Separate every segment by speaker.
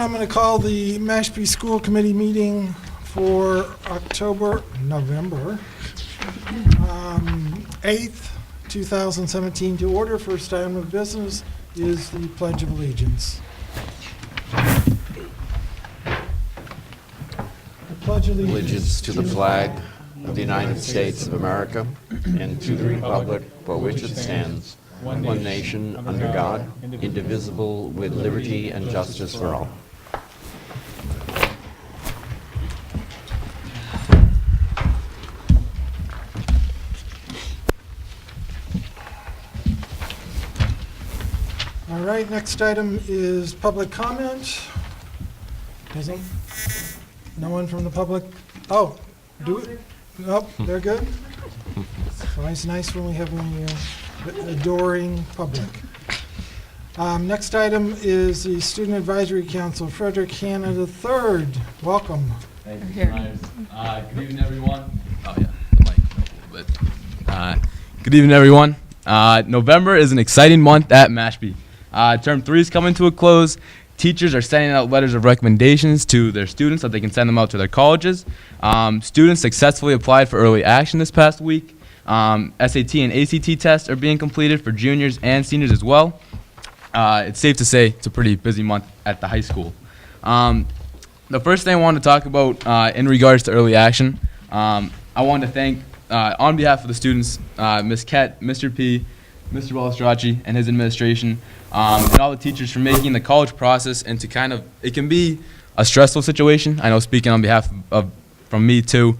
Speaker 1: I'm going to call the Mashpee School Committee meeting for November 8th, 2017 to order. First item of business is the Pledge of Allegiance. The Pledge of
Speaker 2: Allegiance to the flag of the United States of America and to the republic for which it stands, one nation under God, indivisible, with liberty and justice for all.
Speaker 1: All right, next item is public comment. No one from the public? Oh, do it? Nope, they're good? It's always nice when we have an adoring public. Next item is the Student Advisory Council, Frederick Hanna III. Welcome.
Speaker 3: Thank you, Myers. Good evening, everyone. Oh, yeah, the mic a little bit. Good evening, everyone. November is an exciting month at Mashpee. Term 3 is coming to a close. Teachers are sending out letters of recommendations to their students so they can send them out to their colleges. Students successfully applied for early action this past week. SAT and ACT tests are being completed for juniors and seniors as well. It's safe to say it's a pretty busy month at the high school. The first thing I wanted to talk about in regards to early action, I wanted to thank, on behalf of the students, Ms. Kett, Mr. P., Mr. Balestracci, and his administration, and all the teachers for making the college process into it can be a stressful situation. I know, speaking on behalf of from me too,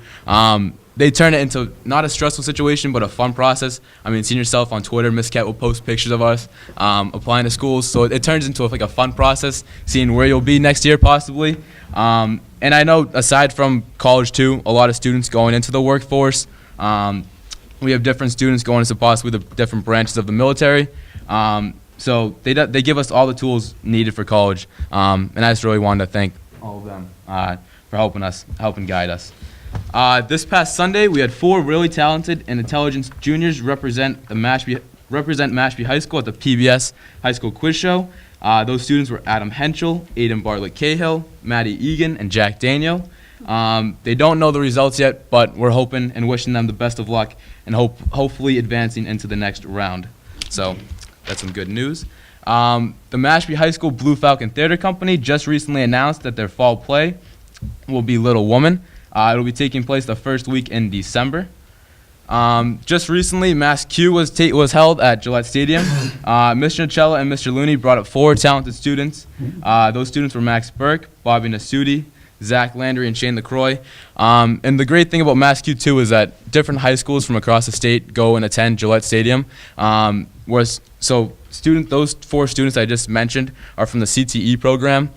Speaker 3: they turn it into not a stressful situation, but a fun process. I mean, seeing yourself on Twitter, Ms. Kett will post pictures of us applying to schools, so it turns into a fun process, seeing where you'll be next year possibly. And I know, aside from college too, a lot of students going into the workforce. We have different students going into possibly the different branches of the military. So they give us all the tools needed for college. And I just really wanted to thank all of them for helping guide us. This past Sunday, we had 4 really talented and intelligent juniors represent Mashpee High School at the PBS High School Quiz Show. Those students were Adam Henschel, Aiden Bartlett-Cahill, Maddie Egan, and Jack Daniel. They don't know the results yet, but we're hoping and wishing them the best of luck and hopefully advancing into the next round. So that's some good news. The Mashpee High School Blue Falcon Theater Company just recently announced that their fall play will be Little Woman. It'll be taking place the first week in December. Just recently, Mass Q was held at Gillette Stadium. Mr. Nocella and Mr. Looney brought up 4 talented students. Those students were Max Burke, Bobby Nasuti, Zach Landry, and Shane LaCroix. And the great thing about Mass Q too is that different high schools from across the state go and attend Gillette Stadium. Those 4 students I just mentioned are from the CTE program.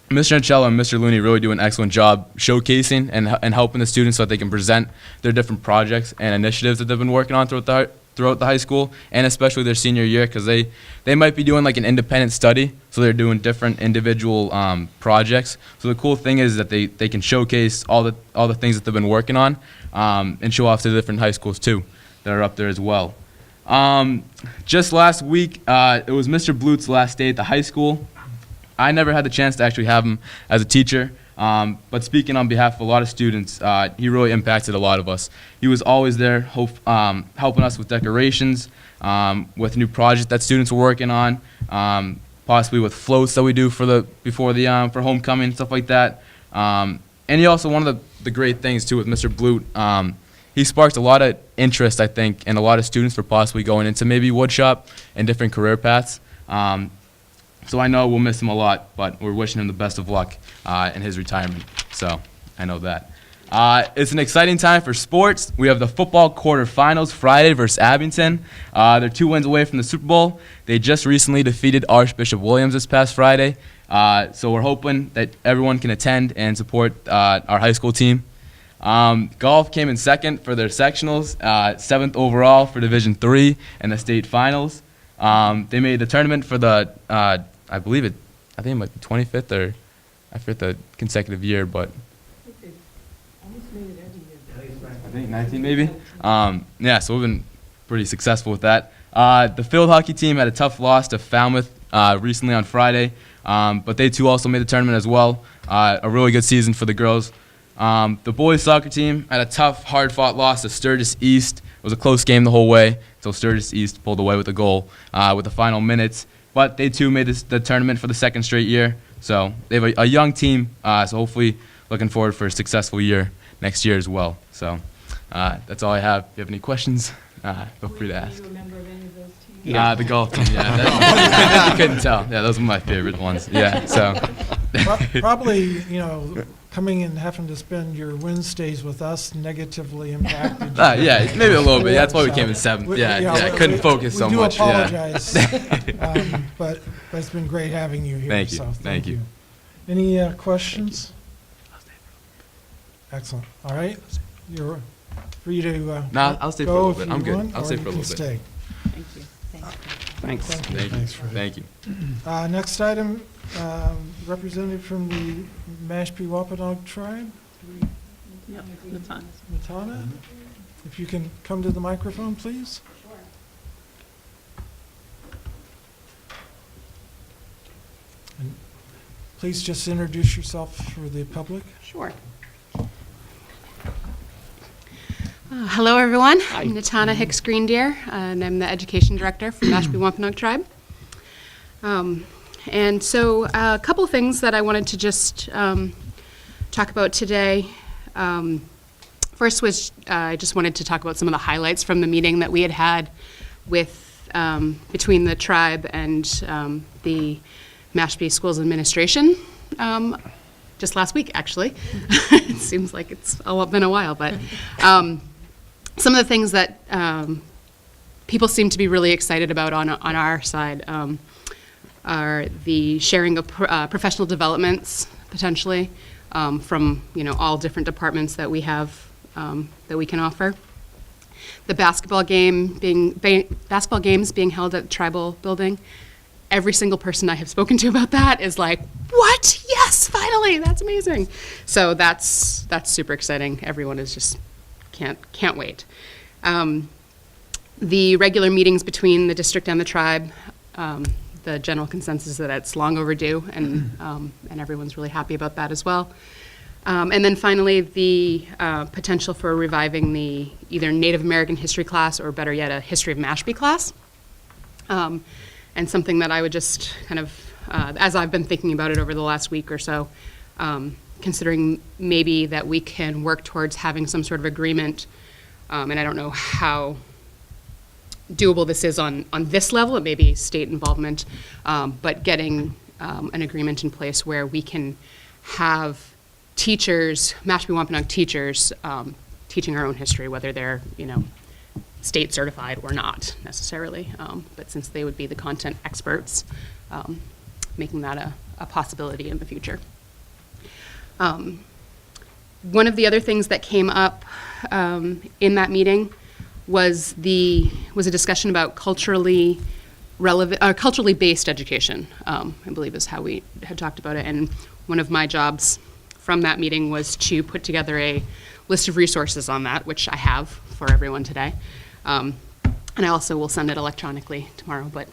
Speaker 3: Mr. Nocella and Mr. Looney really do an excellent job showcasing and helping the students so that they can present their different projects and initiatives that they've been working on throughout the high school, and especially their senior year, because they might be doing like an independent study, so they're doing different individual projects. So the cool thing is that they can showcase all the things that they've been working on and show off to the different high schools too that are up there as well. Just last week, it was Mr. Blut's last day at the high school. I never had the chance to actually have him as a teacher, but speaking on behalf of a lot of students, he really impacted a lot of us. He was always there helping us with decorations, with new projects that students were working on, possibly with floats that we do for homecoming, stuff like that. And he also, one of the great things too with Mr. Blut, he sparked a lot of interest, I think, in a lot of students for possibly going into maybe woodshop and different career paths. So I know we'll miss him a lot, but we're wishing him the best of luck in his retirement. So I know that. It's an exciting time for sports. We have the football quarterfinals Friday versus Abington. They're 2 wins away from the Super Bowl. They just recently defeated Archbishop Williams this past Friday. So we're hoping that everyone can attend and support our high school team. Golf came in second for their sectionals, 7th overall for Division III and the state finals. They made the tournament for the, I think it might be 25th or I forget the consecutive year, but I think 19 maybe. Yeah, so we've been pretty successful with that. The field hockey team had a tough loss to Falmouth recently on Friday. But they too also made the tournament as well. A really good season for the girls. The boys soccer team had a tough, hard-fought loss to Sturgis East. It was a close game the whole way, so Sturgis East pulled away with a goal with the final minutes. But they too made the tournament for the second straight year. So they have a young team, so hopefully looking forward for a successful year next year as well. So that's all I have. If you have any questions, feel free to ask.
Speaker 4: Do you remember any of those teams?
Speaker 3: The golf team, yeah. You couldn't tell. Yeah, those were my favorite ones. Yeah, so.
Speaker 1: Probably, coming and having to spend your Wednesdays with us negatively impacted you.
Speaker 3: Yeah, maybe a little bit. That's why we came in seventh. Yeah, couldn't focus so much.
Speaker 1: We do apologize, but it's been great having you here.
Speaker 3: Thank you.
Speaker 1: So
Speaker 3: Thank you.
Speaker 1: Any questions? Excellent. All right. You're free to
Speaker 3: No, I'll stay for a
Speaker 1: go
Speaker 3: little
Speaker 1: if
Speaker 3: bit. I'm
Speaker 1: you
Speaker 3: good.
Speaker 1: want,
Speaker 3: I'll
Speaker 1: or
Speaker 3: stay
Speaker 1: you
Speaker 3: for a
Speaker 1: can
Speaker 3: little bit.
Speaker 1: stay.
Speaker 4: Thank you.
Speaker 2: Thanks.
Speaker 1: Thank you.
Speaker 3: Thank you.
Speaker 1: Thanks for
Speaker 3: Thank you.
Speaker 1: Next item, representative from the Mashpee Wampanoag Tribe,
Speaker 4: Yep, Nitana.
Speaker 1: Nitana. If you can come to the microphone, please. And please just introduce yourself for the public.
Speaker 5: Sure. Hello, everyone. I'm Nitana Hicks-Greendeer, and I'm the Education Director for Mashpee Wampanoag Tribe. And so a couple things that I wanted to just talk about today. First was I just wanted to talk about some of the highlights from the meeting that we had with between the tribe and the Mashpee Schools Administration just last week, actually. It seems like it's been a while, but some of the things that people seem to be really excited about on our side are the sharing of professional developments, potentially, from all different departments that we have that we can offer. The basketball games being held at the tribal building. Every single person I have spoken to about that is like, what? Yes, finally, that's amazing. So that's super exciting. Everyone is just can't wait. The regular meetings between the district and the tribe, the general consensus is that it's long overdue, and everyone's really happy about that as well. And then finally, the potential for reviving the either Native American history class or better yet, a history of Mashpee class. And something that I would just kind of, as I've been thinking about it over the last week or so, considering maybe that we can work towards having some sort of agreement, and I don't know how doable this is on this level, it may be state involvement, but getting an agreement in place where we can have teachers, Mashpee Wampanoag teachers, teaching our own history, whether they're, state certified or not necessarily, but since they would be the content experts, making that a possibility in the future. One of the other things that came up in that meeting was a discussion about culturally based education, I believe is how we had talked about it. And one of my jobs from that meeting was to put together a list of resources on that, which I have for everyone today. And I also will send it electronically tomorrow, but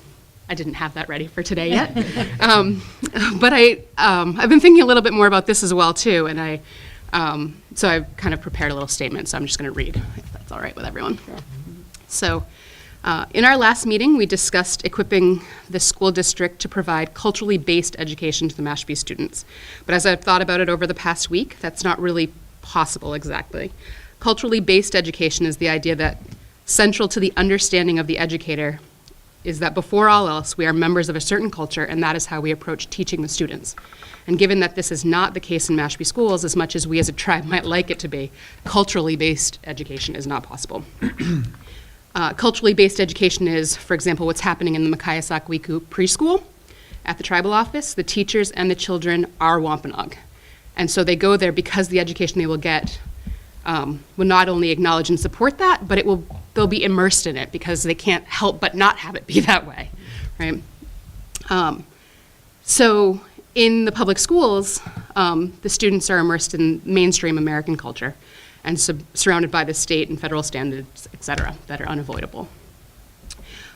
Speaker 5: I didn't have that ready for today yet. But I've been thinking a little bit more about this as well too, and so I've kind of prepared a little statement, so I'm just going to read, if that's all right with everyone. Sure. So in our last meeting, we discussed equipping the school district to provide culturally based education to the Mashpee students. But as I've thought about it over the past week, that's not really possible exactly. Culturally based education is the idea that central to the understanding of the educator is that before all else, we are members of a certain culture, and that is how we approach teaching the students. And given that this is not the case in Mashpee schools, as much as we as a tribe might like it to be, culturally based education is not possible. Culturally based education is, for example, what's happening in the Makayasak-Wiku preschool at the tribal office. The teachers and the children are Wampanoag. And so they go there because the education they will get will not only acknowledge and support that, but they'll be immersed in it because they can't help but not have it be that way, right? So in the public schools, the students are immersed in mainstream American culture and surrounded by the state and federal standards, et cetera, that are unavoidable.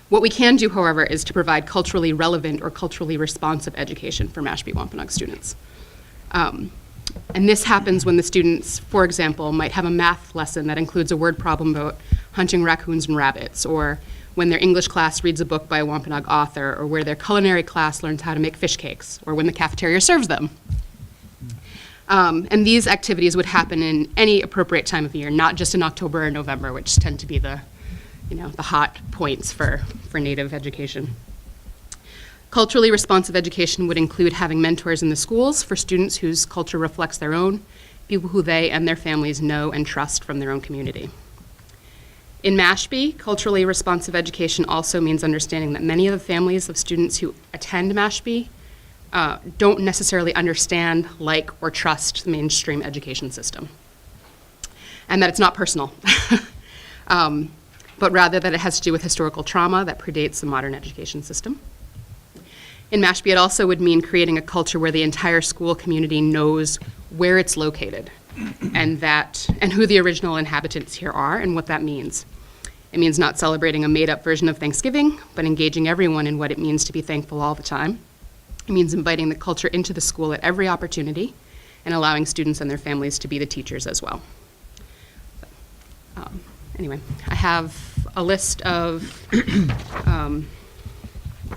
Speaker 5: What we can do, however, is to provide culturally relevant or culturally responsive education for Mashpee Wampanoag students. And this happens when the students, for example, might have a math lesson that includes a word problem about hunting raccoons and rabbits, or when their English class reads a book by a Wampanoag author, or where their culinary class learns how to make fish cakes, or when the cafeteria serves them. And these activities would happen in any appropriate time of year, not just in October or November, which tend to be the hot points for Native education. Culturally responsive education would include having mentors in the schools for students whose culture reflects their own, people who they and their families know and trust from their own community. In Mashpee, culturally responsive education also means understanding that many of the families of students who attend Mashpee don't necessarily understand, like, or trust the mainstream education system. And that it's not personal, but rather that it has to do with historical trauma that predates the modern education system. In Mashpee, it also would mean creating a culture where the entire school community knows where it's located and who the original inhabitants here are and what that means. It means not celebrating a made-up version of Thanksgiving, but engaging everyone in what it means to be thankful all the time. It means inviting the culture into the school at every opportunity and allowing students and their families to be the teachers as well. Anyway, I have a list of,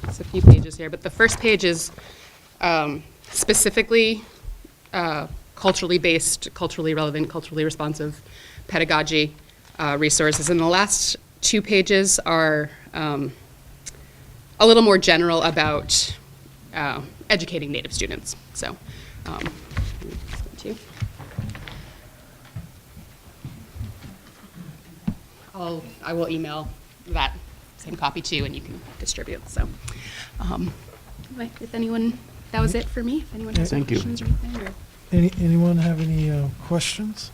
Speaker 5: it's a few pages here, but the first page is specifically culturally based, culturally relevant, culturally responsive pedagogy resources. And the last 2 pages are a little more general about educating Native students. So, I will email that same copy to you, and you can distribute. So, anyway, if anyone, that was it for me. If anyone has any
Speaker 2: Thank you.
Speaker 5: questions or anything, or
Speaker 1: Anyone have any questions?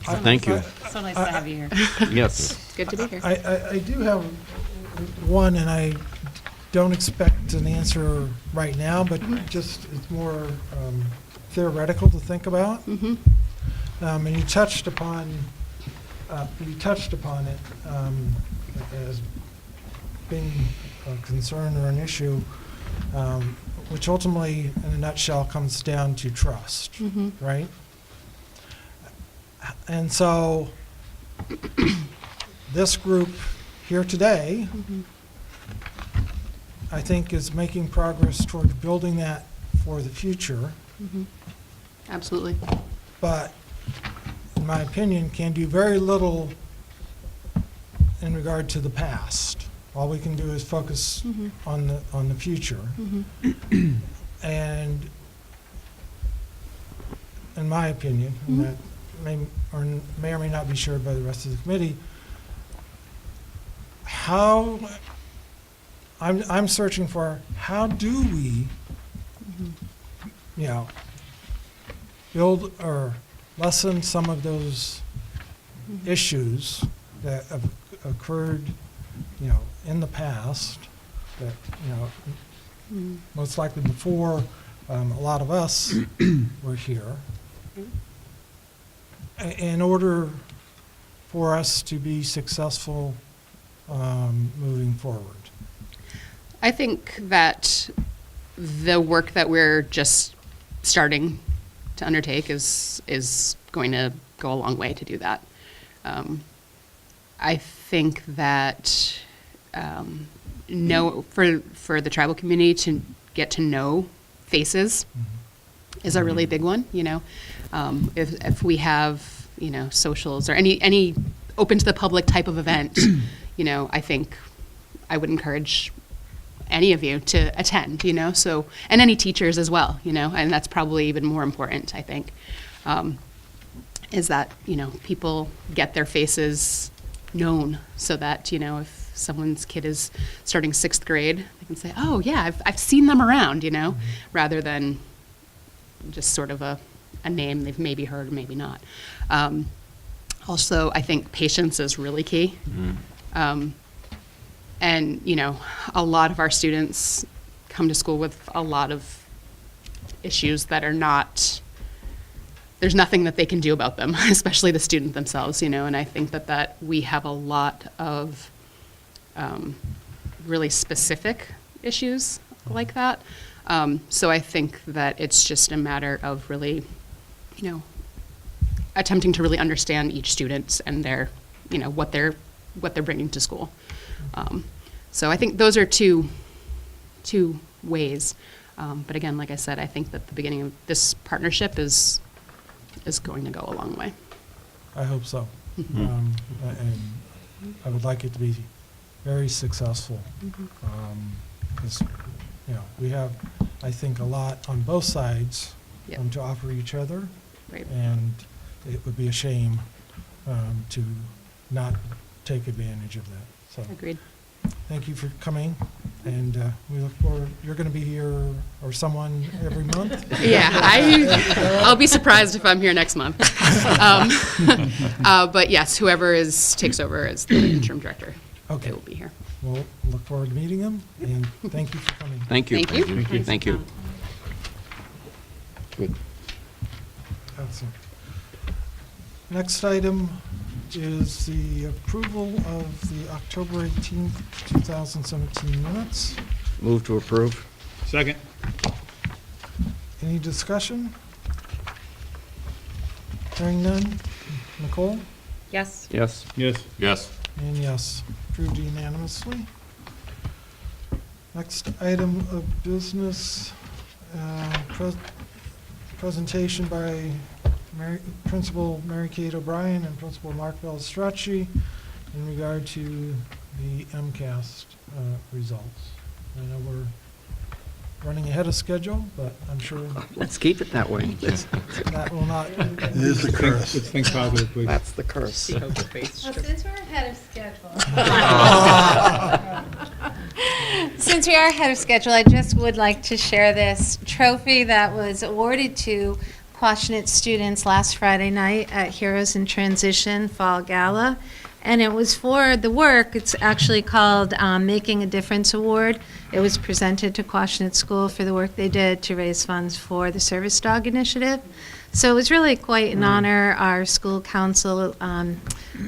Speaker 2: Thank you.
Speaker 4: So nice to have you here.
Speaker 2: Yes.
Speaker 5: good to be here.
Speaker 1: I do have one, and I don't expect an answer right now, but just it's more theoretical to think about. And you touched upon it as being a concern or an issue, which ultimately, in a nutshell, comes down to trust, right? And so this group here today, I think, is making progress towards building that for the future,
Speaker 5: Absolutely.
Speaker 1: but in my opinion, can do very little in regard to the past. All we can do is focus on the future. And in my opinion, and that may or may not be shared by the rest of the committee, I'm searching for how do we, build or lessen some of those issues that have occurred, in the past, that, most likely before a lot of us were here, in order for us to be successful moving forward.
Speaker 5: I think that the work that we're just starting to undertake is going to go a long way to do that. I think that for the tribal community to get to know faces is a really big one. If we have socials or any open to the public type of event, I think I would encourage any of you to attend. So, and any teachers as well. And that's probably even more important, I think, is that people get their faces known, so that if someone's kid is starting 6th grade, they can say, oh yeah, I've seen them around, rather than just sort of a name they've maybe heard, maybe not. Also, I think patience is really key. And a lot of our students come to school with a lot of issues that are not there's nothing that they can do about them, especially the student themselves, you know, and I think that we have a lot of really specific issues like that. So I think that it's just a matter of really, you know, attempting to really understand each student and their, you know, what they're bringing to school. So I think those are two ways. But again, like I said, I think that the beginning of this partnership is going to go a long way.
Speaker 1: I hope so. And I would like it to be very successful. Because, you know, we have, I think, a lot on both sides
Speaker 5: Yep.
Speaker 1: to offer each other.
Speaker 5: Right.
Speaker 1: And it would be a shame to not take advantage of that. So
Speaker 5: Agreed.
Speaker 1: thank you for coming, and we look forward, you're going to be here, or someone, every month?
Speaker 5: Yeah, I'll be surprised if I'm here next month. But yes, whoever takes over as the interim director,
Speaker 1: Okay.
Speaker 5: they will be here.
Speaker 1: We'll look forward to meeting them, and thank you for coming.
Speaker 2: Thank you.
Speaker 5: Thank you.
Speaker 2: Thank you. Good.
Speaker 1: Excellent. Next item is the approval of the October 18th, 2017 minutes.
Speaker 2: Move to approve.
Speaker 6: Second.
Speaker 1: Any discussion? Hearing none. Nicole?
Speaker 5: Yes.
Speaker 2: Yes.
Speaker 6: Yes. Yes.
Speaker 1: And yes, approved unanimously. Next item of business, presentation by Principal Mary-Kate O'Brien and Principal Mark Balestracci in regard to the MCAS results. I know we're running ahead of schedule, but I'm sure
Speaker 2: Let's keep it that way.
Speaker 1: that will not.
Speaker 6: It is the curse. Let's think positive, please.
Speaker 2: That's the curse.
Speaker 4: See how the face
Speaker 7: Well,
Speaker 4: shows.
Speaker 7: since we're ahead of schedule. Since we are ahead of schedule, I just would like to share this trophy that was awarded to Quashnet students last Friday night at Heroes in Transition Fall Gala. And it was for the work, it's actually called Making a Difference Award. It was presented to Quashnet School for the work they did to raise funds for the Service Dog Initiative. So it was really quite an honor. Our school council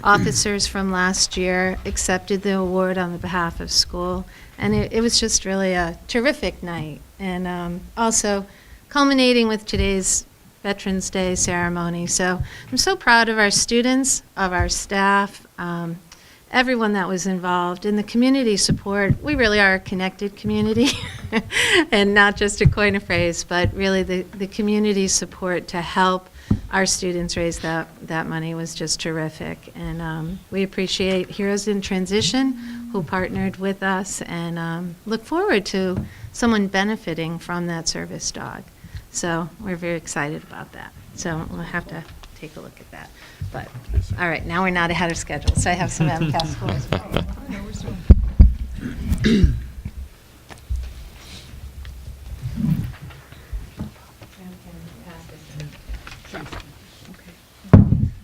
Speaker 7: officers from last year accepted the award on the behalf of school. And it was just really a terrific night. And also culminating with today's Veterans Day ceremony. So I'm so proud of our students, of our staff, everyone that was involved, and the community support. We really are a connected community, and not just a coin of phrase, but really the community support to help our students raise that money was just terrific. And we appreciate Heroes in Transition, who partnered with us, and look forward to someone benefiting from that service dog. So we're very excited about that. So we'll have to take a look at that. But, all right, now we're not ahead of schedule, so I have some MCAS scores.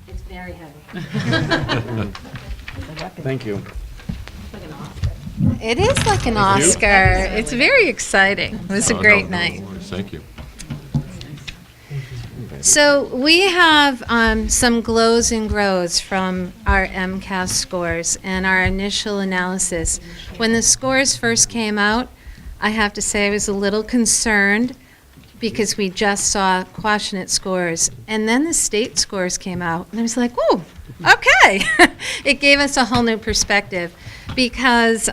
Speaker 7: It's very heavy.
Speaker 2: Thank you.
Speaker 7: It is like an Oscar. It's very exciting. It was a great night.
Speaker 6: Thank you.
Speaker 7: So we have some glows and grows from our MCAS scores and our initial analysis. When the scores first came out, I have to say I was a little concerned because we just saw Quashnet scores. And then the state scores came out, and I was like, "Ooh, okay." It gave us a whole new perspective because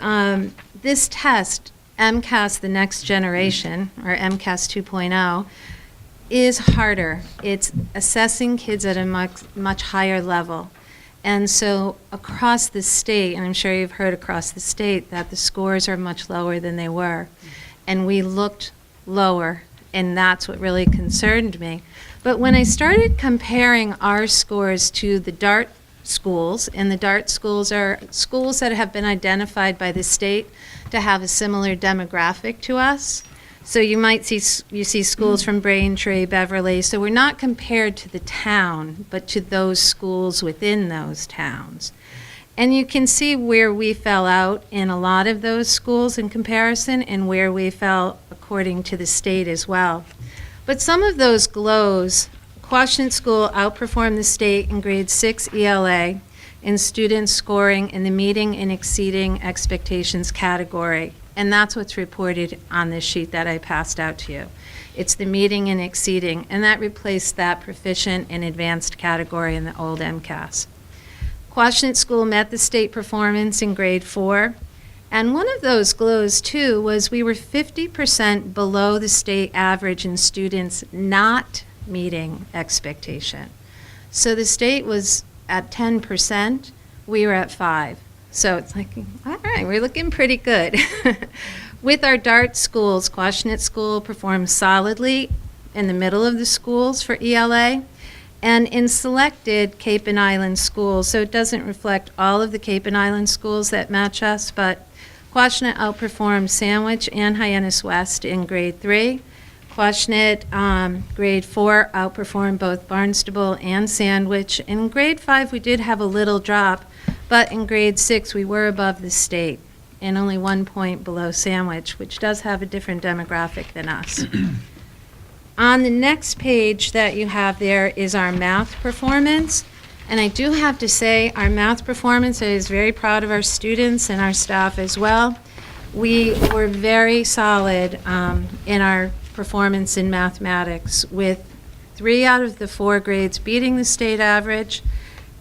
Speaker 7: this test, MCAS the Next Generation, or MCAS 2.0, is harder. It's assessing kids at a much higher level. And so across the state, and I'm sure you've heard across the state, that the scores are much lower than they were. And we looked lower, and that's what really concerned me. But when I started comparing our scores to the DART schools, and the DART schools are schools that have been identified by the state to have a similar demographic to us. So you might see schools from Braintree, Beverly. So we're not compared to the town, but to those schools within those towns. And you can see where we fell out in a lot of those schools in comparison, and where we fell according to the state as well. But some of those glows, Quashnet School outperformed the state in grade 6 ELA in students scoring in the meeting and exceeding expectations category. And that's what's reported on this sheet that I passed out to you. It's the meeting and exceeding, and that replaced that proficient and advanced category in the old MCAS. Quashnet School met the state performance in grade 4, and one of those glows, too, was we were 50% below the state average in students not meeting expectation. So the state was at 10%, we were at 5%. So it's like, all right, we're looking pretty good. With our DART schools, Quashnet School performed solidly in the middle of the schools for ELA, and in selected Cape and Island schools, so it doesn't reflect all of the Cape and Island schools that match us, but Quashnet outperformed Sandwich and Hyannis West in grade 3. Quashnet grade 4 outperformed both Barnstable and Sandwich. In grade 5, we did have a little drop, but in grade 6, we were above the state and only 1 point below Sandwich, which does have a different demographic than us. On the next page that you have there is our math performance. And I do have to say, our math performance, I was very proud of our students and our staff as well. We were very solid in our performance in mathematics, with 3 out of the 4 grades beating the state average,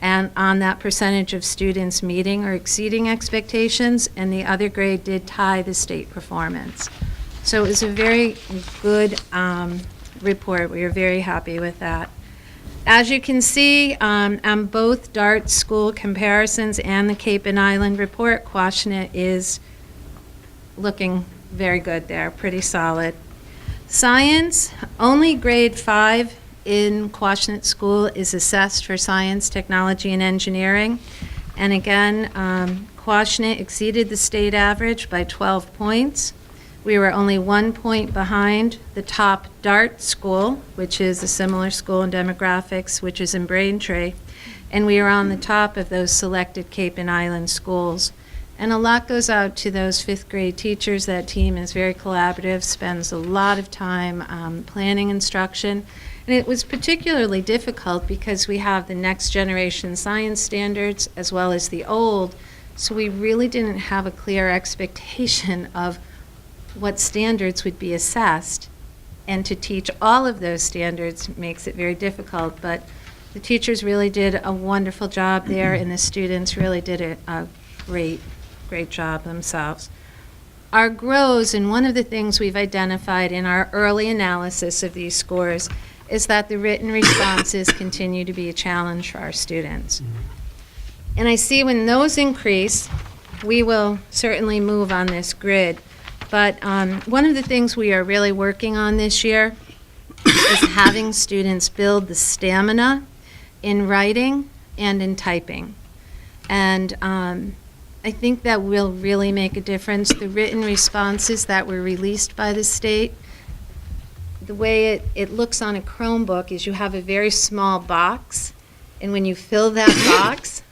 Speaker 7: and on that percentage of students meeting or exceeding expectations, and the other grade did tie the state performance. So it was a very good report. We were very happy with that. As you can see, on both DART school comparisons and the Cape and Island report, Quashnet is looking very good there, pretty solid. Science, only grade 5 in Quashnet School is assessed for science, technology, and engineering. And again, Quashnet exceeded the state average by 12 points. We were only 1 point behind the top DART school, which is a similar school in demographics, which is in Braintree. And we are on the top of those selected Cape and Island schools. And a lot goes out to those 5th grade teachers. That team is very collaborative, spends a lot of time planning instruction. And it was particularly difficult because we have the next generation science standards as well as the old. So we really didn't have a clear expectation of what standards would be assessed. And to teach all of those standards makes it very difficult. But the teachers really did a wonderful job there, and the students really did a great job themselves. Our grows, and one of the things we've identified in our early analysis of these scores is that the written responses continue to be a challenge for our students. And I see when those increase, we will certainly move on this grid. But one of the things we are really working on this year is having students build the stamina in writing and in typing. And I think that will really make a difference. The written responses that were released by the state, the way it looks on a Chromebook is you have a very small box, and when you fill that box,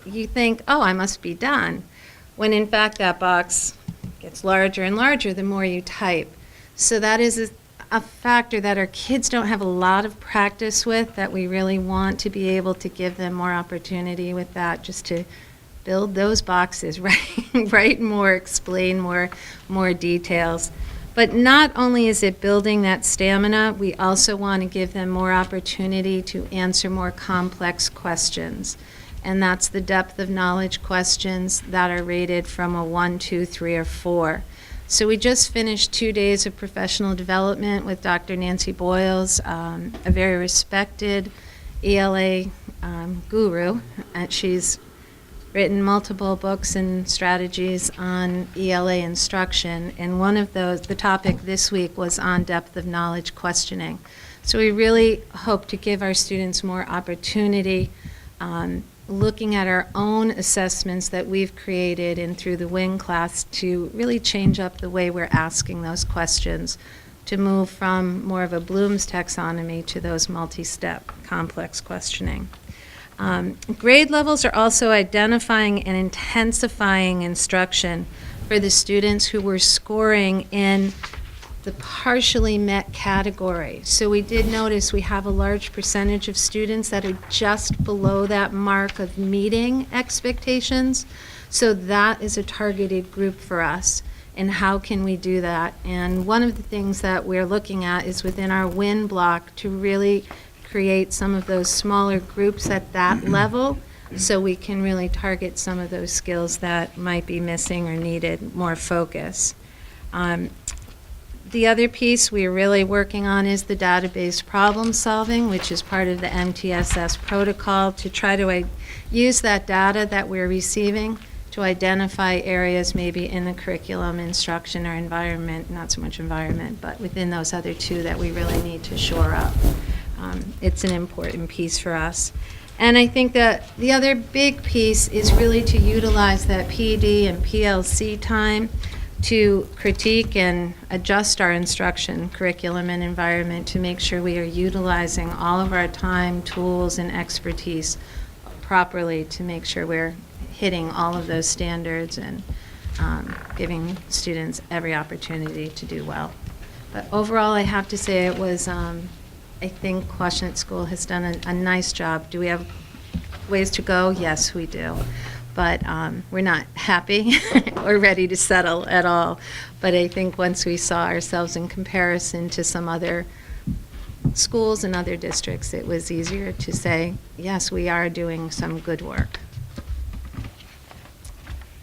Speaker 7: you think, oh, I must be done. When in fact that box gets larger and larger the more you type. So that is a factor that our kids don't have a lot of practice with, that we really want to be able to give them more opportunity with that, just to build those boxes, write more, explain more details. But not only is it building that stamina, we also want to give them more opportunity to answer more complex questions. And that's the depth of knowledge questions that are rated from a 1, 2, 3, or 4. So we just finished 2 days of professional development with Dr. Nancy Boyles, a very respected ELA guru. And she's written multiple books and strategies on ELA instruction, and one of those, the topic this week, was on depth of knowledge questioning. So we really hope to give our students more opportunity looking at our own assessments that we've created and through the WING class to really change up the way we're asking those questions, to move from more of a Bloom's taxonomy to those multi-step complex questioning. Grade levels are also identifying and intensifying instruction for the students who were scoring in the partially met category. So we did notice we have a large percentage of students that are just below that mark of meeting expectations. So that is a targeted group for us. And how can we do that? And one of the things that we're looking at is within our WIN block to really create some of those smaller groups at that level so we can really target some of those skills that might be missing or needed more focus. The other piece we're really working on is the database problem solving, which is part of the MTSS protocol, to try to use that data that we're receiving to identify areas maybe in the curriculum, instruction, or environment, not so much environment, but within those other two that we really need to shore up. It's an important piece for us. And I think that the other big piece is really to utilize that PD and PLC time to critique and adjust our instruction, curriculum, and environment to make sure we are utilizing all of our time, tools, and expertise properly to make sure we're hitting all of those standards and giving students every opportunity to do well. But overall, I have to say it was, I think Quashnet School has done a nice job. Do we have ways to go? Yes, we do. But we're not happy or ready to settle at all. But I think once we saw ourselves in comparison to some other schools and other districts, it was easier to say, yes, we are doing some good work.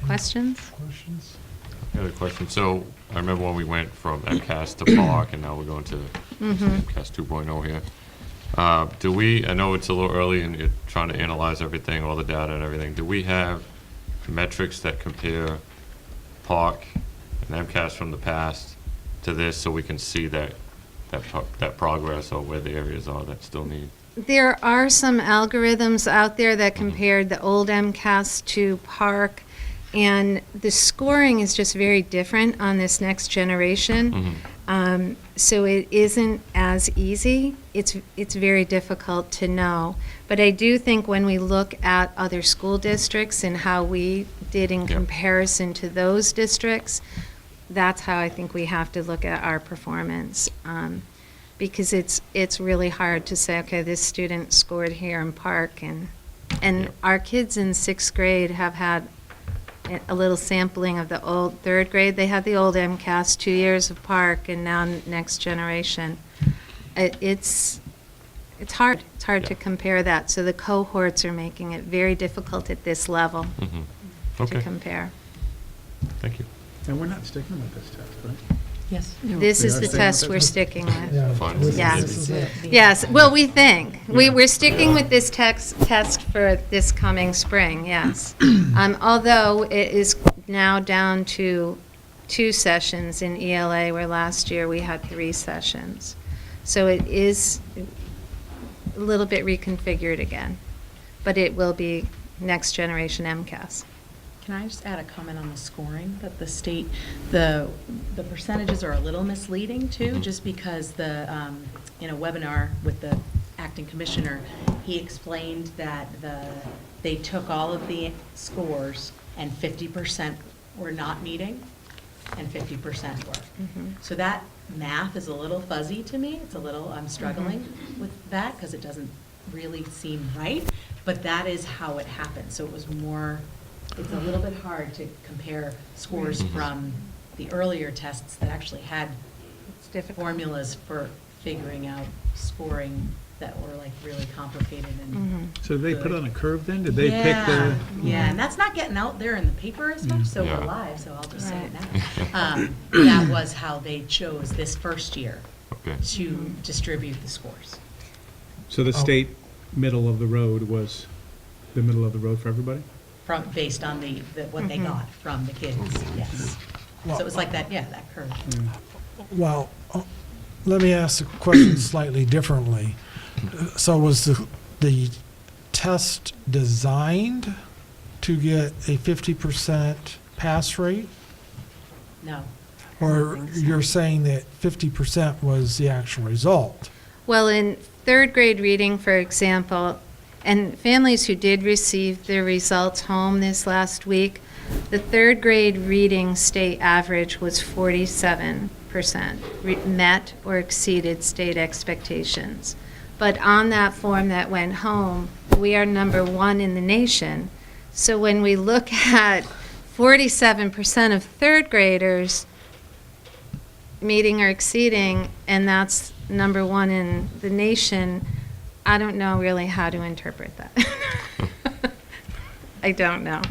Speaker 7: Questions?
Speaker 1: Questions?
Speaker 6: I had a question. So I remember when we went from MCAS to PARC, and now we're going to MCAS 2.0 here. Do we, I know it's a little early and you're trying to analyze everything, all the data and everything. Do we have metrics that compare PARC and MCAS from the past to this so we can see that progress or where the areas are that still need?
Speaker 7: There are some algorithms out there that compared the old MCAS to PARC, and the scoring is just very different on this next generation. So it isn't as easy. It's very difficult to know. But I do think when we look at other school districts and how we did in comparison to those districts, that's how I think we have to look at our performance. Because it's really hard to say, okay, this student scored here in PARC, and our kids in 6th grade have had a little sampling of the old 3rd grade. They had the old MCAS, 2 years of PARC, and now next generation. It's hard. It's hard to compare that. So the cohorts are making it very difficult at this level to compare.
Speaker 6: Thank you.
Speaker 8: And we're not sticking with this test, right?
Speaker 4: Yes.
Speaker 7: This
Speaker 8: We
Speaker 7: is
Speaker 8: are
Speaker 7: the
Speaker 8: staying
Speaker 7: test
Speaker 8: with
Speaker 7: we're
Speaker 8: it?
Speaker 7: sticking with.
Speaker 1: Yeah.
Speaker 6: Fine.
Speaker 7: Yes.
Speaker 1: This is it.
Speaker 7: Yes, well, we think. We're sticking with this test for this coming spring, yes. Although it is now down to 2 sessions in ELA, where last year we had 3 sessions. So it is a little bit reconfigured again, but it will be next generation MCAS.
Speaker 9: Can I just add a comment on the scoring, that the state, the percentages are a little misleading too, just because in a webinar with the acting commissioner, he explained that they took all of the scores and 50% were not meeting and 50% were. So that math is a little fuzzy to me. It's a little, I'm struggling with that because it doesn't really seem right, but that is how it happened. So it was more, it's a little bit hard to compare scores from the earlier tests that actually had formulas for figuring out scoring that were like really complicated and
Speaker 8: So did they put
Speaker 9: good.
Speaker 8: on a curve then? Did they pick the?
Speaker 9: Yeah, and that's not getting out there in the paper as much, so
Speaker 6: Yeah.
Speaker 9: we're live, so I'll just say it now. That was how they chose this first year
Speaker 6: Okay.
Speaker 9: to distribute the scores.
Speaker 8: So the state middle of the road was the middle of the road for everybody?
Speaker 9: Based on what they got from the kids, yes. So it was like that, that curve.
Speaker 1: Well, let me ask the question slightly differently. So was the test designed to get a 50% pass rate?
Speaker 9: No.
Speaker 1: Or you're saying that 50% was the actual result?
Speaker 7: Well, in 3rd grade reading, for example, and families who did receive their results home this last week, The third grade reading state average was 47%, met or exceeded state expectations. But on that form that went home, we are number 1 in the nation. So when we look at 47% of third graders meeting or exceeding, and that's number 1 in the nation, I don't know really how to interpret that. I don't know.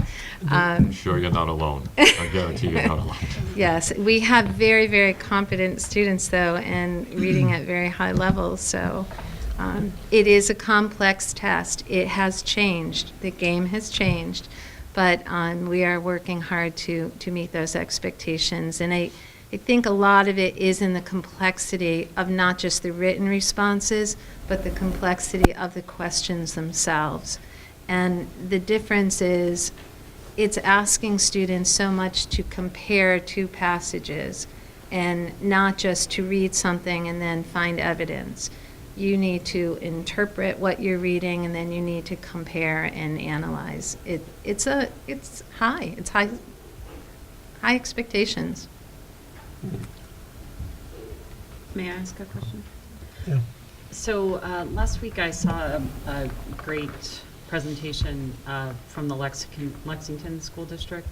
Speaker 6: I'm sure you're not alone. I guarantee you're not alone.
Speaker 7: Yes, we have very, very competent students, though, and reading at very high levels, so it is a complex test. It has changed. The game has changed, but we are working hard to meet those expectations. And I think a lot of it is in the complexity of not just the written responses, but the complexity of the questions themselves. And the difference is it's asking students so much to compare two passages and not just to read something and then find evidence. You need to interpret what you're reading, and then you need to compare and analyze. It's high. It's high expectations.
Speaker 4: May I ask a question?
Speaker 1: Yeah.
Speaker 4: So last week I saw a great presentation from the Lexington School District,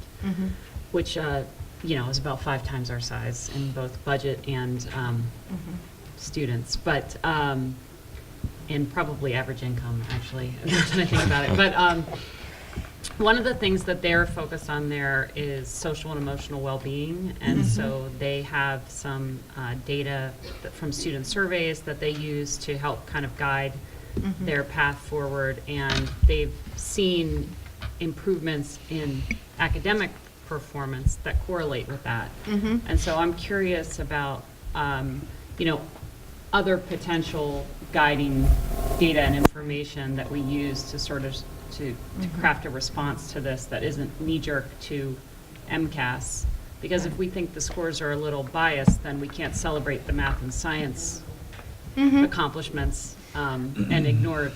Speaker 4: which is about 5 times our size in both budget and students, but and probably average income, actually, now that I think about it. But one of the things that they're focused on there is social and emotional well-being, and so they have some data from student surveys that they use to help kind of guide their path forward, and they've seen improvements in academic performance that correlate with that. And so I'm curious about, other potential guiding data and information that we use to sort of to craft a response to this that isn't knee-jerk to MCAS. Because if we think the scores are a little biased, then we can't celebrate the math and science accomplishments and ignore,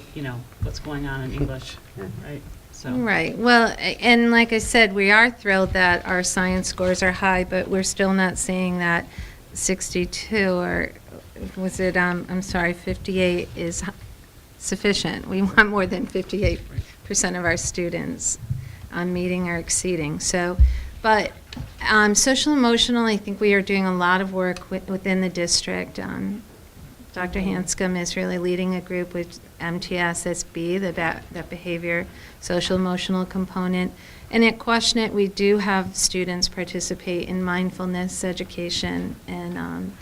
Speaker 4: what's going on in English, right? So.
Speaker 7: Right. Well, and like I said, we are thrilled that our science scores are high, but we're still not seeing that 62 or was it, 58 is sufficient. We want more than 58% of our students meeting or exceeding. So, but social emotional, I think we are doing a lot of work within the district. Dr. Hanscom is really leading a group with MTSSB, that behavior, social emotional component. And at Quashnet, we do have students participate in mindfulness education, and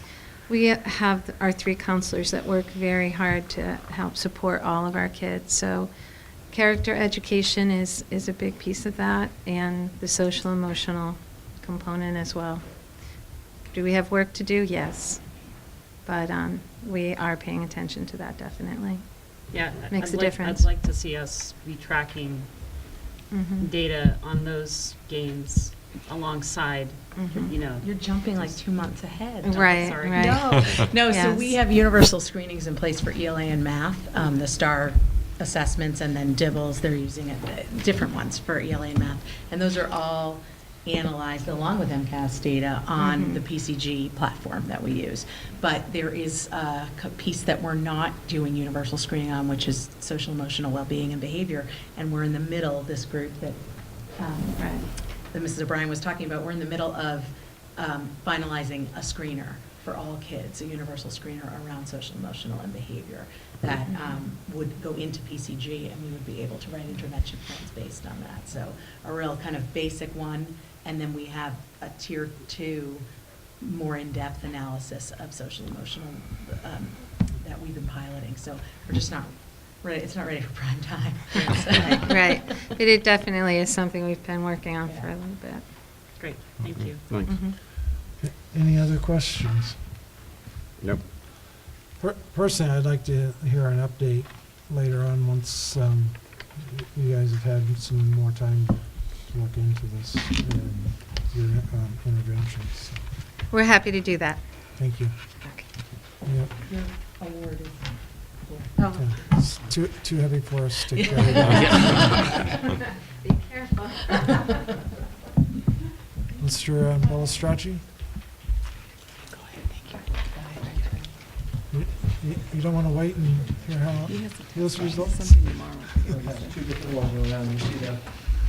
Speaker 7: we have our 3 counselors that work very hard to help support all of our kids. So character education is a big piece of that, and the social emotional component as well. Do we have work to do? Yes. But we are paying attention to that, definitely.
Speaker 4: Yeah,
Speaker 7: Makes a difference.
Speaker 4: I'd like to see us be tracking data on those games alongside,
Speaker 9: You're jumping like 2 months ahead.
Speaker 7: Right,
Speaker 4: sorry.
Speaker 7: right.
Speaker 9: No, so
Speaker 7: Yes.
Speaker 9: we have universal screenings in place for ELA and math, the STAR assessments, and then DIBELS, they're using different ones for ELA and math. And those are all analyzed along with MCAS data on the PCG platform that we use. But there is a piece that we're not doing universal screening on, which is social emotional well-being and behavior, and we're in the middle, this group that that Mrs. O'Brien was talking about, we're in the middle of finalizing a screener for all kids, a universal screener around social, emotional, and behavior that would go into PCG, and we would be able to write intervention plans based on that. So a real kind of basic one, and then we have a tier 2, more in-depth analysis of social, emotional that we've been piloting. So we're just not ready, it's not ready for prime time.
Speaker 7: Right. But it definitely is something we've been working on for a little bit.
Speaker 4: Great, thank you.
Speaker 2: Thanks.
Speaker 1: Any other questions?
Speaker 2: Nope.
Speaker 1: Personally, I'd like to hear an update later on once you guys have had some more time to look into this and your interventions.
Speaker 7: We're happy to do that.
Speaker 1: Thank you.
Speaker 7: Okay.
Speaker 1: Yep.
Speaker 9: Your award is.
Speaker 7: Oh.
Speaker 1: It's too heavy for us to carry.
Speaker 7: Be careful.
Speaker 1: Mr. Balestracci? You don't want to wait and hear how those results?
Speaker 10: Two different ones around. You see the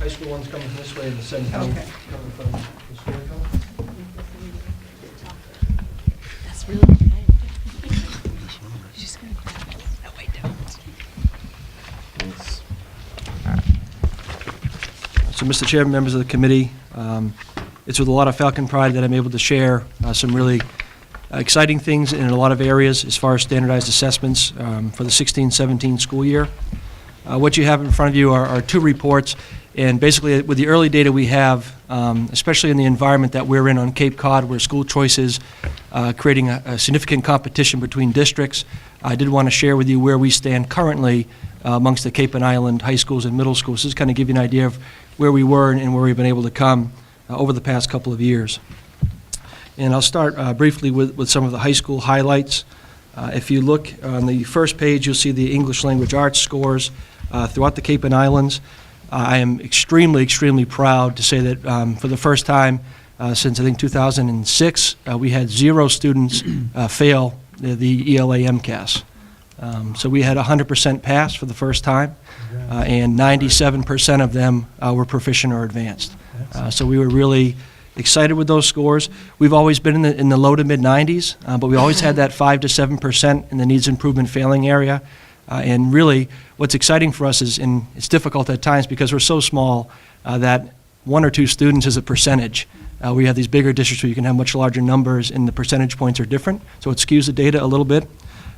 Speaker 10: high school ones coming this way and the 17th coming from the school coming.
Speaker 9: That's really good. She's gonna grab it. No, wait, don't.
Speaker 2: Thanks.
Speaker 10: So, Mr. Chairman, members of the committee, it's with a lot of Falcon pride that I'm able to share some really exciting things in a lot of areas as far as standardized assessments for the 16-17 school year. What you have in front of you are two reports, and basically with the early data we have, especially in the environment that we're in on Cape Cod, where school choice is creating a significant competition between districts, I did want to share with you where we stand currently amongst the Cape and Island high schools and middle schools. Just kind of give you an idea of where we were and where we've been able to come over the past couple of years. And I'll start briefly with some of the high school highlights. If you look on the first page, you'll see the English language arts scores throughout the Cape and Islands. I am extremely, extremely proud to say that for the first time since I think 2006, we had 0 students fail the ELA MCAS. So we had 100% pass for the first time, and 97% of them were proficient or advanced. So we were really excited with those scores. We've always been in the low to mid 90s, but we always had that 5 to 7% in the needs improvement failing area. And really, what's exciting for us is, and it's difficult at times because we're so small, that 1 or 2 students is a percentage. We have these bigger districts where you can have much larger numbers, and the percentage points are different, so it skews the data a little bit.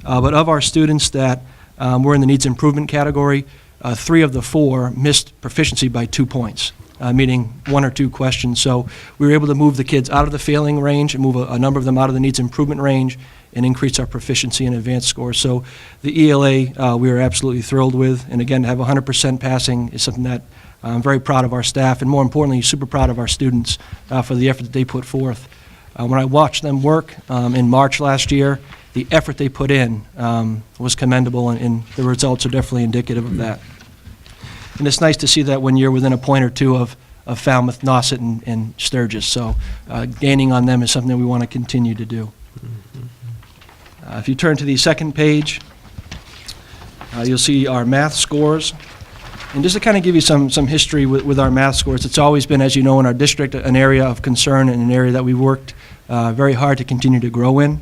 Speaker 10: But of our students that were in the needs improvement category, 3 of the 4 missed proficiency by 2 points. Meaning 1 or 2 questions. So we were able to move the kids out of the failing range and move a number of them out of the needs improvement range and increase our proficiency and advanced scores. So the ELA we are absolutely thrilled with. And again, to have 100% passing is something that I'm very proud of our staff, and more importantly, super proud of our students for the effort that they put forth. When I watched them work in March last year, the effort they put in was commendable, and the results are definitely indicative of that. And it's nice to see that when you're within a point or 2 of Falmouth, Nauset, and Sturgis. So gaining on them is something that we want to continue to do. If you turn to the second page, you'll see our math scores. And just to kind of give you some history with our math scores, it's always been, as you know, in our district, an area of concern and an area that we worked very hard to continue to grow in.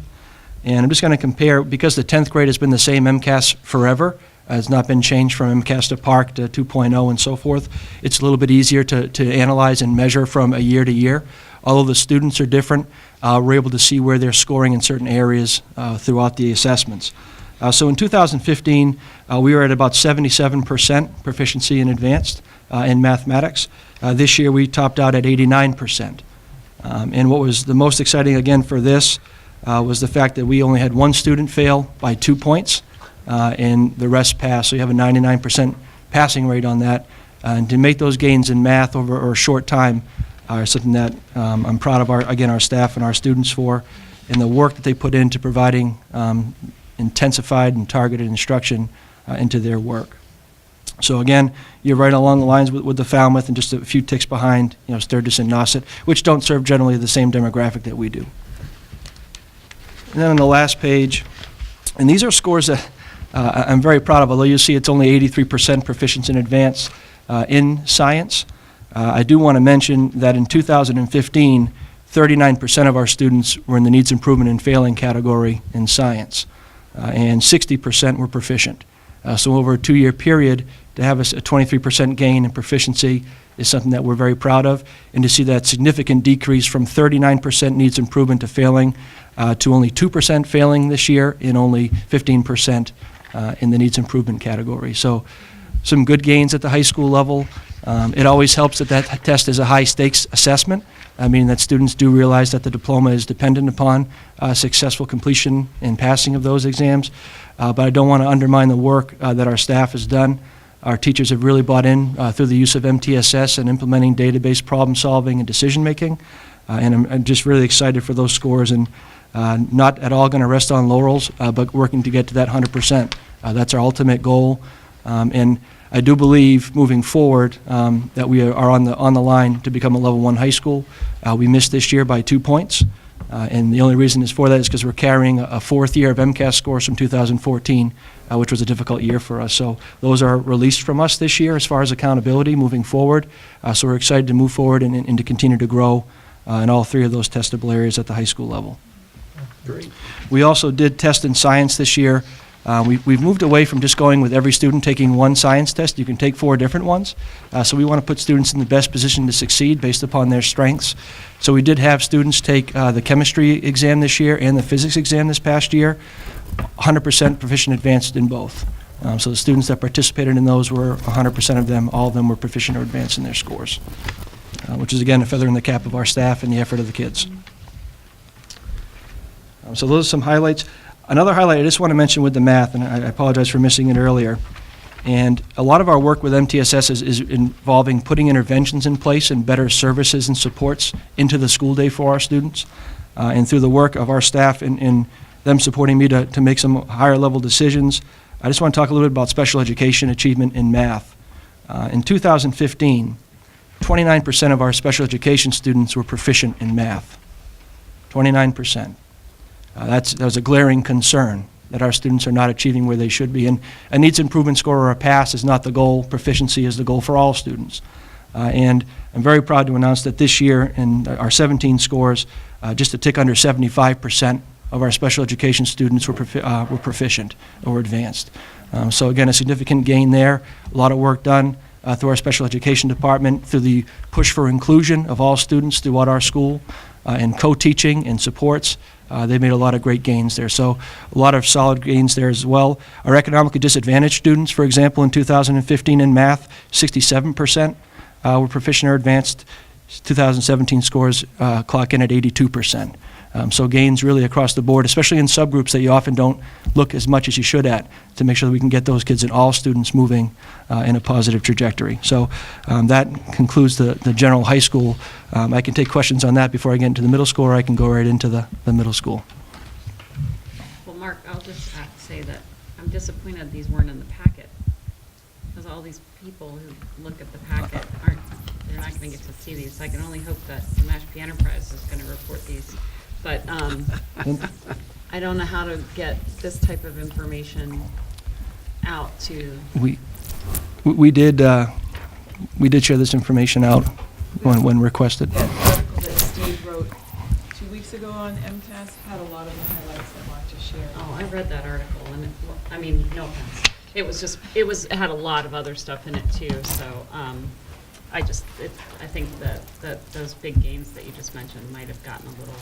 Speaker 10: And I'm just going to compare, because the 10th grade has been the same MCAS forever, has not been changed from MCAS to PARC to 2.0 and so forth. It's a little bit easier to analyze and measure from a year to year. Although the students are different, we're able to see where they're scoring in certain areas throughout the assessments. So in 2015, we were at about 77% proficiency in advanced in mathematics. This year we topped out at 89%. And what was the most exciting again for this was the fact that we only had 1 student fail by 2 points. And the rest pass, so you have a 99% passing rate on that. And to make those gains in math over a short time are something that I'm proud of our staff and our students for, and the work that they put into providing intensified and targeted instruction into their work. So again, you're right along the lines with the Falmouth, and just a few ticks behind, Sturgis and Nauset, which don't serve generally the same demographic that we do. And then on the last page, and these are scores that I'm very proud of, although you see it's only 83% proficiency in advanced in science. I do want to mention that in 2015, 39% of our students were in the needs improvement and failing category in science, and 60% were proficient. So over a 2-year period, to have a 23% gain in proficiency is something that we're very proud of, and to see that significant decrease from 39% needs improvement to failing to only 2% failing this year, and only 15% in the needs improvement category. So some good gains at the high school level. It always helps that test is a high stakes assessment, meaning that students do realize that the diploma is dependent upon successful completion and passing of those exams. But I don't want to undermine the work that our staff has done. Our teachers have really bought in through the use of MTSS and implementing database problem solving and decision making. And I'm just really excited for those scores, and not at all going to rest on laurels, but working to get to that 100%. That's our ultimate goal. And I do believe, moving forward, that we are on the line to become a level 1 high school. We missed this year by 2 points, and the only reason is for that is because we're carrying a 4th year of MCAS scores from 2014, which was a difficult year for us. So those are released from us this year as far as accountability moving forward. So we're excited to move forward and to continue to grow in all 3 of those testable areas at the high school level.
Speaker 2: Great.
Speaker 10: We also did test in science this year. We've moved away from just going with every student taking one science test. You can take 4 different ones. So we want to put students in the best position to succeed based upon their strengths. So we did have students take the chemistry exam this year and the physics exam this past year, 100% proficient advanced in both. So the students that participated in those were 100% of them, all of them were proficient or advanced in their scores, which is again a feather in the cap of our staff and the effort of the kids. So those are some highlights. Another highlight I just want to mention with the math, and I apologize for missing it earlier, and a lot of our work with MTSS is involving putting interventions in place and better services and supports into the school day for our students. And through the work of our staff and them supporting me to make some higher level decisions, I just want to talk a little bit about special education achievement in math. In 2015, 29% of our special education students were proficient in math. 29%. That was a glaring concern, that our students are not achieving where they should be. And a needs improvement score or a pass is not the goal. Proficiency is the goal for all students. And I'm very proud to announce that this year in our 17 scores, just a tick under 75% of our special education students were proficient or advanced. So again, a significant gain there. A lot of work done through our special education department, through the push for inclusion of all students throughout our school, and co-teaching and supports. They made a lot of great gains there. So a lot of solid gains there as well. Our economically disadvantaged students, for example, in 2015 in math, 67% were proficient or advanced. 2017 scores clock in at 82%. So gains really across the board, especially in subgroups that you often don't look as much as you should at, to make sure that we can get those kids and all students moving in a positive trajectory. So that concludes the general high school. I can take questions on that before I get into the middle school, or I can go right into the middle school.
Speaker 4: Well, Mark, I'll just have to say that I'm disappointed these weren't in the packet. Because all these people who look at the packet they're not going to get to see these. So I can only hope that the Mashpee Enterprise is going to report these. But I don't know how to get this type of information out to.
Speaker 10: We did share this information out when requested.
Speaker 11: That article that Steve wrote 2 weeks ago on MCAS had a lot of the highlights I wanted to share.
Speaker 4: Oh, I read that article, and I mean, no offense. It had a lot of other stuff in it too. So I think that those big gains that you just mentioned might have gotten a little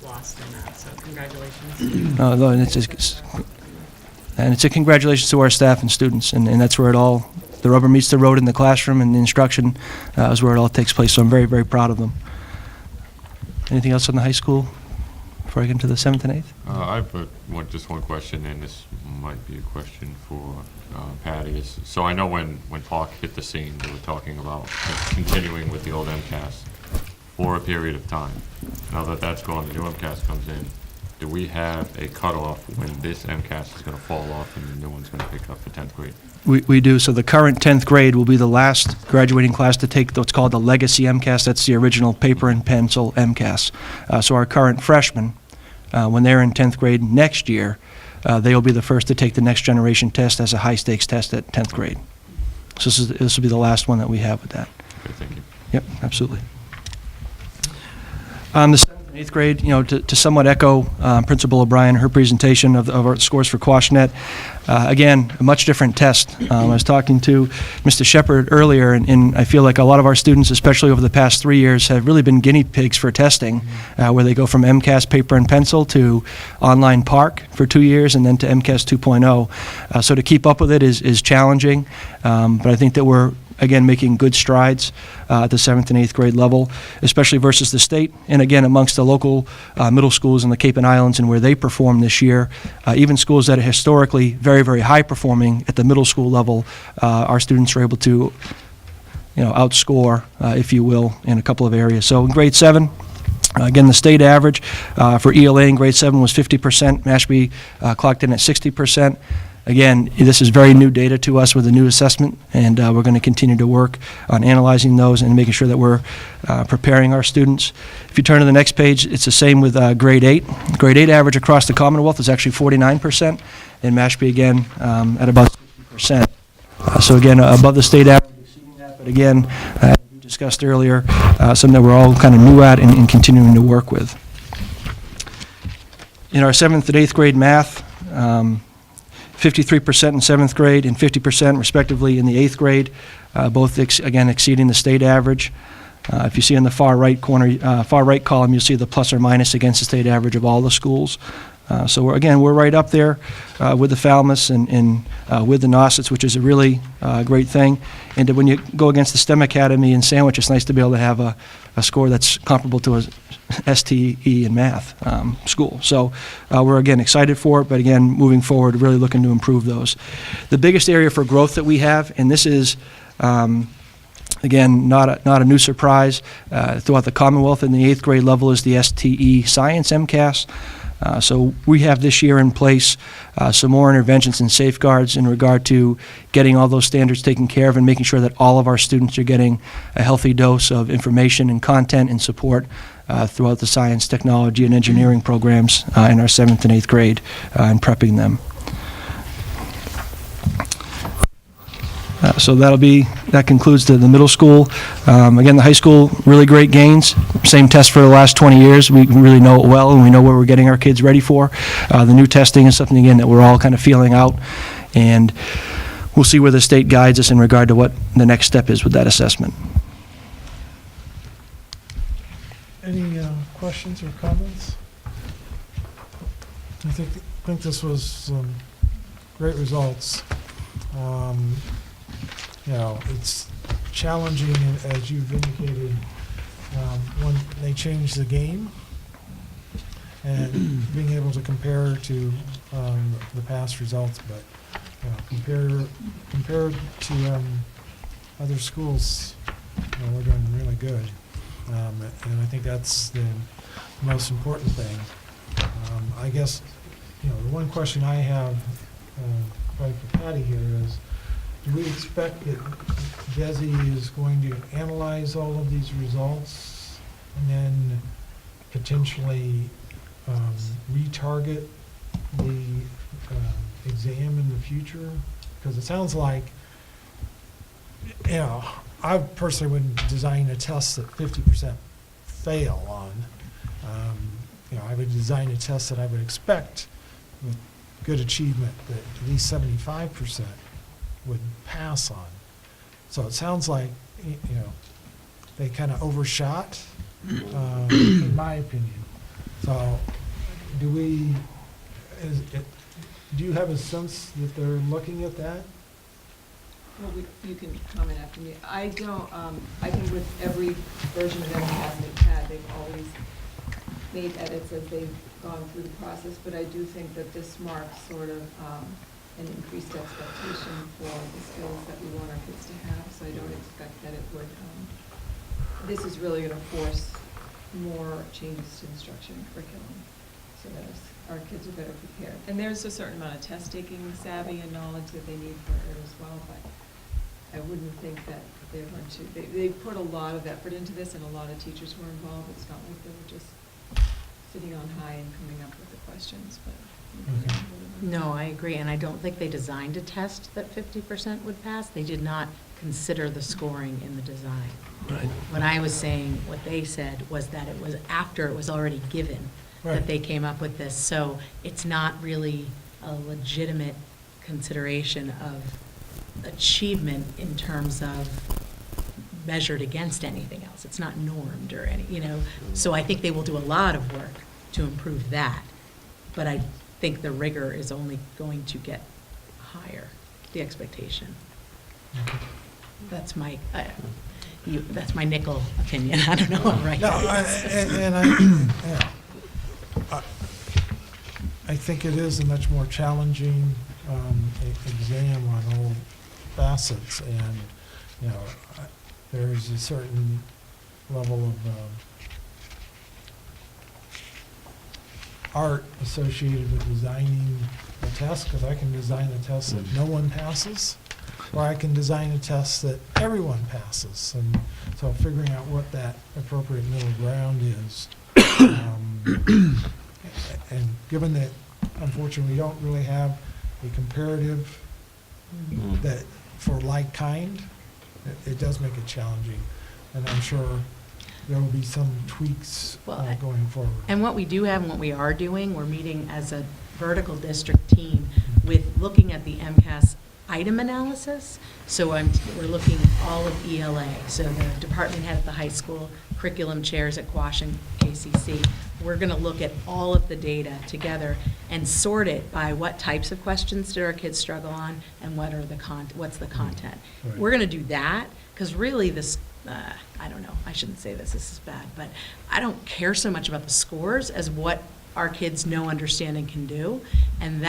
Speaker 4: lost in that. So congratulations.
Speaker 10: And it's a congratulations to our staff and students, and that's where the rubber meets the road in the classroom, and the instruction is where it all takes place. So I'm very, very proud of them. Anything else on the high school before I get into the 7th and 8th?
Speaker 6: I have just one question, and this might be a question for Patty. So I know when Park hit the scene, they were talking about continuing with the old MCAS for a period of time. Now that that's gone, the new MCAS comes in. Do we have a cutoff when this MCAS is going to fall off and the new one's going to pick up for 10th grade?
Speaker 10: We do. So the current 10th grade will be the last graduating class to take what's called the legacy MCAS. That's the original paper and pencil MCAS. So our current freshmen, when they're in 10th grade next year, they will be the first to take the next generation test as a high-stakes test at 10th grade. So this will be the last one that we have with that.
Speaker 6: Okay, thank you.
Speaker 10: Yep, absolutely. The 7th and 8th grade, to somewhat echo Principal O'Brien, her presentation of our scores for Quashnet. Again, a much different test. I was talking to Mr. Shepard earlier, and I feel like a lot of our students, especially over the past 3 years, have really been guinea pigs for testing, where they go from MCAS paper and pencil to online Park for 2 years, and then to MCAS 2.0. So to keep up with it is challenging, but I think that we're again making good strides at the 7th and 8th grade level, especially versus the state, and again amongst the local middle schools in the Cape and Islands and where they perform this year. Even schools that are historically very, very high performing at the middle school level, our students are able to outscore, if you will, in a couple of areas. So in grade 7, again, the state average for ELA in grade 7 was 50%. Mashpee clocked in at 60%. Again, this is very new data to us with a new assessment, and we're going to continue to work on analyzing those and making sure that we're preparing our students. If you turn to the next page, it's the same with grade 8. Grade 8 average across the Commonwealth is actually 49%, and Mashpee again at about 60%. So again, above the state average, exceeding that, but again, as we discussed earlier, something that we're all kind of new at and continuing to work with. In our 7th and 8th grade math, 53% in 7th grade and 50% respectively in the 8th grade, both again exceeding the state average. If you see in the far right corner, far right column, you'll see the plus or minus against the state average of all the schools. So we're right up there with the Falmouths and with the Nausetts, which is a really great thing. And when you go against the STEM Academy in Sandwich, it's nice to be able to have a score that's comparable to a STE in math school. So we're, again, excited for it, but again, moving forward, really looking to improve those. The biggest area for growth that we have, and this is, again, not a new surprise, throughout the Commonwealth in the 8th grade level is the STE Science MCAS. So we have this year in place some more interventions and safeguards in regard to getting all those standards taken care of and making sure that all of our students are getting a healthy dose of information and content and support throughout the science, technology, and engineering programs in our 7th and 8th grade and prepping them. So that concludes the middle school. Again, the high school, really great gains. Same test for the last 20 years. We really know it well, and we know what we're getting our kids ready for. The new testing is something, again, that we're all kind of feeling out, and we'll see where the state guides us in regard to what the next step is with that assessment.
Speaker 1: Any questions or comments? I think this was some great results. You know, it's challenging, as you've indicated, when they change the game and being able to compare to the past results, but compared to other schools, we're doing really good, and I think that's the most important thing. I guess the one question I have, probably for Patty here, is: do we expect that DESI is going to analyze all of these results and then potentially retarget the exam in the future? Because it sounds like, I personally wouldn't design a test that 50% fail on. I would design a test that I would expect with good achievement that at least 75% would pass on. So it sounds like, they kind of overshot, in my opinion. So do you have a sense that they're looking at that?
Speaker 11: Well, you can comment after me. I don't, I think with every version of MCAS they've had, they've always made edits as they've gone through the process, but I do think that this marks sort of an increased expectation for the skills that we want our kids to have, so I don't expect that it would, this is really going to force more changes to instruction and curriculum, so that our kids are better prepared. And there's a certain amount of test-taking savvy and knowledge that they need for it as well, but I wouldn't think that they're going to, they put a lot of effort into this, and a lot of teachers were involved. It's not like they were just sitting on high and coming up with the questions, but.
Speaker 9: No, I agree, and I don't think they designed a test that 50% would pass. They did not consider the scoring in the design.
Speaker 10: Right.
Speaker 9: When I was saying what they said was that it was after it was already given that they came up with this. So it's not really a legitimate consideration of achievement in terms of measured against anything else. It's not normed or any, So I think they will do a lot of work to improve that. But I think the rigor is only going to get higher, the expectation. That's my nickel opinion. I don't know what right
Speaker 1: I think it is a much more challenging exam on all facets, and there's a certain level of art associated with designing a test, because I can design a test that no one passes, or I can design a test that everyone passes. And so figuring out what that appropriate middle ground is. And given that, unfortunately, we don't really have a comparative that for like kind, it does make it challenging. And I'm sure there will be some tweaks going forward.
Speaker 9: And what we do have and what we are doing, we're meeting as a vertical district team with looking at the MCAS item analysis. So we're looking at all of ELA. So the department head at the high school, curriculum chairs at Quash and KCC. We're going to look at all of the data together and sort it by what types of questions did our kids struggle on and what's the content.
Speaker 8: Right.
Speaker 9: We're going to do that because really this, I don't know, I shouldn't say this is bad, but I don't care so much about the scores as what our kids know, understand, and can do. And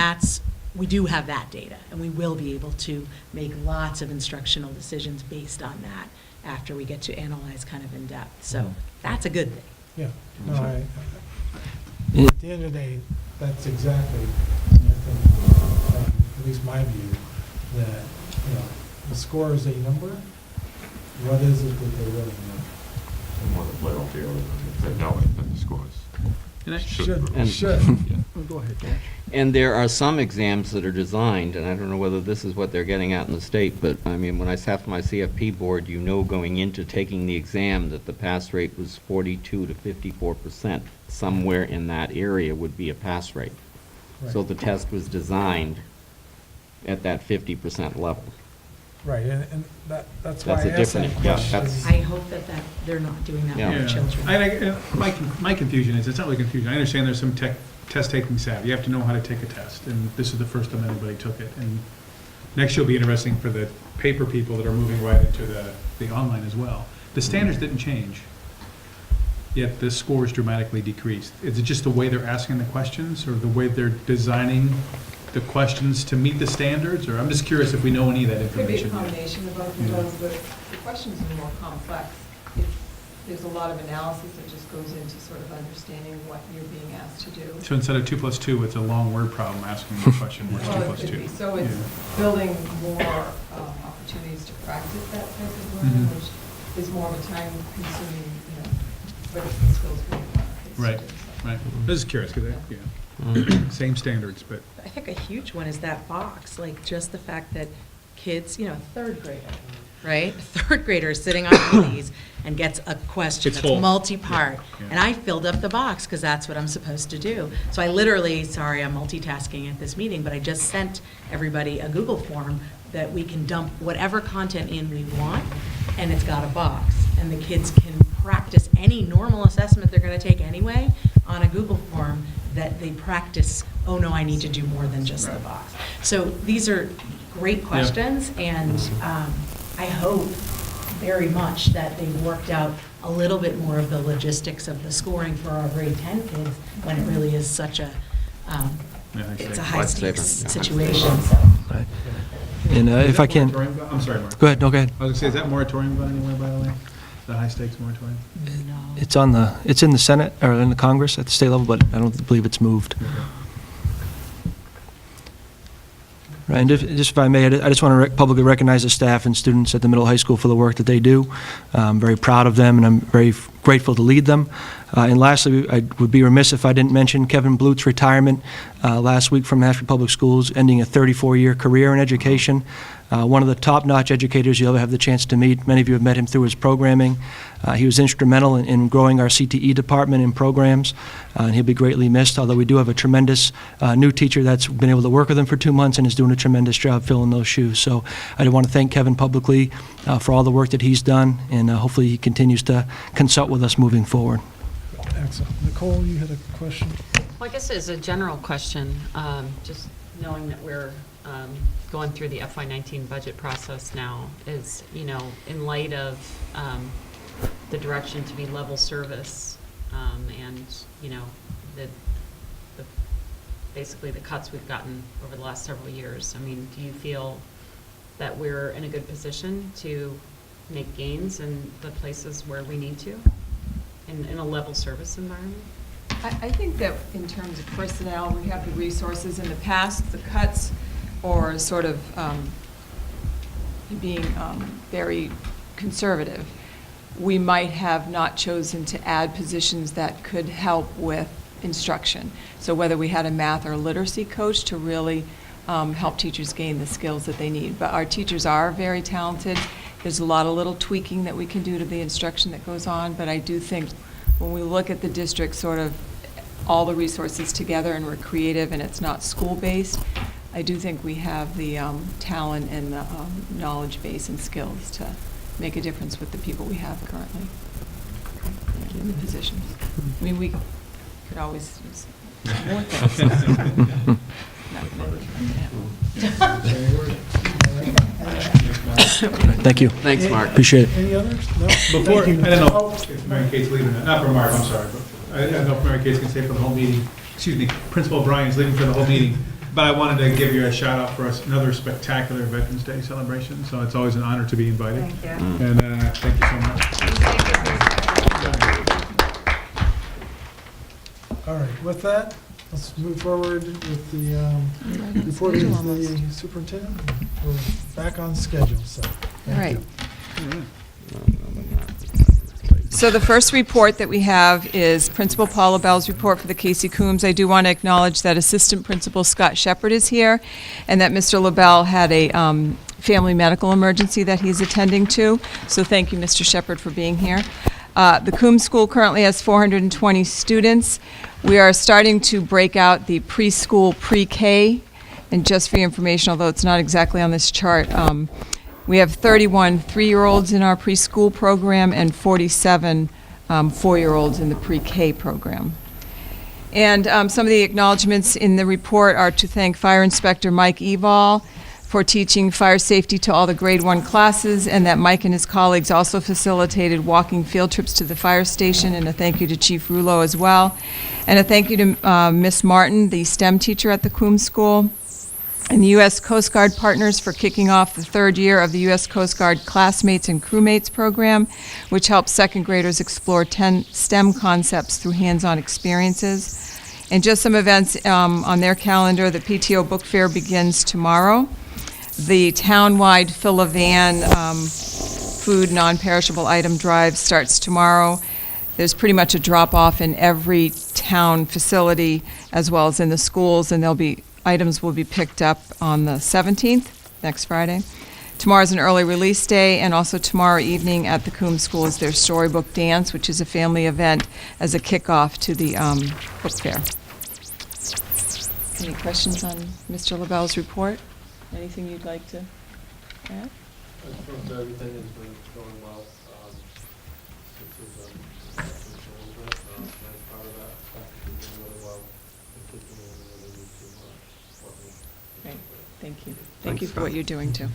Speaker 9: we do have that data, and we will be able to make lots of instructional decisions based on that after we get to analyze kind of in depth. So that's a good thing.
Speaker 1: Yeah. No, at the end of the day, that's exactly, I think, at least my view, that, the score is a number. What is it that they really know?
Speaker 6: And what the playoff field is, if they know it, then the scores
Speaker 1: Should.
Speaker 8: Oh, go ahead, Dan.
Speaker 2: And there are some exams that are designed, and I don't know whether this is what they're getting at in the state, but I mean, when I sat for my CFP board, going into taking the exam that the pass rate was 42 to 54%. Somewhere in that area would be a pass rate. So
Speaker 1: Right.
Speaker 2: the test was designed at that 50% level.
Speaker 1: Right, and that's why I
Speaker 2: That's a
Speaker 1: asked that
Speaker 2: different- yeah,
Speaker 1: question.
Speaker 2: that's-
Speaker 9: I hope that they're not doing that
Speaker 2: Yeah.
Speaker 9: with our children.
Speaker 8: My confusion is, it's not really confusion. I understand there's some test-taking savvy. You have to know how to take a test, and this is the first time anybody took it. And next year will be interesting for the paper people that are moving right into the online as well. The standards didn't change, yet the scores dramatically decreased. Is it just the way they're asking the questions, or the way they're designing the questions to meet the standards? Or I'm just curious if we know any of that
Speaker 11: Could be a
Speaker 8: information.
Speaker 11: combination of both of those, but the questions are more complex. There's a lot of analysis that just goes into sort of understanding what you're being asked to do.
Speaker 8: So instead of 2 + 2, it's a long word problem asking the question, what's 2
Speaker 11: Well, it
Speaker 8: +
Speaker 11: could
Speaker 8: 2?
Speaker 11: be. So it's
Speaker 8: Yeah.
Speaker 11: building more opportunities to practice that type of learning,
Speaker 8: Mhm.
Speaker 11: which is more of a time-consuming, but it's the skills we want our kids to
Speaker 8: Right,
Speaker 11: do, so.
Speaker 8: right. I was just curious, because, same standards, but.
Speaker 9: I think a huge one is that box, like just the fact that kids, third grader, right? Third grader is sitting on one of these and gets a question
Speaker 8: It's
Speaker 9: that's
Speaker 8: full.
Speaker 9: multi-part.
Speaker 8: Yeah.
Speaker 9: And I filled up the box because that's what I'm supposed to do. So I literally, sorry, I'm multitasking at this meeting, but I just sent everybody a Google form that we can dump whatever content in we want, and it's got a box. And the kids can practice any normal assessment they're going to take anyway on a Google form that they practice, oh no, I need to do more than just the box. So these are great questions, and I hope very much that they've worked out a little bit more of the logistics of the scoring for our grade 10 kids when it really is such a, it's a high stakes situation, so.
Speaker 10: Right. And if I can,
Speaker 8: I'm sorry, Mark.
Speaker 10: go ahead, no, go ahead.
Speaker 8: I was gonna say, is that moratorium gone anywhere, by the way? The high stakes moratorium?
Speaker 9: No.
Speaker 10: It's in the Senate, or in the Congress at the state level, but I don't believe it's moved. Right, and if I may, I just want to publicly recognize the staff and students at the middle high school for the work that they do. I'm very proud of them, and I'm very grateful to lead them. And lastly, I would be remiss if I didn't mention Kevin Blute's retirement last week from Mashpee Public Schools, ending a 34-year career in education. One of the top-notch educators you'll ever have the chance to meet. Many of you have met him through his programming. He was instrumental in growing our CTE department and programs, and he'll be greatly missed, although we do have a tremendous new teacher that's been able to work with him for 2 months and is doing a tremendous job filling those shoes. So I do want to thank Kevin publicly for all the work that he's done, and hopefully he continues to consult with us moving forward.
Speaker 1: Excellent. Nicole, you had a question?
Speaker 4: Well, I guess it's a general question, just knowing that we're going through the FY19 budget process now, is, in light of the direction to be level service and, basically the cuts we've gotten over the last several years, I mean, do you feel that we're in a good position to make gains in the places where we need to, in a level service environment?
Speaker 11: I think that in terms of personnel, we have the resources. In the past, the cuts or sort of being very conservative, we might have not chosen to add positions that could help with instruction. So whether we had a math or literacy coach to really help teachers gain the skills that they need. But our teachers are very talented. There's a lot of little tweaking that we can do to the instruction that goes on, but I do think when we look at the district, sort of all the resources together and we're creative and it's not school-based, I do think we have the talent and the knowledge base and skills to make a difference with the people we have currently in the positions. I mean, we could always use more things.
Speaker 10: Thank you.
Speaker 2: Thanks, Mark.
Speaker 10: Appreciate it.
Speaker 1: Any others? No?
Speaker 8: Before, I
Speaker 1: Thank you.
Speaker 8: don't know if Mary Kate's leaving, not for Mark, I'm sorry, but I don't know if Mary Kate's going to stay for the whole meeting. Excuse me, Principal O'Brien's leaving for the whole meeting. But I wanted to give you a shout out for another spectacular Veterans Day celebration, so it's always an honor to be invited.
Speaker 11: Thank you.
Speaker 8: And thank you so much.
Speaker 1: All right, with that, let's move forward with the report of the superintendent. We're back on schedule, so.
Speaker 11: All right. So the first report that we have is Principal Paula Bell's report for the Casey Coombs. I do want to acknowledge that Assistant Principal Scott Shepard is here and that Mr. LaBelle had a family medical emergency that he's attending to. So thank you, Mr. Shepard, for being here. The Coombs School currently has 420 students. We are starting to break out the preschool pre-K. And just for your information, although it's not exactly on this chart, we have 31 3-year-olds in our preschool program and 47 4-year-olds in the pre-K program. And some of the acknowledgments in the report are to thank Fire Inspector Mike Evall for teaching fire safety to all the grade 1 classes, and that Mike and his colleagues also facilitated walking field trips to the fire station, and a thank you to Chief Rouleau as well. And a thank you to Miss Martin, the STEM teacher at the Coombs School, and the U.S. Coast Guard partners for kicking off the 3rd year of the U.S. Coast Guard Classmates and Crewmates program, which helps 2nd graders explore 10 STEM concepts through hands-on experiences. And just some events on their calendar. The PTO Book Fair begins tomorrow. The town-wide Fill-A-Van food non-perishable item drive starts tomorrow. There's pretty much a drop-off in every town facility as well as in the schools, and items will be picked up on the 17th, next Friday. Tomorrow's an early release day, and also tomorrow evening at the Coombs School is their Storybook Dance, which is a family event as a kickoff to the book fair. Any questions on Mr. LaBelle's report? Anything you'd like to add?
Speaker 12: Everything has been going well. Since a little bit, I'm proud of that. It's doing really well. And keeping really need to work with.
Speaker 11: Great, thank you. Thank
Speaker 2: Thanks,
Speaker 11: you for what
Speaker 2: Scott.
Speaker 11: you're doing, too.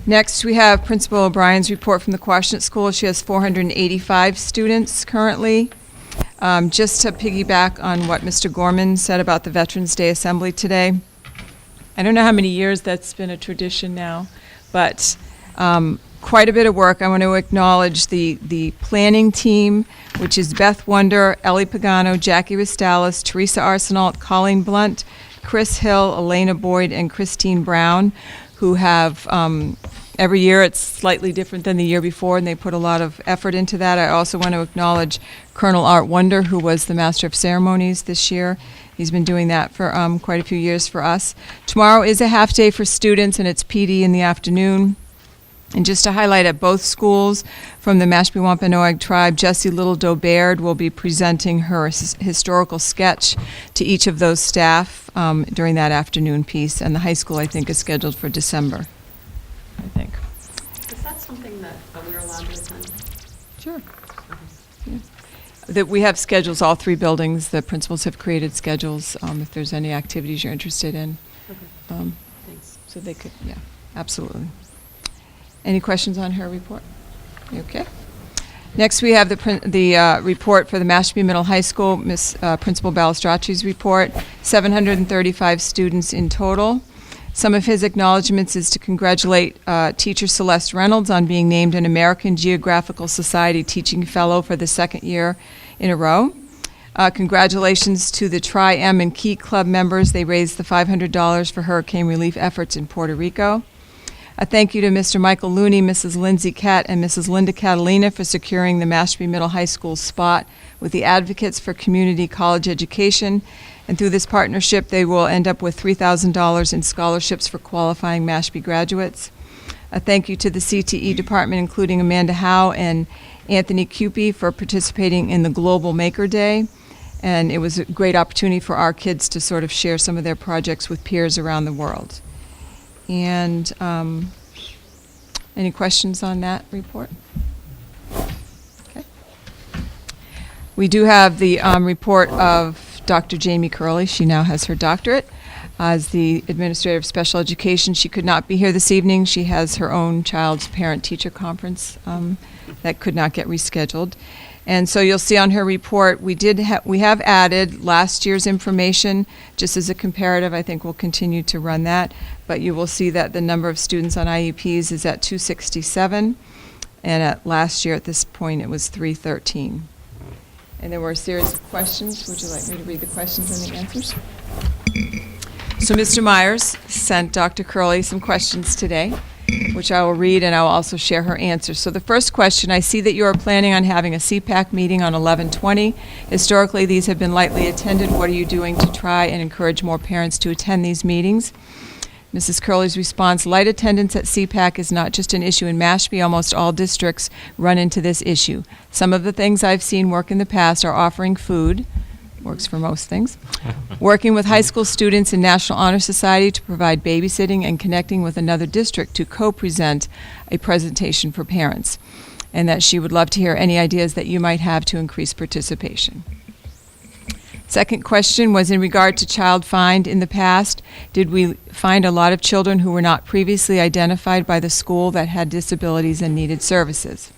Speaker 11: Next, we have Principal O'Brien's report from the Quashnet School. She has 485 students currently. Just to piggyback on what Mr. Gorman said about the Veterans Day Assembly today, I don't know how many years that's been a tradition now, but quite a bit of work. I want to acknowledge the planning team, which is Beth Wonder, Ellie Pagano, Jackie Ristalis, Teresa Arsenault, Colleen Blunt, Chris Hill, Elena Boyd, and Christine Brown, who have, every year it's slightly different than the year before, and they put a lot of effort into that. I also want to acknowledge Colonel Art Wonder, who was the Master of Ceremonies this year. He's been doing that for quite a few years for us. Tomorrow is a half day for students, and it's PD in the afternoon. And just to highlight at both schools, from the Mashpee Wampanoag Tribe, Jessie Little-Doe-Baird will be presenting her historical sketch to each of those staff during that afternoon piece. And the high school, I think, is scheduled for December, I think.
Speaker 4: Is that something that we're allowed to attend?
Speaker 11: Sure. That we have schedules, all 3 buildings. The principals have created schedules if there's any activities you're interested in.
Speaker 4: Okay. Thanks.
Speaker 11: So they could, yeah, absolutely. Any questions on her report? Okay. Next, we have the report for the Mashpee Middle High School, Principal Balestracci's report. 735 students in total. Some of his acknowledgments is to congratulate teacher Celeste Reynolds on being named an American Geographical Society Teaching Fellow for the second year in a row. Congratulations to the Tri-M and Key Club members. They raised the $500 for hurricane relief efforts in Puerto Rico. A thank you to Mr. Michael Looney, Mrs. Lindsay Catt, and Mrs. Linda Catalina for securing the Mashpee Middle High School spot with the Advocates for Community College Education. And through this partnership, they will end up with $3,000 in scholarships for qualifying Mashpee graduates. A thank you to the CTE department, including Amanda Howe and Anthony Cupie, for participating in the Global Maker Day. And it was a great opportunity for our kids to sort of share some of their projects with peers around the world. And any questions on that report? Okay. We do have the report of Dr. Jamie Curley. She now has her doctorate as the Administrator of Special Education. She could not be here this evening. She has her own child's parent-teacher conference that could not get rescheduled. And so you'll see on her report, we have added last year's information just as a comparative. I think we'll continue to run that. But you will see that the number of students on IEPs is at 267. And at last year at this point, it was 313. And there were a series of questions. Would you like me to read the questions and the answers? So Mr. Myers sent Dr. Curley some questions today, which I will read, and I will also share her answers. So the first question, I see that you are planning on having a CPAC meeting on 11/20. Historically, these have been lightly attended. What are you doing to try and encourage more parents to attend these meetings? Mrs. Curley's response, light attendance at CPAC is not just an issue in Mashpee. Almost all districts run into this issue. Some of the things I've seen work in the past are offering food, works for most things, working with high school students in National Honor Society to provide babysitting, and connecting with another district to co-present a presentation for parents, and that she would love to hear any ideas that you might have to increase participation. Second question was in regard to child find in the past. Did we find a lot of children who were not previously identified by the school that had disabilities and needed services?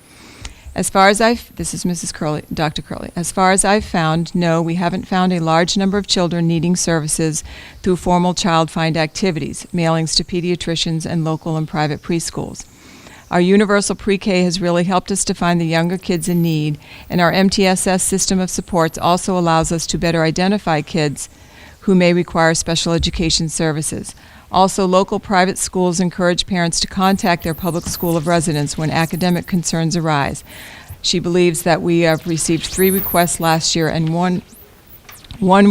Speaker 11: As far as this is Mrs. Curley, Dr. Curley. As far as I've found, no, we haven't found a large number of children needing services through formal child find activities, mailings to pediatricians and local and private preschools. Our universal pre-K has really helped us to find the younger kids in need, and our MTSS system of supports also allows us to better identify kids who may require special education services. Also, local private schools encourage parents to contact their public school of residence when academic concerns arise. She believes that we have received 3 requests last year and one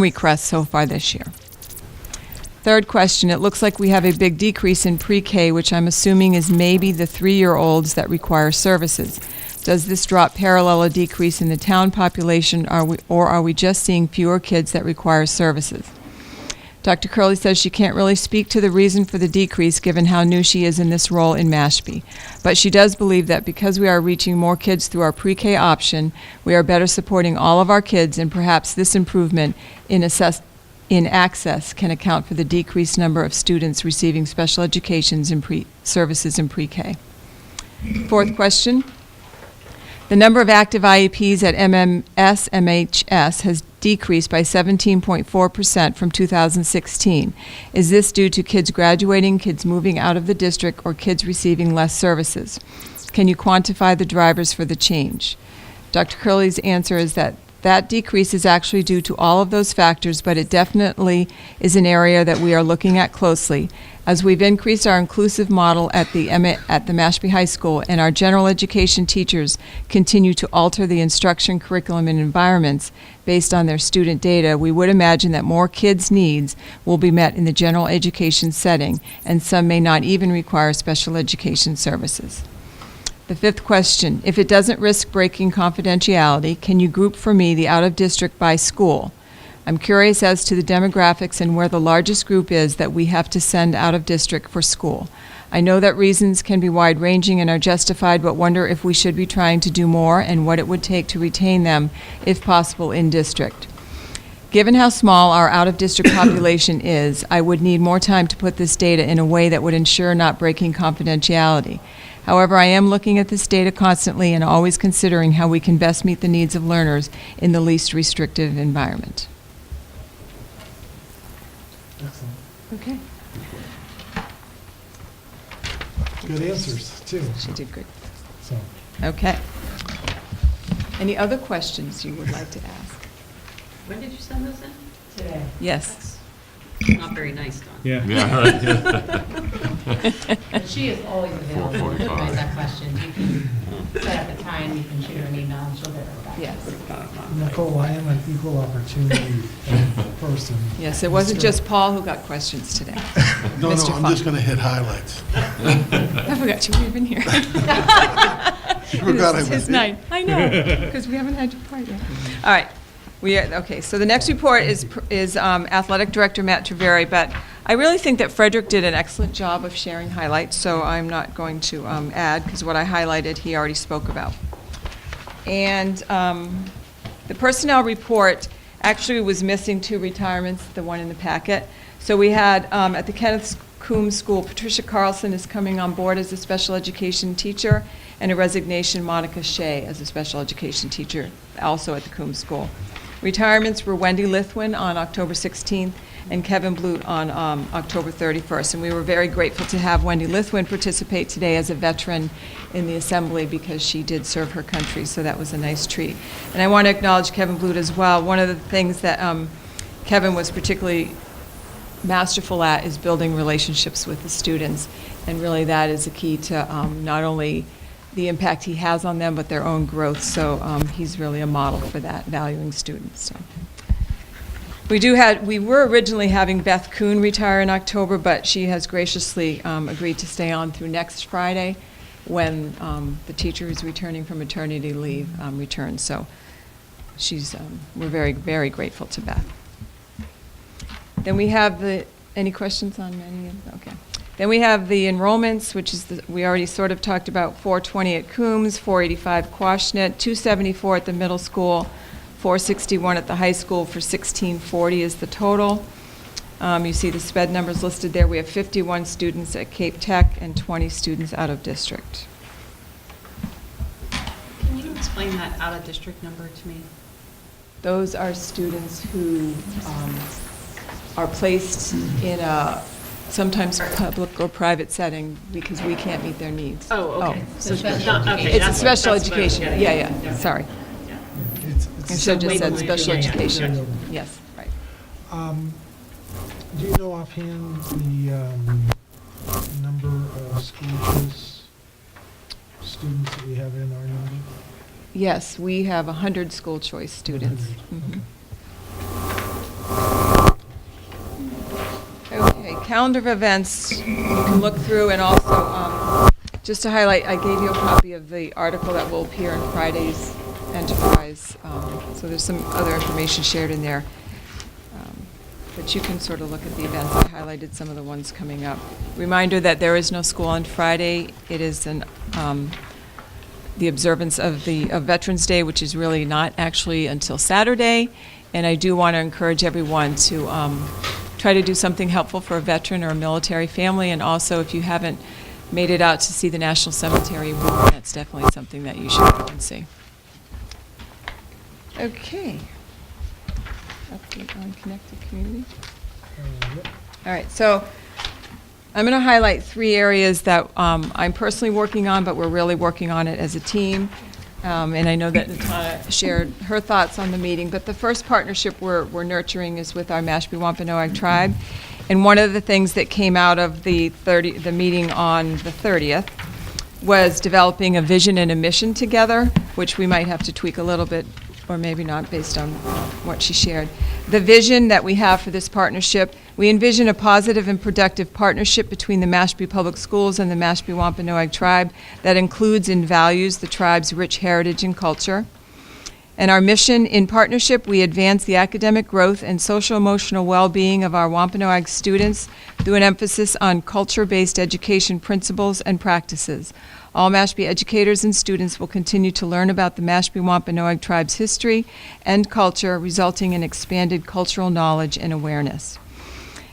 Speaker 11: request so far this year. Third question, it looks like we have a big decrease in pre-K, which I'm assuming is maybe the 3-year-olds that require services. Does this drop parallel a decrease in the town population, or are we just seeing fewer kids that require services? Dr. Curley says she can't really speak to the reason for the decrease given how new she is in this role in Mashpee. But she does believe that because we are reaching more kids through our pre-K option, we are better supporting all of our kids, and perhaps this improvement in access can account for the decreased number of students receiving special education services in pre-K. Fourth question. The number of active IEPs at MHS has decreased by 17.4% from 2016. Is this due to kids graduating, kids moving out of the district, or kids receiving less services? Can you quantify the drivers for the change? Dr. Curley's answer is that decrease is actually due to all of those factors, but it definitely is an area that we are looking at closely. As we've increased our inclusive model at the Mashpee High School, and our general education teachers continue to alter the instruction, curriculum, and environments based on their student data, we would imagine that more kids' needs will be met in the general education setting, and some may not even require special education services. The fifth question, if it doesn't risk breaking confidentiality, can you group for me the out-of-district by school? I'm curious as to the demographics and where the largest group is that we have to send out-of-district for school. I know that reasons can be wide-ranging and are justified, but wonder if we should be trying to do more and what it would take to retain them, if possible, in district. Given how small our out-of-district population is, I would need more time to put this data in a way that would ensure not breaking confidentiality. However, I am looking at this data constantly and always considering how we can best meet the needs of learners in the least restrictive environment.
Speaker 1: Excellent.
Speaker 5: Okay.
Speaker 1: good answers, too.
Speaker 11: She did good.
Speaker 1: So,
Speaker 11: Okay. Any other questions you would like to ask?
Speaker 4: When did you send those in? Today.
Speaker 11: Yes.
Speaker 4: Not very nice, Don.
Speaker 8: Yeah.
Speaker 6: Yeah, right.
Speaker 13: But she is always available to
Speaker 6: 4:45.
Speaker 13: raise that question. You can set up a time, you can shoot her an email, and she'll get it back.
Speaker 11: Yes.
Speaker 1: Nicole, I am an equal opportunity person.
Speaker 11: Yes, it wasn't just Paul who got questions today.
Speaker 14: No,
Speaker 11: Mr.
Speaker 14: I'm
Speaker 11: Funk.
Speaker 14: just going to hit highlights.
Speaker 11: I forgot you were even here.
Speaker 14: You forgot I
Speaker 11: It's
Speaker 14: was
Speaker 11: his
Speaker 14: here.
Speaker 11: night. I know, because we haven't had your part yet. All right. Okay, so the next report is Athletic Director Matt Treveri, but I really think that Frederick did an excellent job of sharing highlights, so I'm not going to add, because what I highlighted, he already spoke about. And the personnel report actually was missing 2 retirements, the one in the packet. So we had, at the Kenneth Coombs School, Patricia Carlson is coming on board as a special education teacher, and a resignation, Monica Shea, as a special education teacher, also at the Coombs School. Retirements were Wendy Lithwin on October 16th and Kevin Blute on October 31st. And we were very grateful to have Wendy Lithwin participate today as a veteran in the assembly because she did serve her country, so that was a nice treat. And I want to acknowledge Kevin Blute as well. One of the things that Kevin was particularly masterful at is building relationships with the students. And really that is the key to not only the impact he has on them, but their own growth. So he's really a model for that, valuing students. So. We were originally having Beth Kuhn retire in October, but she has graciously agreed to stay on through next Friday when the teacher who's returning from maternity leave returns. So we're very, very grateful to Beth. Then we have any questions on any of, okay. Then we have the enrollments, which is, we already sort of talked about 420 at Coombs, 485 Quashnet, 274 at the middle school, 461 at the high school for 1640 is the total. You see the SPED numbers listed there. We have 51 students at Cape Tech and 20 students out of district.
Speaker 4: Can you explain that out-of-district number to me?
Speaker 11: Those are students who are placed in a sometimes public or private setting because we can't meet their needs.
Speaker 4: Oh, okay. So
Speaker 13: Special
Speaker 4: not- okay,
Speaker 11: It's a
Speaker 4: that's
Speaker 11: special
Speaker 4: what I was
Speaker 11: education.
Speaker 4: getting
Speaker 11: Yeah,
Speaker 4: at.
Speaker 11: yeah, sorry.
Speaker 4: Yeah.
Speaker 11: I should have just said
Speaker 4: way
Speaker 11: special
Speaker 4: below. Yeah, yeah.
Speaker 11: education. Yes, right.
Speaker 1: Do you know offhand the number of school choice students that we have in our number?
Speaker 11: Yes, we have 100 school choice students.
Speaker 1: 100,
Speaker 11: Okay, calendar of events, you can look through, and also, just to highlight, I gave you a copy of the article that will appear in Friday's Enterprise, so there's some other information shared in there. But you can sort of look at the events. I highlighted some of the ones coming up. Reminder that there is no school on Friday. It is the observance of Veterans Day, which is really not actually until Saturday. And I do want to encourage everyone to try to do something helpful for a veteran or a military family. And also, if you haven't made it out to see the National Cemetery War, that's definitely something that you should go and see. Okay. Update on Connected Community.
Speaker 1: Yep.
Speaker 11: All right, so I'm going to highlight 3 areas that I'm personally working on, but we're really working on it as a team. And I know that Nitana shared her thoughts on the meeting, but the first partnership we're nurturing is with our Mashpee Wampanoag Tribe. And one of the things that came out of the meeting on the 30th was developing a vision and a mission together, which we might have to tweak a little bit, or maybe not, based on what she shared. The vision that we have for this partnership, we envision a positive and productive partnership between the Mashpee Public Schools and the Mashpee Wampanoag Tribe that includes and values the tribe's rich heritage and culture. And our mission, in partnership, we advance the academic growth and social-emotional well-being of our Wampanoag students through an emphasis on culture-based education principles and practices. All Mashpee educators and students will continue to learn about the Mashpee Wampanoag Tribe's history and culture, resulting in expanded cultural knowledge and awareness.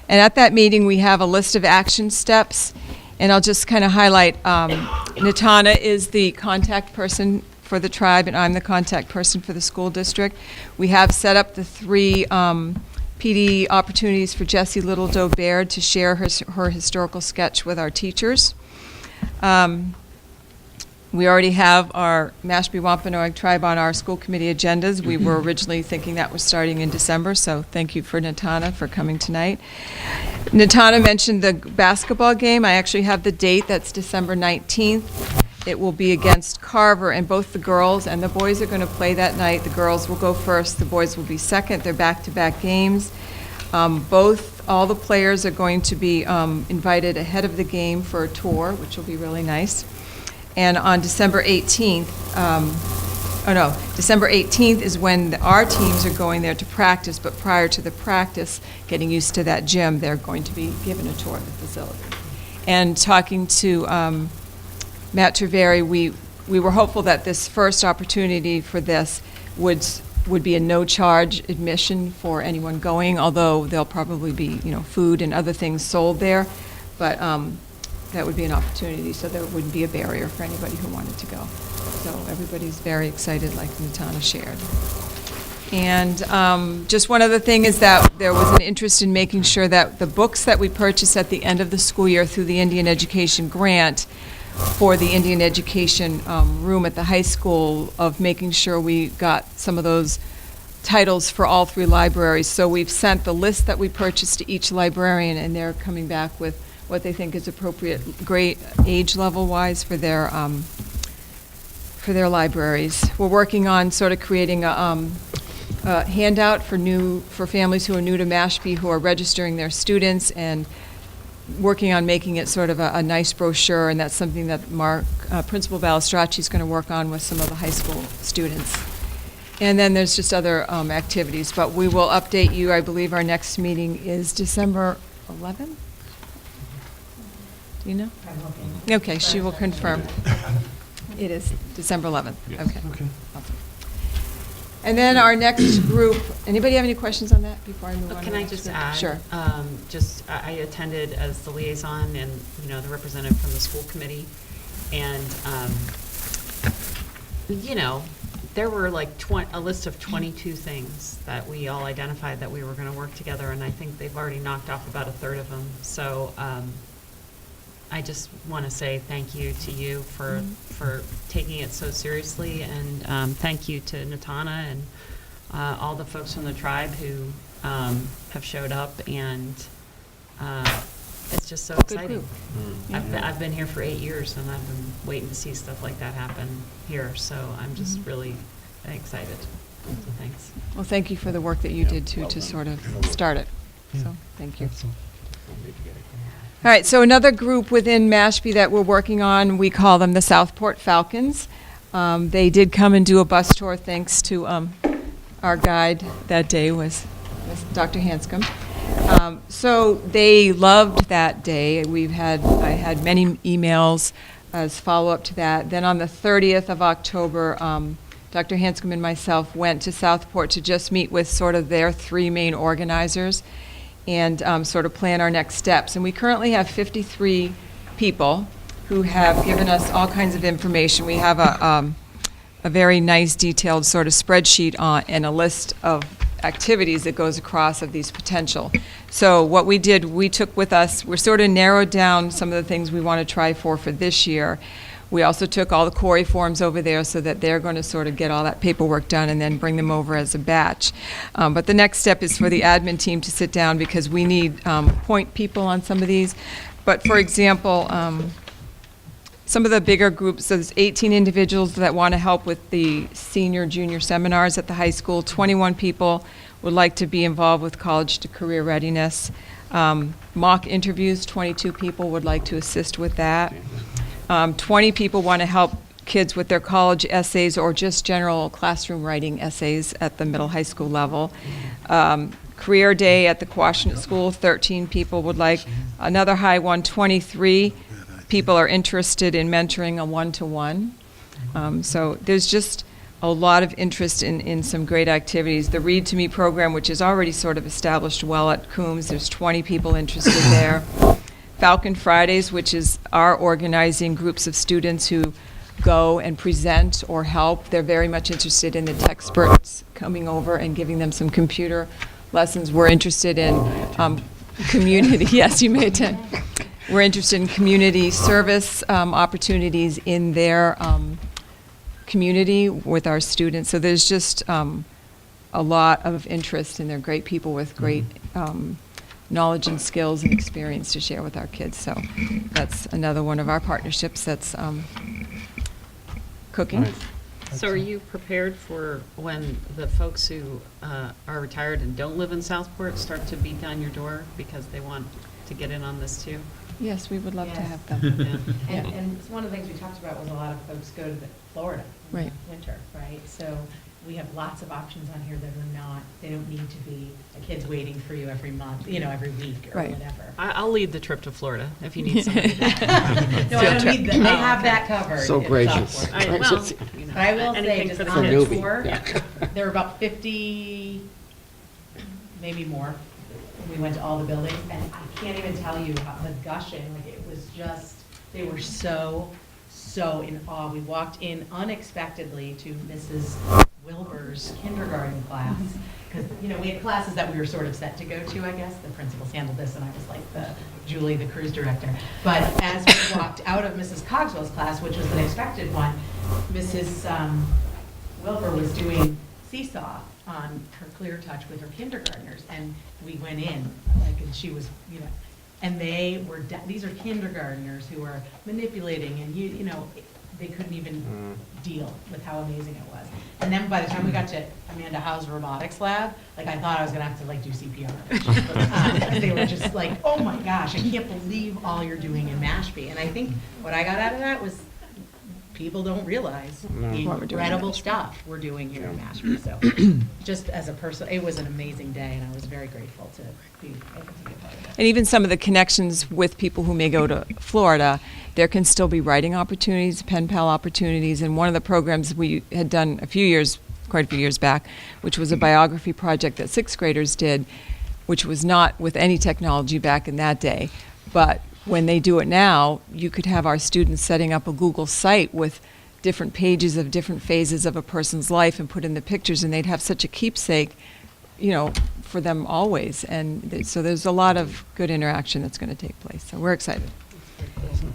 Speaker 11: And at that meeting, we have a list of action steps, and I'll just kind of highlight, Nitana is the contact person for the tribe, and I'm the contact person for the school district. We have set up the 3 PD opportunities for Jessie Littledoe Baird to share her historical sketch with our teachers. We already have our Mashpee Wampanoag Tribe on our school committee agendas. We were originally thinking that was starting in December, so thank you for Nitana for coming tonight. Nitana mentioned the basketball game. I actually have the date. That's December 19th. It will be against Carver, and both the girls and the boys are going to play that night. The girls will go first. The boys will be second. They're back-to-back games. All the players are going to be invited ahead of the game for a tour, which will be really nice. And on December 18th, December 18th is when our teams are going there to practice, but prior to the practice, getting used to that gym, they're going to be given a tour of the facility. And talking to Matt Treveri, we were hopeful that this first opportunity for this would be a no-charge admission for anyone going, although there'll probably be, food and other things sold there. But that would be an opportunity, so there wouldn't be a barrier for anybody who wanted to go. So everybody's very excited, like Nitana shared. And just one other thing is that there was an interest in making sure that the books that we purchased at the end of the school year through the Indian Education Grant for the Indian Education room at the high school, of making sure we got some of those titles for all 3 libraries. So we've sent the list that we purchased to each librarian, and they're coming back with what they think is appropriate grade age level wise for their libraries. We're working on sort of creating a handout for families who are new to Mashpee who are registering their students, and working on making it sort of a nice brochure, and that's something that Principal Balestracci is going to work on with some of the high school students. And then there's just other activities, but we will update you. I believe our next meeting is December 11th? Do you know? Okay, she will confirm. It is December 11th.
Speaker 6: Yes.
Speaker 11: Okay. Awesome. And then our next group, anybody have any questions on that before I move on?
Speaker 4: Can I just add?
Speaker 11: Sure.
Speaker 4: I attended as the liaison and, the representative from the school committee. And, there were like a list of 22 things that we all identified that we were going to work together. And I think they've already knocked off about a third of them. So I just want to say thank you to you for taking it so seriously, and thank you to Nitana and all the folks from the tribe who have showed up, and it's just so exciting. I've been here for 8 years, and I've been waiting to see stuff like that happen here, so I'm just really excited. So thanks.
Speaker 11: Well, thank you for the work that you did too to sort of start it. So thank you. All right, so another group within Mashpee that we're working on, we call them the Southport Falcons. They did come and do a bus tour, thanks to our guide that day was Dr. Hanscom. So they loved that day. I had many emails as follow-up to that. Then on the 30th of October, Dr. Hanscom and myself went to Southport to just meet with sort of their 3 main organizers and sort of plan our next steps. And we currently have 53 people who have given us all kinds of information. We have a very nice detailed sort of spreadsheet and a list of activities that goes across of these potential. So what we did, we took with us, we sort of narrowed down some of the things we want to try for this year. We also took all the Corey forms over there so that they're going to sort of get all that paperwork done and then bring them over as a batch. But the next step is for the admin team to sit down, because we need point people on some of these. But for example, some of the bigger groups, so there's 18 individuals that want to help with the senior, junior seminars at the high school. 21 people would like to be involved with college to career readiness. Mock interviews, 22 people would like to assist with that. 20 people want to help kids with their college essays or just general classroom writing essays at the middle high school level. Career Day at the Quashnet School, 13 people would like. Another high one, 23 people are interested in mentoring a one-to-one. So there's just a lot of interest in some great activities. The Read to Me program, which is already sort of established well at Coombs, there's 20 people interested there. Falcon Fridays, which is our organizing groups of students who go and present or help. They're very much interested in the tech experts coming over and giving them some computer lessons. We're interested in community. Yes, you may attend. we're interested in community service opportunities in their community with our students. So there's just a lot of interest, and they're great people with great knowledge and skills and experience to share with our kids. So that's another one of our partnerships that's cooking.
Speaker 2: Right.
Speaker 4: So are you prepared for when the folks who are retired and don't live in Southport start to beat down your door because they want to get in on this too?
Speaker 11: Yes, we would love to
Speaker 13: Yes.
Speaker 11: have them.
Speaker 4: Yeah.
Speaker 13: And one of the things we talked about was a lot of folks go to Florida in
Speaker 11: Right.
Speaker 13: the winter, right? So we have lots of options on here that are not, they don't need to be a kid's waiting for you every month, every week or
Speaker 11: Right.
Speaker 13: whatever.
Speaker 4: I'll lead the trip to Florida if you need somebody.
Speaker 13: No, I don't need that. They have that covered.
Speaker 2: So
Speaker 13: in
Speaker 2: gracious.
Speaker 13: Southport.
Speaker 4: But
Speaker 13: But I will say,
Speaker 4: anything
Speaker 13: just
Speaker 4: for the
Speaker 13: on a
Speaker 2: newbie.
Speaker 13: tour,
Speaker 4: Yeah.
Speaker 13: there were about 50, maybe more. We went to all the buildings, and I can't even tell you how the gushing, like it was just, they were so in awe. We walked in unexpectedly to Mrs. Wilbur's kindergarten class, because, we had classes that we were sort of set to go to, I guess. The principals handled this, and I was like Julie, the cruise director. But as we walked out of Mrs. Cogswell's class, which was an expected one, Mrs. Wilbur was doing seesaw on her Clear Touch with her kindergartners, and we went in, and she was, and they were, these are kindergartners who are manipulating, and they couldn't even deal with how amazing it was. And then by the time we got to Amanda Howe's robotics lab, I thought I was gonna have to do CPR. They were just like, oh my gosh, I can't believe all you're doing in Mashpee. And I think what I got out of that was people don't realize the
Speaker 11: What we're doing in
Speaker 13: incredible
Speaker 11: Mashpee.
Speaker 13: stuff we're doing here in Mashpee. So just as a person, it was an amazing day, and I was very grateful to be able to be a part of it.
Speaker 11: And even some of the connections with people who may go to Florida, there can still be writing opportunities, pen pal opportunities. And one of the programs we had done quite a few years back, which was a biography project that sixth graders did, which was not with any technology back in that day. But when they do it now, you could have our students setting up a Google site with different pages of different phases of a person's life and put in the pictures, and they'd have such a keepsake, for them always. And so there's a lot of good interaction that's going to take place. So we're excited.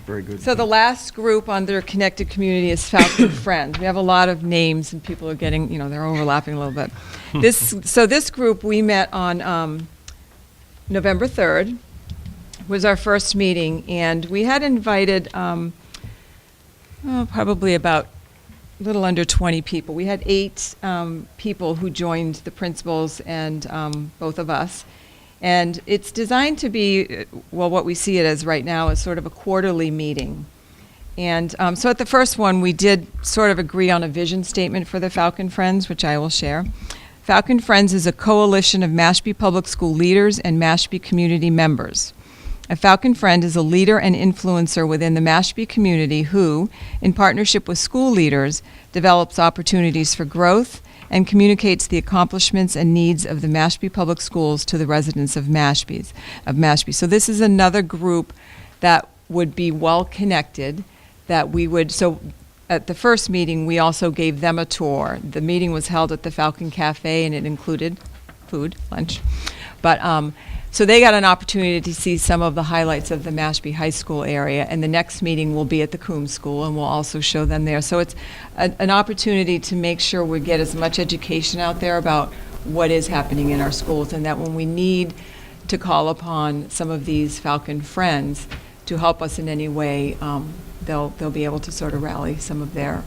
Speaker 2: Very good.
Speaker 11: So the last group under Connected Community is Falcon Friends. We have a lot of names, and people are getting, they're overlapping a little bit. This group, we met on November 3rd, was our first meeting, and we had invited probably about a little under 20 people. We had 8 people who joined the principals and both of us. And it's designed to be, what we see it as right now is sort of a quarterly meeting. And so at the first one, we did sort of agree on a vision statement for the Falcon Friends, which I will share. Falcon Friends is a coalition of Mashpee Public School leaders and Mashpee community members. A Falcon Friend is a leader and influencer within the Mashpee community who, in partnership with school leaders, develops opportunities for growth and communicates the accomplishments and needs of the Mashpee Public Schools to the residents of Mashpee. So this is another group that would be well connected, so at the first meeting, we also gave them a tour. The meeting was held at the Falcon Cafe, and it included food, lunch. But so they got an opportunity to see some of the highlights of the Mashpee High School area, and the next meeting will be at the Coombs School, and we'll also show them there. So it's an opportunity to make sure we get as much education out there about what is happening in our schools, and that when we need to call upon some of these Falcon Friends to help us in any way, they'll be able to sort of rally some of their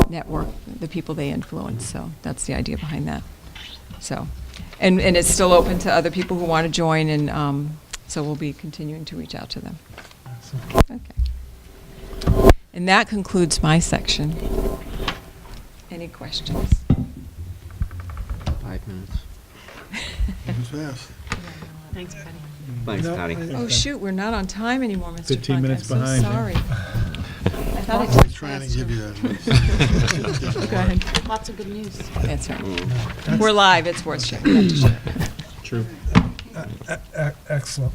Speaker 11: network, the people they influence. So that's the idea behind that. So. And it's still open to other people who want to join, and so we'll be continuing to reach out to them. Okay. And that concludes my section. Any questions?
Speaker 2: 5 minutes.
Speaker 14: Moves fast.
Speaker 4: Thanks, Patty.
Speaker 2: Thanks,
Speaker 1: No,
Speaker 2: Patty.
Speaker 11: Oh, shoot, we're not on time anymore, Mr.
Speaker 8: 15
Speaker 11: Funk.
Speaker 8: minutes
Speaker 11: I'm
Speaker 8: behind,
Speaker 11: so
Speaker 8: yeah.
Speaker 11: sorry. I thought I
Speaker 14: I'm
Speaker 11: talked
Speaker 14: trying to
Speaker 11: faster.
Speaker 14: give you that.
Speaker 11: Go ahead.
Speaker 4: Lots of good news.
Speaker 11: That's right. We're live, it's worth sharing. We have to share.
Speaker 8: True.
Speaker 1: Excellent.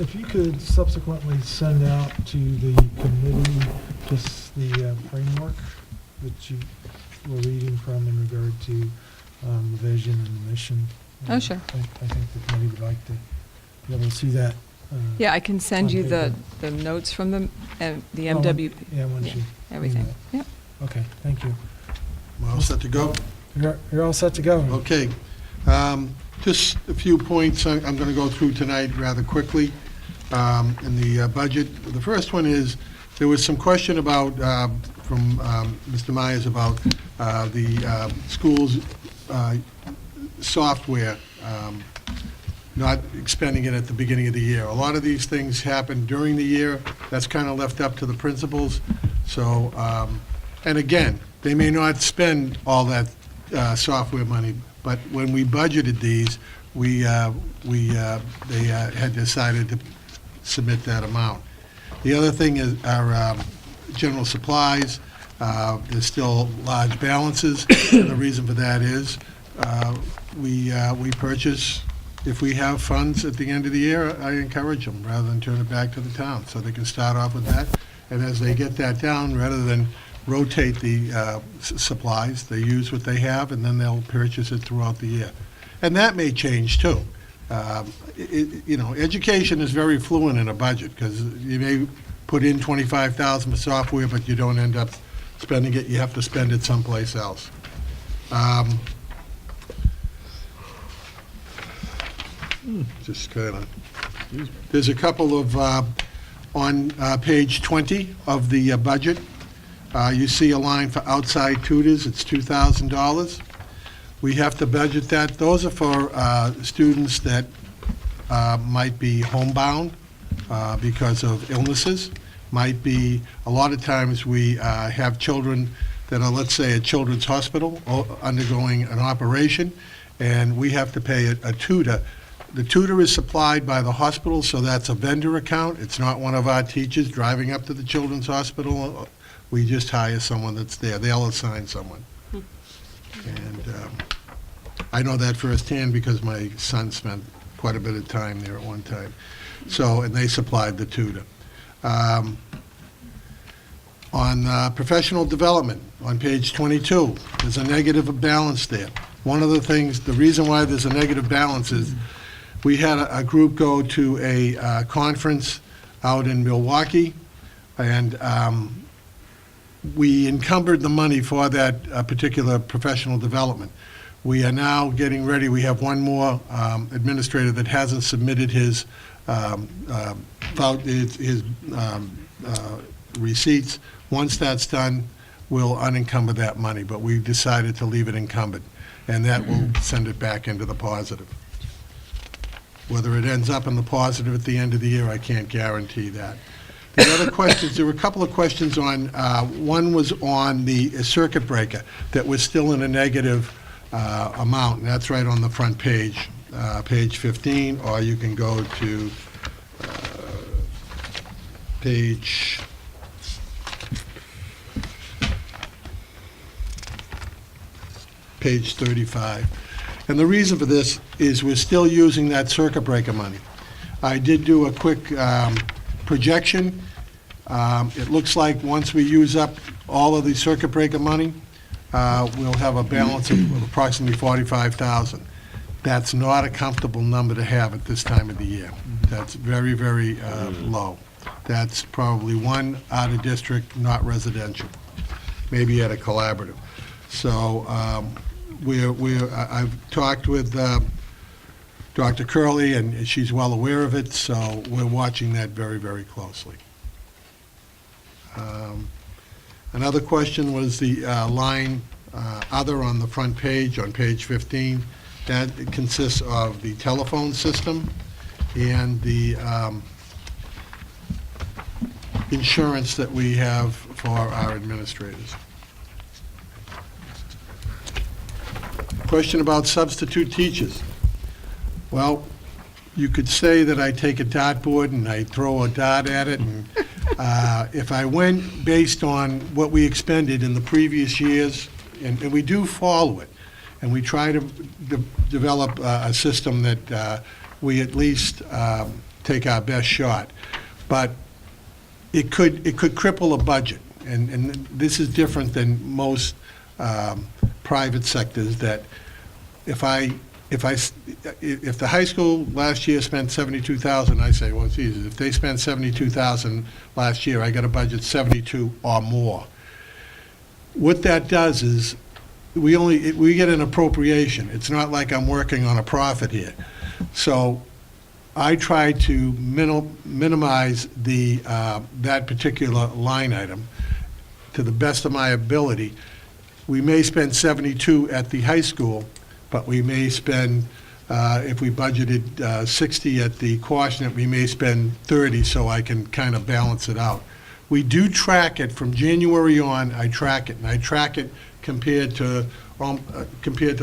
Speaker 1: If you could subsequently send out to the committee just the framework that you were reading from in regard to the vision and the mission.
Speaker 11: Oh, sure.
Speaker 1: I think the committee would like to be able to see that
Speaker 11: Yeah, I can send you
Speaker 1: on
Speaker 11: the notes from the
Speaker 1: Oh,
Speaker 11: MWP.
Speaker 1: Yeah, once you.
Speaker 11: Everything.
Speaker 1: do
Speaker 11: Yep.
Speaker 1: that. Okay, thank you.
Speaker 14: We're all set to go?
Speaker 1: You're all set to go.
Speaker 14: Okay. Just a few points I'm going to go through tonight rather quickly in the budget. The first one is, there was some question about, from Mr. Myers, about the school's software, not expending it at the beginning of the year. A lot of these things happen during the year. That's kind of left up to the principals. So, and again, they may not spend all that software money, but when we budgeted these, they had decided to submit that amount. The other thing is our general supplies. There's still large balances. And the reason for that is we purchase, if we have funds at the end of the year, I encourage them rather than turn it back to the town, so they can start off with that. And as they get that down, rather than rotate the supplies, they use what they have, and then they'll purchase it throughout the year. And that may change too. Education is very fluid in a budget, because you may put in $25,000 for software, but you don't end up spending it. You have to spend it someplace else. Just kind of, there's a couple of, on page 20 of the budget, you see a line for outside tutors. It's $2,000. We have to budget that. Those are for students that might be homebound because of illnesses. Might be, a lot of times we have children that are, let's say, at Children's Hospital undergoing an operation, and we have to pay a tutor. The tutor is supplied by the hospital, so that's a vendor account. It's not one of our teachers driving up to the Children's Hospital. We just hire someone that's there. They'll assign someone. And I know that firsthand because my son spent quite a bit of time there at one time. So, and they supplied the tutor. On professional development, on page 22, there's a negative balance there. One of the things, the reason why there's a negative balance is we had a group go to a conference out in Milwaukee, and we encumbered the money for that particular professional development. We are now getting ready. We have one more administrator that hasn't submitted his receipts. Once that's done, we'll unencumber that money, but we decided to leave it encumbered, and that will send it back into the positive. Whether it ends up in the positive at the end of the year, I can't guarantee that. The other questions, there were a couple of questions on, one was on the circuit breaker that was still in a negative amount, and that's right on the front page, page 15, or you can go to page 35. And the reason for this is we're still using that circuit breaker money. I did do a quick projection. It looks like once we use up all of the circuit breaker money, we'll have a balance of approximately $45,000. That's not a comfortable number to have at this time of the year. That's very, very low. That's probably one out of district, not residential, maybe at a collaborative. So I've talked with Dr. Curley, and she's well aware of it, so we're watching that very, very closely. Another question was the line other on the front page, on page 15. That consists of the telephone system and the insurance that we have for our administrators. Question about substitute teachers. Well, you could say that I take a dartboard and I throw a dart at it, and if I went based on what we expended in the previous years, and we do follow it, and we try to develop a system that we at least take our best shot, but it could cripple a budget, and this is different than most private sectors, that if I if the high school last year spent 72,000, I say, well, it's easy. If they spent 72,000 last year, I got to budget 72 or more. What that does is, we get an appropriation. It's not like I'm working on a profit here. So I try to minimize that particular line item to the best of my ability. We may spend 72 at the high school, but we may spend, if we budgeted 60 at the Quashnet, we may spend 30, so I can kind of balance it out. We do track it from January on. I track it, and I track it compared to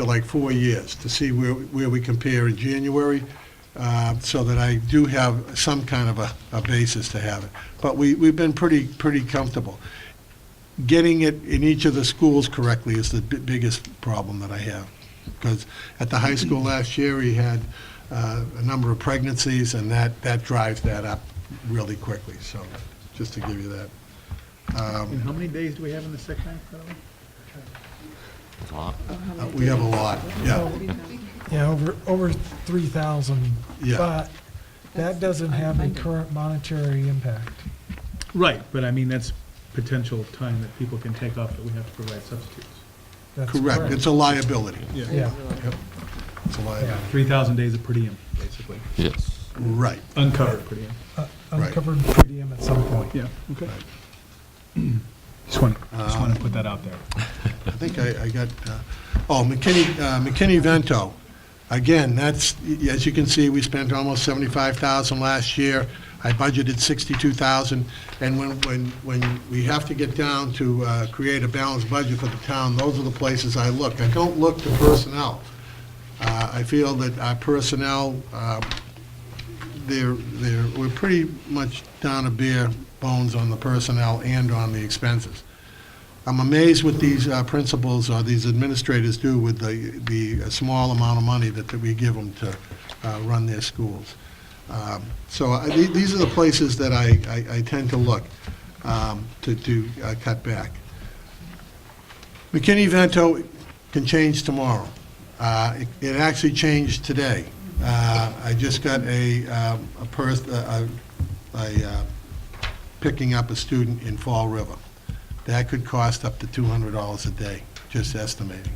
Speaker 14: like 4 years to see where we compare in January, so that I do have some kind of a basis to have it. But we've been pretty comfortable. Getting it in each of the schools correctly is the biggest problem that I have. Because at the high school last year, we had a number of pregnancies, and that drives that up really quickly. So, just to give you that.
Speaker 8: And how many days do we have in the sick bank, by the way?
Speaker 14: We have a lot, yeah.
Speaker 1: Yeah, over 3,000.
Speaker 14: Yeah.
Speaker 1: But that doesn't have a current monetary impact.
Speaker 8: Right, but I mean, that's potential time that people can take off that we have to provide substitutes.
Speaker 1: That's
Speaker 14: Correct. It's a liability.
Speaker 8: Yeah.
Speaker 1: Yeah.
Speaker 14: Yep. It's a liability.
Speaker 8: 3,000 days of per diem, basically.
Speaker 6: Yes.
Speaker 14: Right.
Speaker 8: Uncovered per diem.
Speaker 1: Uncovered per diem at some point.
Speaker 8: Yeah, okay. Just want to put that out there.
Speaker 14: I think I got, McKinney-Vento. Again, that's, as you can see, we spent almost 75,000 last year. I budgeted 62,000, and when we have to get down to create a balanced budget for the town, those are the places I look. I don't look to personnel. I feel that our personnel, we're pretty much down to bare bones on the personnel and on the expenses. I'm amazed what these principals or these administrators do with the small amount of money that we give them to run their schools. So these are the places that I tend to look to cut back. McKinney-Vento can change tomorrow. It actually changed today. I just got picking up a student in Fall River. That could cost up to $200 a day, just estimating.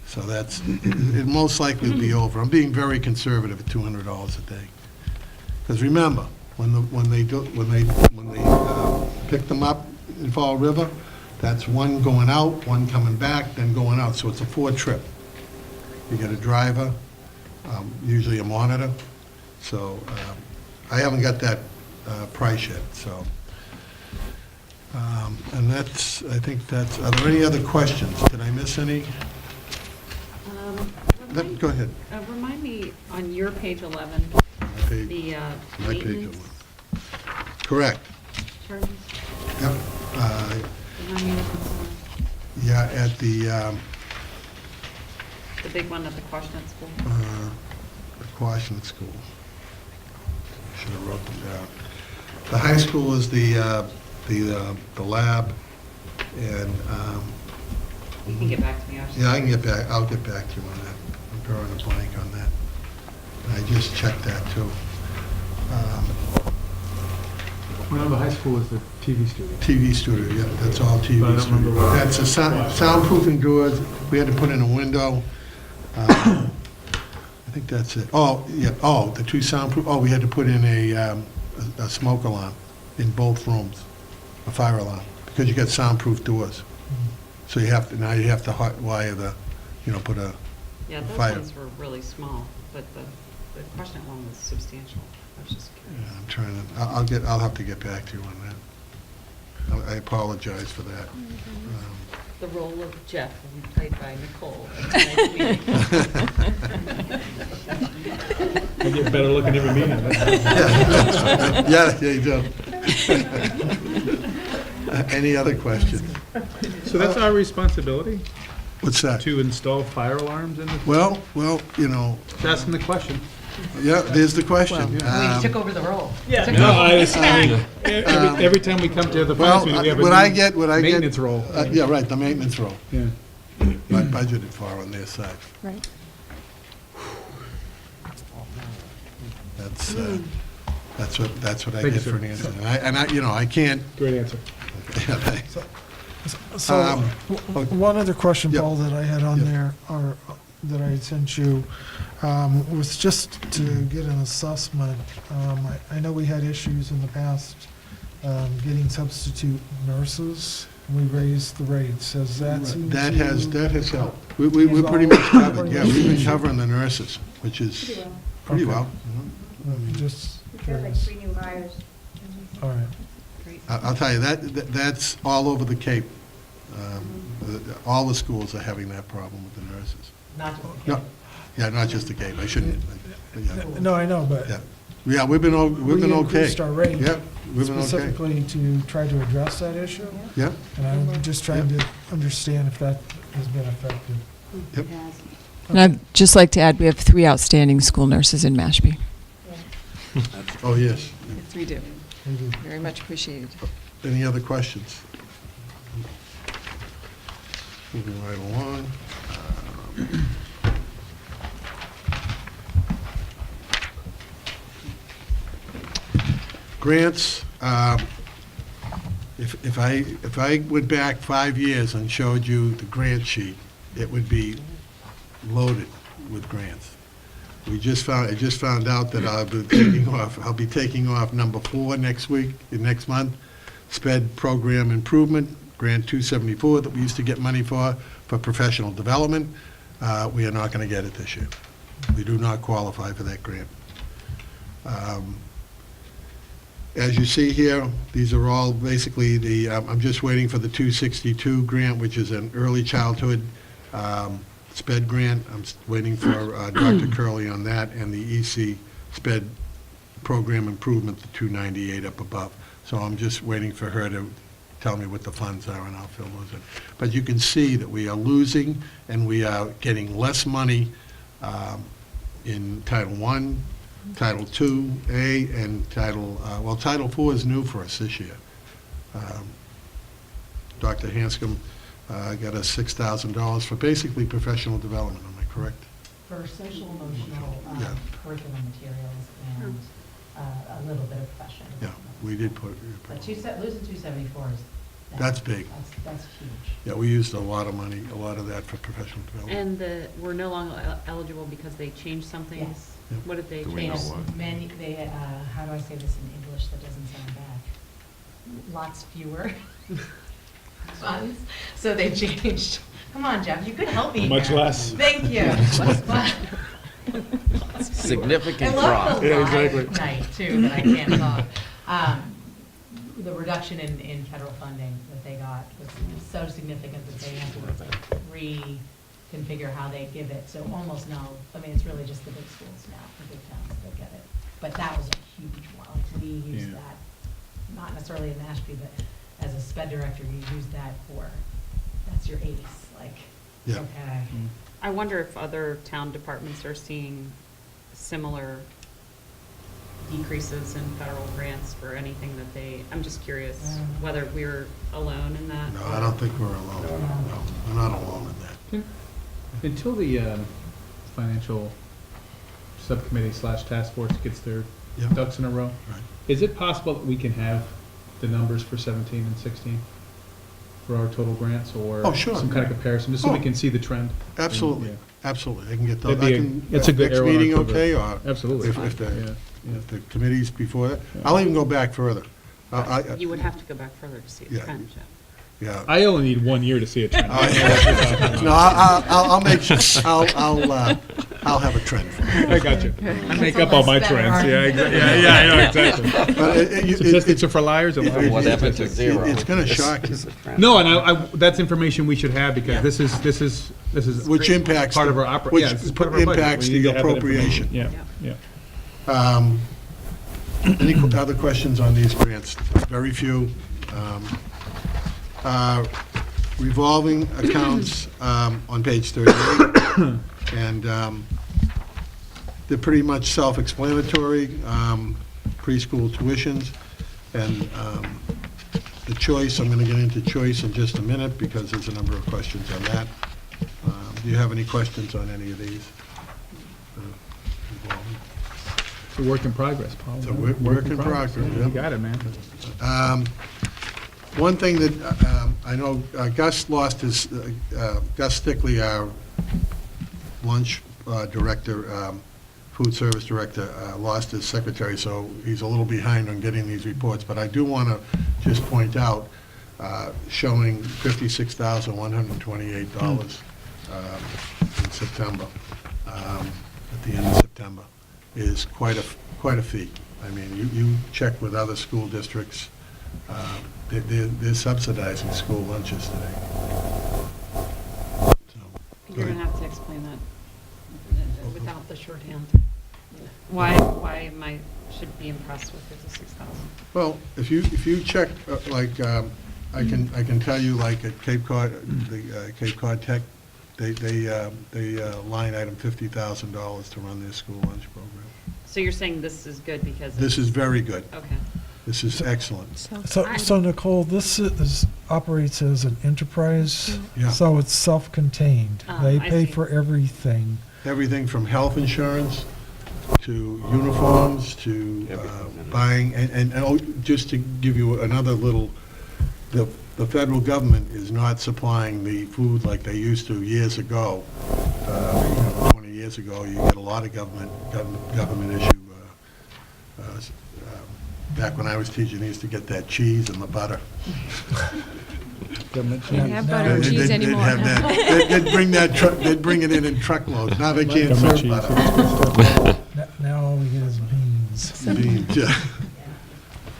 Speaker 14: So it most likely will be over. I'm being very conservative at $200 a day. Because remember, when they pick them up in Fall River, that's one going out, one coming back, then going out. So it's a 4-trip. You get a driver, usually a monitor. So I haven't got that price yet. So, and I think that's. Are there any other questions? Did I miss any? Go ahead.
Speaker 4: Remind me, on your page 11, the
Speaker 14: My page
Speaker 4: maintenance
Speaker 14: 11. Correct.
Speaker 4: charges?
Speaker 14: Yep.
Speaker 4: Remind me of
Speaker 14: Yeah, at the
Speaker 4: the big one at the Quashnet School.
Speaker 14: Quashnet School. Should have wrote them down. The high school is the lab, and
Speaker 4: You can get back to me.
Speaker 14: yeah, I can get back. I'll get back to you on that. I'm drawing a blank on that. I just checked that too.
Speaker 8: Well, the high school is the TV studio.
Speaker 14: TV studio, yeah, that's all TV
Speaker 8: But I don't remember
Speaker 14: studio.
Speaker 8: what-
Speaker 14: That's a soundproofing doors. We had to put in a window. I think that's it. Oh, yeah, the 2 soundproof, we had to put in a smoke alarm in both rooms, a fire alarm, because you got soundproof doors. So you have to hot wire put a
Speaker 4: Yeah, those
Speaker 14: fire.
Speaker 4: ones were really small, but the Quashnet one was substantial. I was just
Speaker 14: Yeah,
Speaker 4: curious.
Speaker 14: I'm trying to, I'll have to get back to you on that. I apologize for that.
Speaker 4: The role of Jeff will be played by Nicole at tonight's meeting.
Speaker 8: I get better looking every meeting.
Speaker 14: Yeah, you do. Any other questions?
Speaker 8: So that's our responsibility,
Speaker 14: What's that?
Speaker 8: to install fire alarms in the,
Speaker 14: Well,
Speaker 8: just asking the question.
Speaker 14: yeah, there's the question.
Speaker 9: We took over the role.
Speaker 8: Every time we come to the
Speaker 14: Well,
Speaker 8: finance meeting, we have
Speaker 14: what
Speaker 8: a
Speaker 14: I
Speaker 8: new
Speaker 14: get,
Speaker 8: maintenance role.
Speaker 14: yeah, right, the maintenance role,
Speaker 8: Yeah.
Speaker 14: not budgeted for on their side.
Speaker 5: Right.
Speaker 14: That's what I
Speaker 8: Thank you,
Speaker 14: get for an
Speaker 8: sir.
Speaker 14: answer. And I can't.
Speaker 8: Great answer.
Speaker 14: Yeah, thanks.
Speaker 1: So, one other question,
Speaker 14: Yep.
Speaker 1: Paul, that I had on
Speaker 14: Yep.
Speaker 1: there, or that I had sent you, was just to get an assessment. I know we had issues in the past getting substitute nurses. We raised the rates. Has that seemed
Speaker 14: That
Speaker 1: to-
Speaker 14: has helped. We're pretty much covered, yeah, we've been covering the nurses, which is pretty
Speaker 1: Okay.
Speaker 14: well.
Speaker 1: Just
Speaker 15: We've got like
Speaker 1: curious.
Speaker 15: 3 new hires.
Speaker 1: All right.
Speaker 14: I'll tell you, that's all over the Cape. All the schools are having that problem with the nurses.
Speaker 13: Not just the
Speaker 14: No,
Speaker 13: Cape.
Speaker 14: yeah, not just the Cape, I shouldn't, yeah.
Speaker 1: No, I know, but
Speaker 14: Yeah. Yeah, we've been
Speaker 1: we
Speaker 14: okay.
Speaker 1: increased our rate
Speaker 14: Yep, we've been okay.
Speaker 1: specifically to try to address that issue.
Speaker 14: Yep,
Speaker 1: And I'm just trying to understand if that has been effective.
Speaker 14: yep.
Speaker 11: And I'd just like to add, we have 3 outstanding school nurses in Mashpee.
Speaker 14: Oh, yes.
Speaker 11: Yes, we do.
Speaker 1: Maybe.
Speaker 11: Very much appreciated.
Speaker 14: Any other questions? Moving right along. Grants, if I went back 5 years and showed you the grant sheet, it would be loaded with grants. I just found out that I'll be taking off number 4 next month, SPED Program Improvement, Grant 274 that we used to get money for professional development. We are not going to get it this year. We do not qualify for that grant. As you see here, these are all basically I'm just waiting for the 262 grant, which is an early childhood SPED grant. I'm waiting for Dr. Curley on that, and the EC SPED Program Improvement, the 298 up above. So I'm just waiting for her to tell me what the funds are, and I'll fill those in. But you can see that we are losing, and we are getting less money in Title I, Title II-A, and Title IV is new for us this year. Dr. Hanscom got us $6,000 for basically professional development, am I correct?
Speaker 13: For social emotional
Speaker 14: Yeah.
Speaker 13: curriculum materials and a little bit of professional.
Speaker 14: Yeah, we did put,
Speaker 13: But losing 274 is.
Speaker 14: That's big.
Speaker 13: That's huge.
Speaker 14: Yeah, we used a lot of money, a lot of that for professional development.
Speaker 4: And we're no longer eligible because they changed something?
Speaker 13: Yes.
Speaker 14: Yep.
Speaker 4: What did they
Speaker 6: Do we know
Speaker 4: change?
Speaker 6: what?
Speaker 13: Many, how do I say this in English that doesn't sound bad? Lots fewer funds, so they changed. Come on, Jeff, you could help me
Speaker 8: Much
Speaker 13: here.
Speaker 8: less.
Speaker 13: Thank you.
Speaker 2: Significant
Speaker 13: I
Speaker 2: drop.
Speaker 13: love the
Speaker 8: Yeah,
Speaker 13: live
Speaker 8: exactly.
Speaker 13: night, too, that I can't talk. The reduction in federal funding that they got was so significant that they had to reconfigure how they give it. So almost no, I mean, it's really just the big schools now, the big towns that get it. But that was a huge one. Like, we used
Speaker 8: Yeah.
Speaker 13: that, not necessarily in Mashpee, but as a SPED director, you use that that's your ace, like,
Speaker 14: Yeah.
Speaker 13: okay.
Speaker 4: I wonder if other town departments are seeing similar decreases in federal grants for anything that I'm just curious whether we're alone in that.
Speaker 14: No, I don't think we're alone. No, we're not alone in that.
Speaker 8: Until the financial subcommittee / task force gets their
Speaker 14: Yep.
Speaker 8: ducks in a row,
Speaker 14: Right.
Speaker 8: is it possible that we can have the numbers for 17 and 16 for our total grants, or
Speaker 14: Oh, sure.
Speaker 8: some kind of comparison, just so we
Speaker 14: Oh.
Speaker 8: can see the trend?
Speaker 14: Absolutely,
Speaker 8: Yeah.
Speaker 14: absolutely. I can get those.
Speaker 8: That'd be
Speaker 14: I can,
Speaker 8: that's a good
Speaker 14: next
Speaker 8: arrow in
Speaker 14: meeting,
Speaker 8: October.
Speaker 14: okay, or
Speaker 8: Absolutely.
Speaker 14: if the committee's before that. I'll even go back further.
Speaker 4: You would have to go back further to see a
Speaker 14: Yeah.
Speaker 4: trend, Jeff.
Speaker 14: Yeah.
Speaker 8: I only need 1 year to see a trend.
Speaker 14: No, I'll make sure, I'll have a trend for you.
Speaker 8: I got you. I make up all my trends. Yeah, yeah, I know, exactly.
Speaker 14: But
Speaker 8: Statistics are for liars and liars.
Speaker 2: Whatever to zero.
Speaker 14: It's gonna shock you.
Speaker 8: No, and that's information we should have, because this is
Speaker 14: Which impacts.
Speaker 8: part of our
Speaker 14: which
Speaker 8: yeah, it's part of our budget.
Speaker 14: impacts
Speaker 8: We need
Speaker 14: the
Speaker 8: to have that
Speaker 14: appropriation.
Speaker 8: information. Yeah, yeah.
Speaker 14: Any other questions on these grants? Very few. Revolving accounts on page 38, and they're pretty much self-explanatory. Preschool tuitions, and the choice, I'm going to get into choice in just a minute, because there's a number of questions on that. Do you have any questions on any of these?
Speaker 8: It's a work in progress, Paul.
Speaker 14: It's a work in progress,
Speaker 8: You
Speaker 14: yeah.
Speaker 8: got it, man.
Speaker 14: One thing that I know Gus lost his, Gus Stickley, our lunch director, food service director, lost his secretary, so he's a little behind on getting these reports. But I do want to just point out, showing $56,128 in September, at the end of September, is quite a feat. I mean, you check with other school districts, they're subsidizing school lunches today. So,
Speaker 4: You're going to have to explain that without the shorthand. Why should be impressed with 56,000?
Speaker 14: well, if you check, like, I can tell you, like, at Cape Cod, the Cape Cod Tech, they line item $50,000 to run their school lunch program.
Speaker 4: So you're saying this is good because
Speaker 14: This is very good.
Speaker 4: Okay.
Speaker 14: This is excellent.
Speaker 1: So Nicole, this operates as an enterprise,
Speaker 14: Yeah.
Speaker 1: so it's self-contained. They
Speaker 4: I
Speaker 1: pay
Speaker 4: see.
Speaker 1: for everything.
Speaker 14: Everything from health insurance to uniforms to buying, and just to give you another little, the federal government is not supplying the food like they used to years ago. 20 years ago, you get a lot of government issue. Back when I was teaching, they used to get that cheese and the butter.
Speaker 8: Government
Speaker 1: Yeah.
Speaker 8: cheese.
Speaker 1: Have butter and cheese
Speaker 14: They'd have that. They'd bring it in truckloads. Now they can't
Speaker 8: Government
Speaker 14: serve
Speaker 8: cheese.
Speaker 14: butter.
Speaker 1: Now all we get is beans.
Speaker 14: Beans, yeah.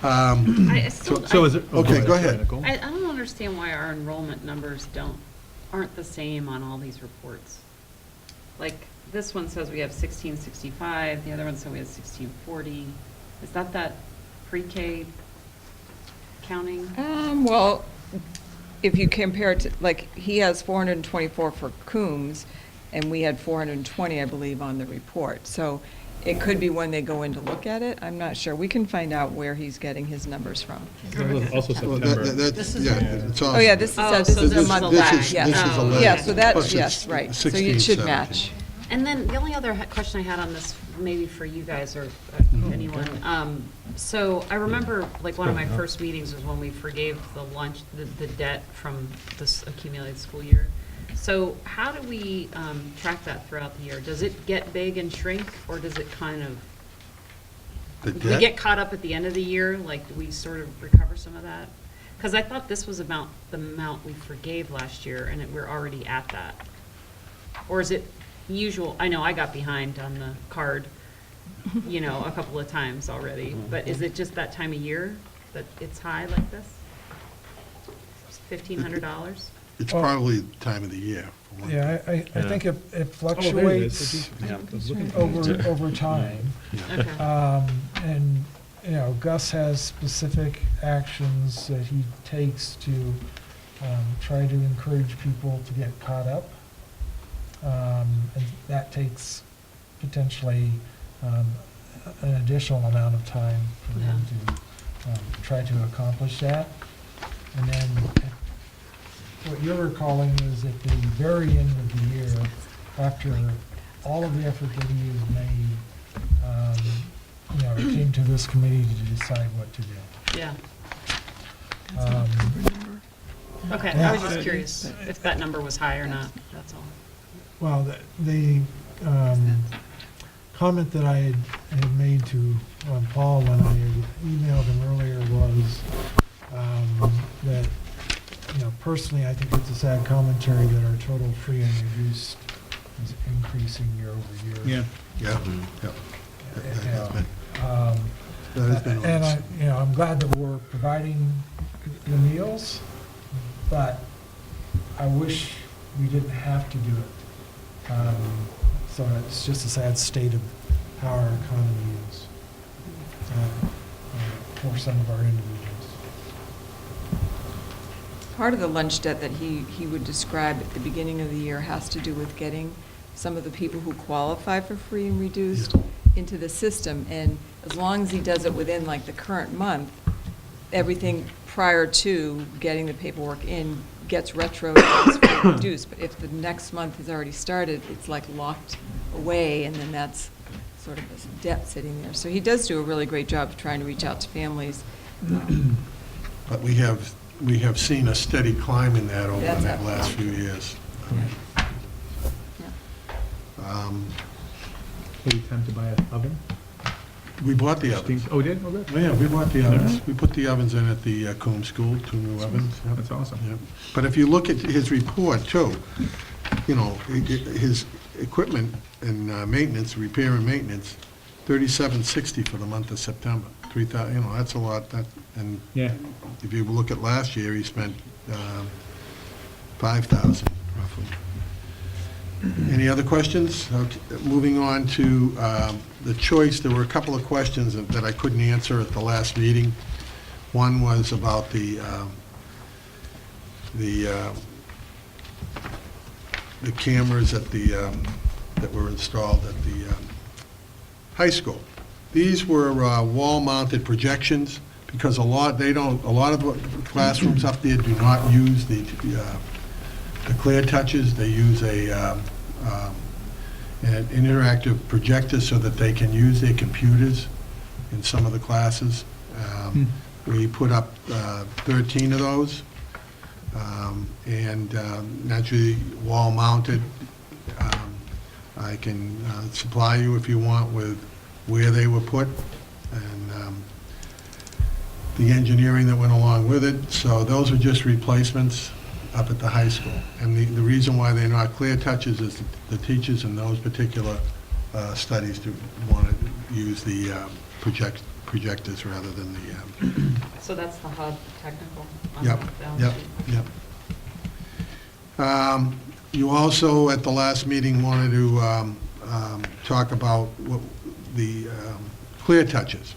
Speaker 4: I still,
Speaker 8: So is it?
Speaker 14: Okay, go ahead.
Speaker 8: Nicole.
Speaker 4: I don't understand why our enrollment numbers aren't the same on all these reports. Like, this one says we have 1665, the other one says we have 1640. Is that pre-K counting?
Speaker 11: Well, if you compare it to, like, he has 424 for Coombs, and we had 420, I believe, on the report. So it could be when they go in to look at it. I'm not sure. We can find out where he's getting his numbers from.
Speaker 8: Also
Speaker 14: Well,
Speaker 8: September.
Speaker 14: that's, yeah, it's all.
Speaker 11: Oh, yeah, this is,
Speaker 4: Oh,
Speaker 11: this
Speaker 4: so
Speaker 11: is
Speaker 4: this
Speaker 11: a
Speaker 4: is
Speaker 11: month
Speaker 4: the
Speaker 11: back,
Speaker 4: lag.
Speaker 11: yeah.
Speaker 14: This is a lag.
Speaker 11: Yeah, so that,
Speaker 14: Plus it's
Speaker 11: yes, right. So
Speaker 14: 16,
Speaker 11: it should
Speaker 14: 17.
Speaker 11: match.
Speaker 4: And then the only other question I had on this, maybe for you guys or anyone, so I remember, like, one of my first meetings was when we forgave the lunch, the debt from this accumulated school year. So how do we track that throughout the year? Does it get big and shrink, or does it kind of,
Speaker 14: The
Speaker 4: do we
Speaker 14: debt?
Speaker 4: get caught up at the end of the year, like, do we sort of recover some of that? Because I thought this was about the amount we forgave last year, and we're already at that. Or is it usual, I know I got behind on the card, a couple of times already, but is it just that time of year that it's high like this? $1,500?
Speaker 14: It's probably the time of the year. for one
Speaker 1: Yeah,
Speaker 14: thing.
Speaker 1: I think it
Speaker 8: Oh, there it
Speaker 1: fluctuates
Speaker 8: is. I was looking for it.
Speaker 1: over time.
Speaker 4: Okay.
Speaker 1: And, Gus has specific actions that he takes to try to encourage people to get caught up. And that takes potentially an additional amount of time for him to try to accomplish that. And then what you're recalling is at the very end of the year, after all of the effort that he has made, it came to this committee to decide what to do.
Speaker 4: Yeah.
Speaker 1: Um,
Speaker 4: Okay, I was just curious if that number was high or not, that's all.
Speaker 1: Well, the comment that I had made to Paul when I had emailed him earlier was that, personally, I think it's a sad commentary that our total free and reduced is increasing year over year.
Speaker 8: Yeah.
Speaker 14: Yeah, yeah. That has been- that has been
Speaker 1: And
Speaker 14: honest.
Speaker 1: I'm glad that we're providing the meals, but I wish we didn't have to do it. So it's just a sad state of how our economy is for some of our individuals.
Speaker 11: Part of the lunch debt that he would describe at the beginning of the year has to do with getting some of the people who qualify for free and reduced into the system. And as long as he does it within, like, the current month, everything prior to getting the paperwork in gets retro reduced. But if the next month has already started, it's like locked away, and then that's sort of a debt sitting there. So he does do a really great job of trying to reach out to families.
Speaker 14: But we have seen a steady climb in that over
Speaker 11: That's
Speaker 14: the
Speaker 11: up.
Speaker 14: last few years.
Speaker 8: Maybe time to buy an oven?
Speaker 14: We bought the ovens.
Speaker 8: Oh, we did? Oh, good.
Speaker 14: Oh, yeah, we bought the ovens.
Speaker 8: Alright.
Speaker 14: We put the ovens in at the Coombs School, 2 new ovens. Yep.
Speaker 8: That's awesome.
Speaker 14: Yep. But if you look at his report too, you know, his equipment and maintenance, repair and maintenance, $37.60 for the month of September. 3,000, you know, that's a lot. And
Speaker 8: Yeah.
Speaker 14: if you look at last year, he spent $5,000 roughly. Any other questions? Okay, moving on to the choice, there were a couple of questions that I couldn't answer at the last meeting. One was about the cameras at that were installed at the high school. These were wall-mounted projections because a lot of the classrooms up there do not use the clear touches. They use an interactive projector so that they can use their computers in some of the classes. We put up 13 of those, and naturally wall-mounted. I can supply you, if you want, with where they were put and the engineering that went along with it. So those are just replacements up at the high school. And the reason why they're not clear touches is the teachers in those particular studies want to use the projectors rather than the...
Speaker 4: So that's the HUD technical? on
Speaker 14: Yep,
Speaker 4: the balance
Speaker 14: yep,
Speaker 4: sheet.
Speaker 14: yep. You also, at the last meeting, wanted to talk about the clear touches.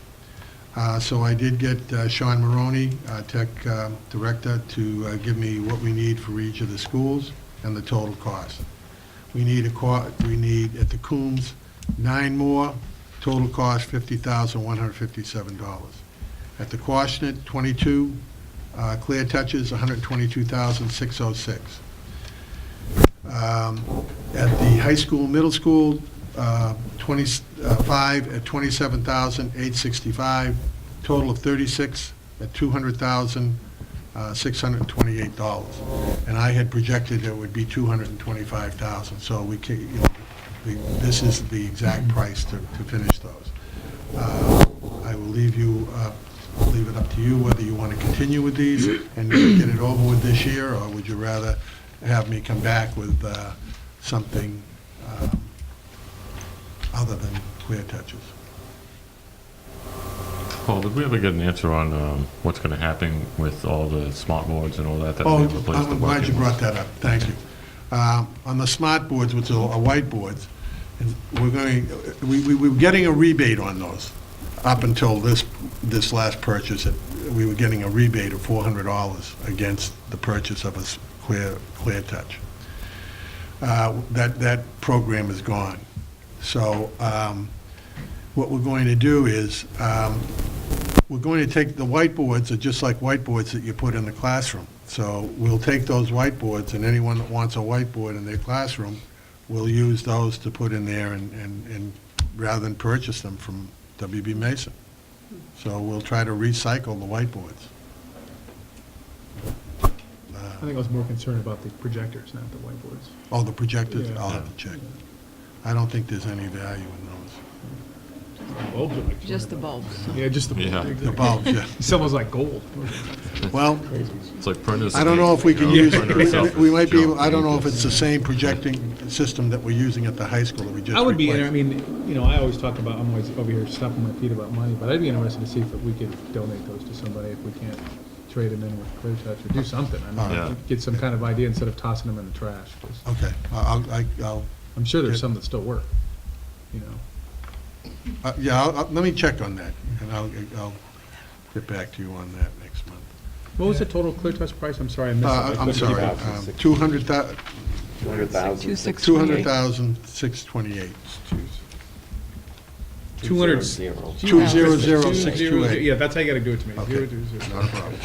Speaker 14: So I did get Sean Maroney, Tech Director, to give me what we need for each of the schools and the total cost. We need at the Coombs 9 more, total cost $50,157. At the Quashnet, 22 clear touches, $122,606. At the high school, middle school, 25 at $27,865, total of 36 at $200,628. And I had projected it would be $225,000. So we can, this is the exact price to finish those. I will leave it up to you whether you want to continue with these and get it over with this year, or would you rather have me come back with something other than clear touches.
Speaker 6: Paul, did we ever get an answer on what's going to happen with all the smart boards and all that?
Speaker 14: Oh,
Speaker 6: they've replaced the
Speaker 14: I'm glad you
Speaker 6: working
Speaker 14: brought that up. Thank you. On the smart boards, which are whiteboards, we were getting a rebate on those up until this last purchase. We were getting a rebate of $400 against the purchase of a clear touch. That program is gone. So what we're going to do is we're going to take the whiteboards are just like whiteboards that you put in the classroom. So we'll take those whiteboards, and anyone that wants a whiteboard in their classroom will use those to put in there and rather than purchase them from W.B. Mason. So we'll try to recycle the whiteboards.
Speaker 8: I think I was more concerned about the projectors, not the whiteboards.
Speaker 14: Oh, the projectors?
Speaker 8: Yeah.
Speaker 14: I'll have to check. I don't think there's any value in those.
Speaker 8: The bulbs are like
Speaker 11: Just the
Speaker 8: $200.
Speaker 11: bulbs.
Speaker 8: Yeah, just the bulbs.
Speaker 6: Yeah.
Speaker 8: Exactly.
Speaker 14: The bulbs, yeah.
Speaker 8: Someone's like gold.
Speaker 14: Well,
Speaker 6: It's like printers.
Speaker 14: I don't know if we can
Speaker 6: You know,
Speaker 14: use,
Speaker 6: printer itself
Speaker 14: we
Speaker 6: is
Speaker 14: might be,
Speaker 6: junk.
Speaker 14: I don't know if it's the same projecting system that we're using at the high school that we just
Speaker 8: I would be,
Speaker 14: replaced.
Speaker 8: I mean, I always talk about, I'm always over here stomping my feet about money, but I'd be interested to see if we could donate those to somebody, if we can't trade them in with Clear Touch or do something. I mean,
Speaker 6: Yeah.
Speaker 8: get some kind of idea instead of tossing them in the trash. 'cause
Speaker 14: Okay, I'll,
Speaker 8: I'm sure there's
Speaker 14: Good.
Speaker 8: some that still work,
Speaker 14: yeah, let me check on that, and I'll get back to you on that next month.
Speaker 8: What was the total Clear Touch price? I'm sorry, I missed it. I
Speaker 14: I'm
Speaker 8: couldn't
Speaker 14: sorry,
Speaker 8: keep up.
Speaker 14: 200,000,
Speaker 4: 2,628.
Speaker 14: $200,628.
Speaker 8: 200.
Speaker 14: 200,628.
Speaker 8: Yeah, that's how you gotta do it to me.
Speaker 14: Okay.
Speaker 8: 020.
Speaker 14: Not a problem.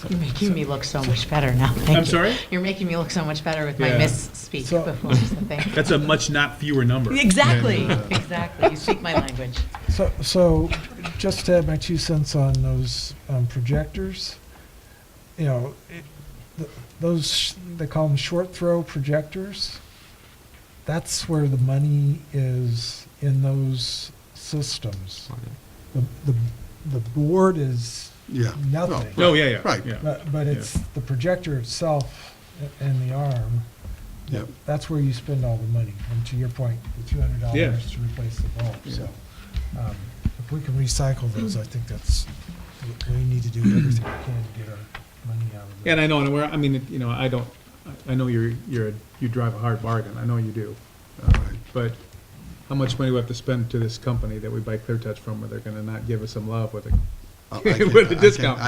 Speaker 9: You're making me look so much better now. Thank
Speaker 8: I'm
Speaker 9: you.
Speaker 8: sorry?
Speaker 9: You're making me look so much better with my
Speaker 8: Yeah.
Speaker 9: misspeak
Speaker 1: So-
Speaker 9: before. So thank you.
Speaker 8: That's a much not fewer number.
Speaker 9: Exactly,
Speaker 8: than,
Speaker 9: exactly. You speak my language.
Speaker 1: So just to add my 2 cents on those projectors, you know, those, they call them short throw projectors. That's where the money is in those systems. The board is
Speaker 14: Yeah.
Speaker 1: nothing.
Speaker 8: Oh, yeah, yeah.
Speaker 14: Right.
Speaker 8: Yeah.
Speaker 1: But it's the projector itself and the arm.
Speaker 14: Yep.
Speaker 1: That's where you spend all the money. And to your point, the $200
Speaker 8: Yeah.
Speaker 1: to replace the bulb.
Speaker 8: Yeah.
Speaker 1: So if we can recycle those, I think that's, we need to do everything we can to get our money out of
Speaker 8: Yeah,
Speaker 1: it.
Speaker 8: and I know, and we're, I mean, you know, I know you drive a hard bargain. I know you do. But how much money do we have to spend to this company that we buy Clear Touch from, where they're gonna not give us some love with with a discount?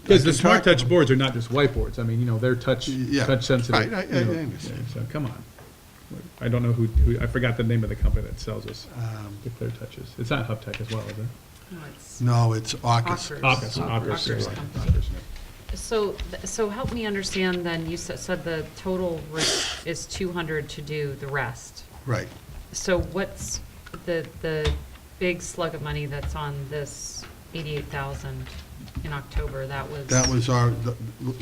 Speaker 8: Because the Smart Touch boards are not just whiteboards. I mean, you know, they're touch sensitive.
Speaker 14: Right, I
Speaker 8: you know,
Speaker 14: understand.
Speaker 8: So come on. I don't know who, I forgot the name of the company that sells us the Clear Touches. It's not HubTech as well, is it?
Speaker 14: No, it's AUKUS.
Speaker 8: AUKUS.
Speaker 4: So help me understand then, you said the total is 200 to do the rest.
Speaker 14: Right.
Speaker 4: So what's the big slug of money that's on this 88,000 in October? That was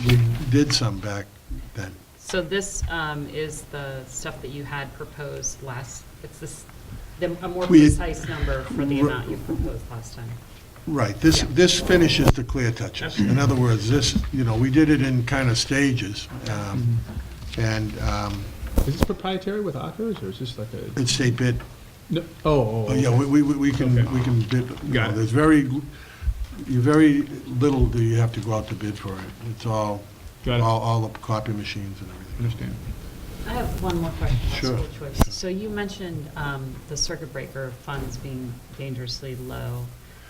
Speaker 14: We did some back then.
Speaker 4: So this is the stuff that you had proposed it's a more precise number for the amount you proposed last time.
Speaker 14: Right, this finishes the Clear Touches. In other words, this, you know, we did it in kind of stages. And
Speaker 8: Is this proprietary with AUKUS, or is this like a?
Speaker 14: it's state bid.
Speaker 8: No,
Speaker 14: Yeah, we can,
Speaker 8: Okay.
Speaker 14: we can bid. You
Speaker 8: Got
Speaker 14: know,
Speaker 8: it.
Speaker 14: There's very little do you have to go out to bid for it. It's all
Speaker 8: Got it.
Speaker 14: all the copy machines and everything.
Speaker 8: Understand.
Speaker 4: I have one more question about
Speaker 14: Sure.
Speaker 4: school choice. So you mentioned the circuit breaker funds being dangerously low.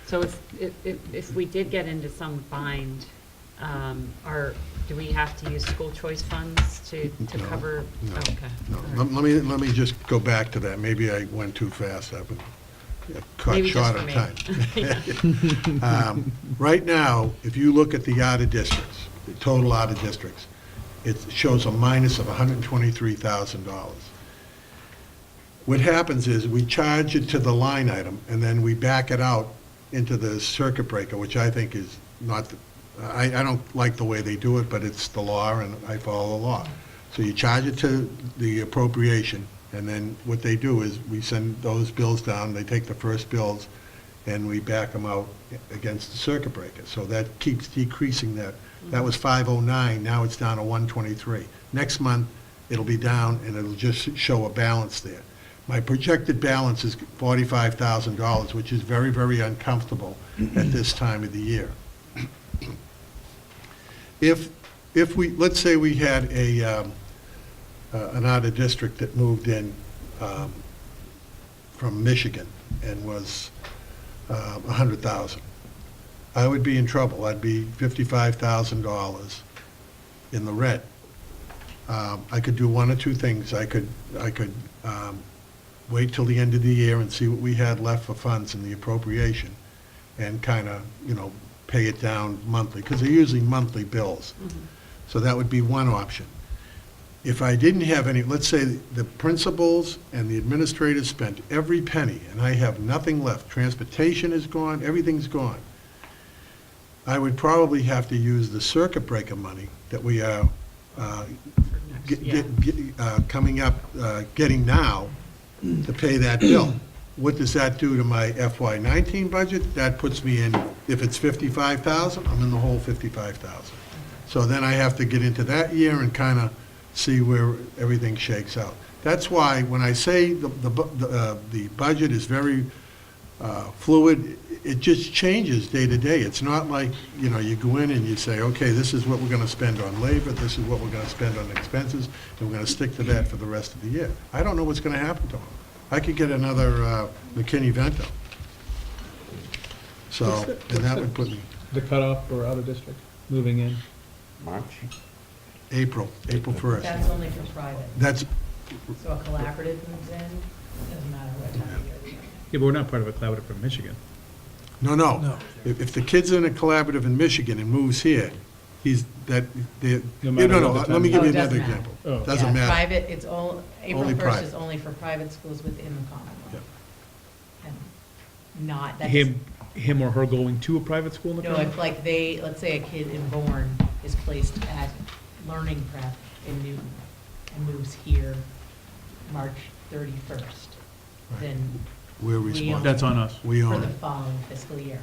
Speaker 4: So if we did get into some bind, do we have to use school choice funds to
Speaker 14: No,
Speaker 4: cover?
Speaker 14: no,
Speaker 4: Oh, okay.
Speaker 14: No,
Speaker 4: All right.
Speaker 14: let me just go back to that. Maybe I went too fast. I've been caught
Speaker 4: Maybe just
Speaker 14: short
Speaker 4: for
Speaker 14: on
Speaker 4: me.
Speaker 14: time. Right now, if you look at the outer districts, the total outer districts, it shows a minus of $123,000. What happens is we charge it to the line item, and then we back it out into the circuit breaker, which I think is not, I don't like the way they do it, but it's the law, and I follow the law. So you charge it to the appropriation, and then what they do is we send those bills down, they take the first bills, and we back them out against the circuit breaker. So that keeps decreasing that. That was 509, now it's down to 123. Next month, it'll be down, and it'll just show a balance there. My projected balance is $45,000, which is very, very uncomfortable at this time of the year. If let's say we had an out-of-district that moved in from Michigan and was 100,000, I would be in trouble. I'd be $55,000 in the red. I could do one or two things. I could wait till the end of the year and see what we had left for funds in the appropriation and kind of, you know, pay it down monthly, because they're usually monthly bills. So that would be one option. If I didn't have any, let's say the principals and the administrators spent every penny and I have nothing left, transportation is gone, everything's gone, I would probably have to use the circuit breaker money that we are coming up, getting now to pay that bill. What does that do to my FY19 budget? That puts me in, if it's 55,000, I'm in the whole 55,000. So then I have to get into that year and kind of see where everything shakes out. That's why when I say the budget is very fluid, it just changes day to day. It's not like, you know, you go in and you say, okay, this is what we're going to spend on labor, this is what we're going to spend on expenses, and we're going to stick to that for the rest of the year. I don't know what's going to happen to them. I could get another McKinney-Vento. So, and that would put me
Speaker 8: The cutoff for out of district, moving in?
Speaker 2: March?
Speaker 14: April 1st.
Speaker 9: That's only for private.
Speaker 14: That's,
Speaker 9: So a collaborative moves in, doesn't matter what time of year we are.
Speaker 8: Yeah, but we're not part of a collaborative from Michigan.
Speaker 14: no.
Speaker 1: No.
Speaker 14: If the kid's in a collaborative in Michigan and moves here,
Speaker 8: No matter
Speaker 14: no,
Speaker 8: what the
Speaker 14: let me
Speaker 8: time
Speaker 14: give you
Speaker 9: Oh, it
Speaker 14: another
Speaker 9: doesn't matter.
Speaker 14: example.
Speaker 8: Oh.
Speaker 14: Doesn't
Speaker 9: Yeah,
Speaker 14: matter.
Speaker 9: Private, it's all, April
Speaker 14: Only
Speaker 9: 1st
Speaker 14: private.
Speaker 9: is only for private schools within the Commonwealth.
Speaker 14: Yeah.
Speaker 9: And not, that's.
Speaker 8: Him or her going to a private school in the
Speaker 9: No,
Speaker 8: Commonwealth?
Speaker 9: if like they, let's say a kid in Bourne is placed at Learning Prep in Newton and moves here March 31st, then
Speaker 14: We're
Speaker 9: we
Speaker 14: responsible.
Speaker 9: own
Speaker 8: That's on us.
Speaker 14: We
Speaker 9: for
Speaker 14: own
Speaker 9: the
Speaker 14: it.
Speaker 9: following fiscal year.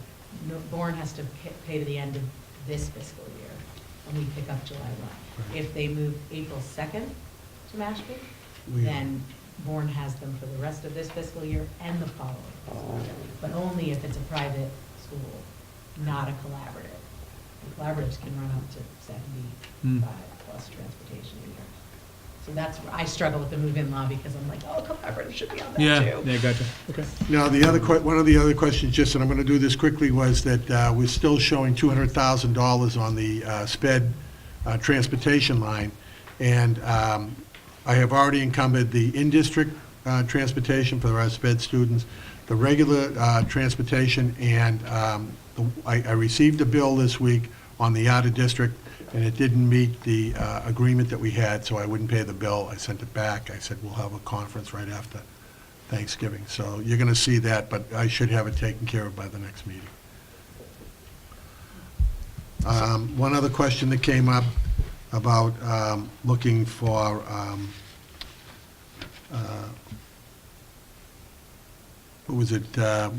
Speaker 9: Bourne has to pay to the end of this fiscal year, and we pick up July 1.
Speaker 14: Right.
Speaker 9: If they move April 2nd to Mashpee,
Speaker 14: We own
Speaker 9: then Bourne has them for the rest of this fiscal year and the following fiscal year, but only if it's a private school, not a collaborative. And collaboratives can run up to 75 plus transportation a year. So that's, where I struggle with the move-in law because I'm like, oh, collaborative should be on that too.
Speaker 8: Yeah, gotcha. Okay.
Speaker 14: Now, one of the other questions, just, and I'm going to do this quickly, was that we're still showing $200,000 on the SPED transportation line, and I have already encumbered the in-district transportation for our SPED students, the regular transportation, and I received a bill this week on the out-of-district, and it didn't meet the agreement that we had, so I wouldn't pay the bill. I sent it back. I said, we'll have a conference right after Thanksgiving. So you're going to see that, but I should have it taken care of by the next meeting. One other question that came up about looking for what was it?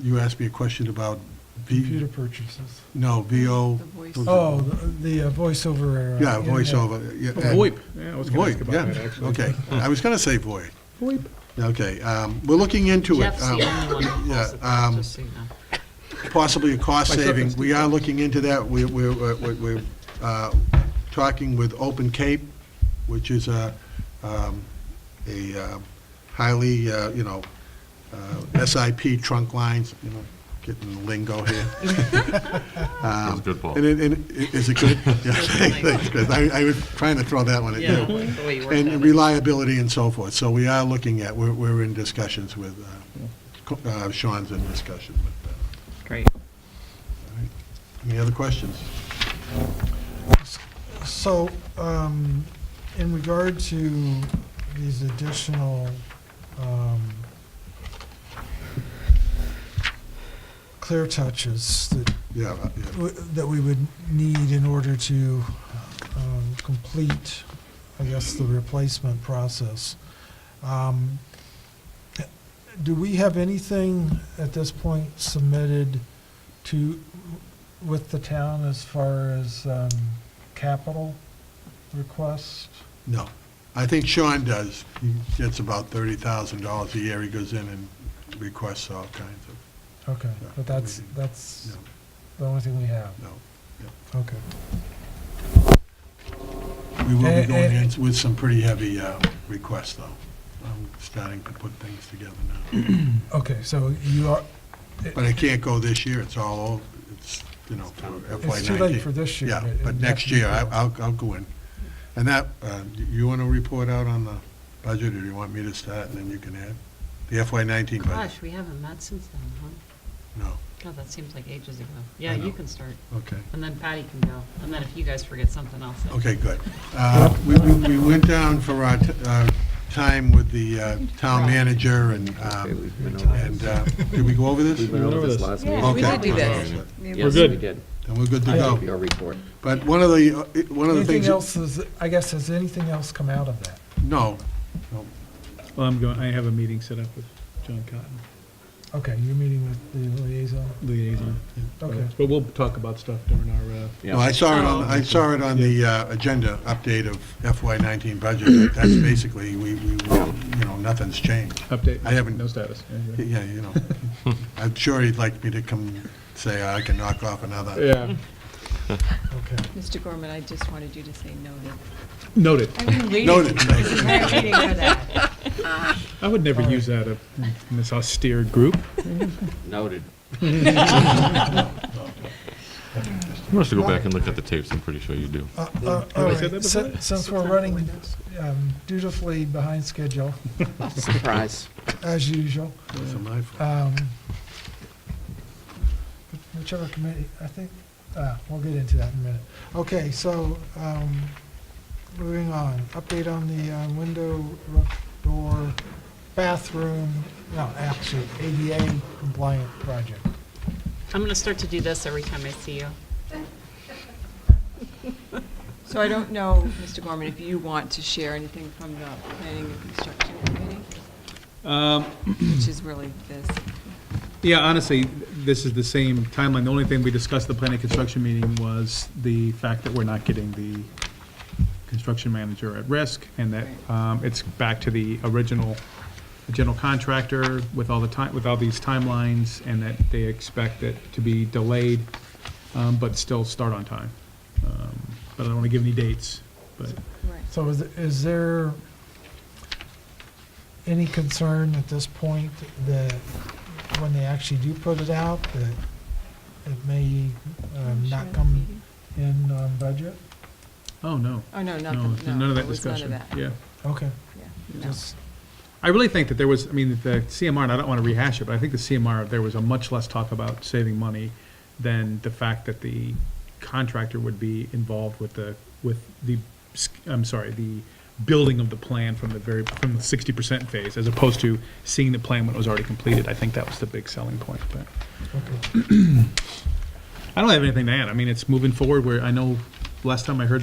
Speaker 14: You asked me a question about
Speaker 1: Computer purchases.
Speaker 14: No, VO.
Speaker 1: Oh, the voiceover.
Speaker 14: Yeah,
Speaker 1: internet.
Speaker 14: voiceover. Yeah,
Speaker 8: VoIP. Yeah, I was going to ask
Speaker 14: VoIP,
Speaker 8: about
Speaker 14: yeah.
Speaker 8: that, actually.
Speaker 14: Okay, I was going to say VoIP.
Speaker 8: VoIP.
Speaker 14: Okay, we're looking into it.
Speaker 4: Jeff's the only one who calls it that, just so you know.
Speaker 14: Possibly a cost
Speaker 8: Myself,
Speaker 14: saving.
Speaker 8: that's
Speaker 14: We are looking into that. We're talking with Open Cape, which is a highly, SIP trunk lines, getting lingo here.
Speaker 6: That's good, Paul.
Speaker 14: Is it good? Yeah, thanks, Chris. I was trying to throw that one at you.
Speaker 4: Yeah, like the way you worked
Speaker 14: And
Speaker 4: at it.
Speaker 14: reliability and so forth. So we are looking at, we're in discussions with, Sean's in discussion with.
Speaker 4: Great.
Speaker 14: Any other questions?
Speaker 1: So, in regard to these additional clear touches that
Speaker 14: Yeah.
Speaker 1: that we would need in order to complete, I guess, the replacement process. Do we have anything at this point submitted with the town as far as capital requests?
Speaker 14: No. I think Sean does. He gets about $30,000 a year. He goes in and requests all kinds of.
Speaker 1: Okay,
Speaker 14: Yeah,
Speaker 1: but that's
Speaker 14: No,
Speaker 1: the only thing we have.
Speaker 14: no.
Speaker 1: Okay.
Speaker 14: We will be
Speaker 1: And-
Speaker 14: going in with some pretty heavy requests, though. I'm starting to put things together now.
Speaker 1: Okay, so you are,
Speaker 14: But I can't go this year. It's all over. It's, for FY19.
Speaker 1: it's too late for this year.
Speaker 14: Yeah, but next year, I'll go in. And that, you want to report out on the budget, or do you want me to start and then you can add? The FY19 budget?
Speaker 4: Gosh, we haven't met since then, huh?
Speaker 14: No,
Speaker 4: God, that seems like ages ago. Yeah,
Speaker 14: I know.
Speaker 4: you can start.
Speaker 14: okay.
Speaker 4: And then Patty can go. And then if you guys forget something else. then-
Speaker 14: Okay, good. We went down for our time with the town manager, and did we go over this?
Speaker 2: We went over this last meeting.
Speaker 11: Yeah, we
Speaker 14: Okay.
Speaker 11: did do that.
Speaker 2: Yes,
Speaker 8: good.
Speaker 2: we did.
Speaker 14: And we're good to
Speaker 2: I have
Speaker 14: go.
Speaker 2: your report.
Speaker 14: But one of the
Speaker 1: Anything
Speaker 14: things.
Speaker 1: else I guess, has anything else come out of that?
Speaker 14: No.
Speaker 8: Well, I have a meeting set up with John Cotton,
Speaker 1: Okay, you're meeting with the
Speaker 8: liaison.
Speaker 1: Okay.
Speaker 8: But we'll talk about stuff during our,
Speaker 14: No, I saw it on the agenda update of FY19 budget. That's basically, nothing's changed.
Speaker 8: update.
Speaker 14: I haven't-
Speaker 8: No status.
Speaker 14: Yeah, I'm sure he'd like me to come say I can knock off another.
Speaker 8: Yeah,
Speaker 1: Okay.
Speaker 11: Mr. Gorman, I just wanted you to say noted.
Speaker 8: noted.
Speaker 11: I've been waiting
Speaker 14: Noted.
Speaker 11: this entire meeting for that.
Speaker 8: I would never use that in this austere group.
Speaker 2: Noted.
Speaker 6: I must go back and look at the tapes. I'm pretty sure you do.
Speaker 1: All
Speaker 8: Have I
Speaker 1: right,
Speaker 8: said that before?
Speaker 1: since we're running dutifully behind schedule,
Speaker 2: Surprise.
Speaker 1: as usual,
Speaker 14: Those are my fault.
Speaker 1: whichever committee, I think We'll get into that in a minute. Okay, so, moving on, update on the window, roof, door, bathroom, no, actually, ADA compliant project.
Speaker 4: I'm going to start to do this every time I see you.
Speaker 11: So I don't know, Mr. Gorman, if you want to share anything from the Planning and Construction Committee, which is really this.
Speaker 8: Yeah, honestly, this is the same timeline. The only thing we discussed at the planning and construction meeting was the fact that we're not getting the construction manager at risk, and that it's back to the original general contractor with all the time, with all these timelines, and that they expect it to be delayed, but still start on time. But I don't want to give any dates, but.
Speaker 11: Right.
Speaker 1: So is there any concern at this point that when they actually do put it out, that it may not come in on budget?
Speaker 8: Oh, no.
Speaker 11: Oh, no,
Speaker 8: No,
Speaker 11: nothing,
Speaker 8: none of that
Speaker 11: there was none
Speaker 8: discussion.
Speaker 11: of that.
Speaker 8: Yeah.
Speaker 1: Okay.
Speaker 11: Yeah, no.
Speaker 1: Just-
Speaker 8: I really think that there was, I mean, the CMR, and I don't want to rehash it, but I think the CMR, there was a much less talk about saving money than the fact that the contractor would be involved with the building of the plan from the 60% phase, as opposed to seeing the plan when it was already completed. I think that was the big selling point, but.
Speaker 1: Okay.
Speaker 8: I don't have anything to add. I mean, it's moving forward where I know last time I heard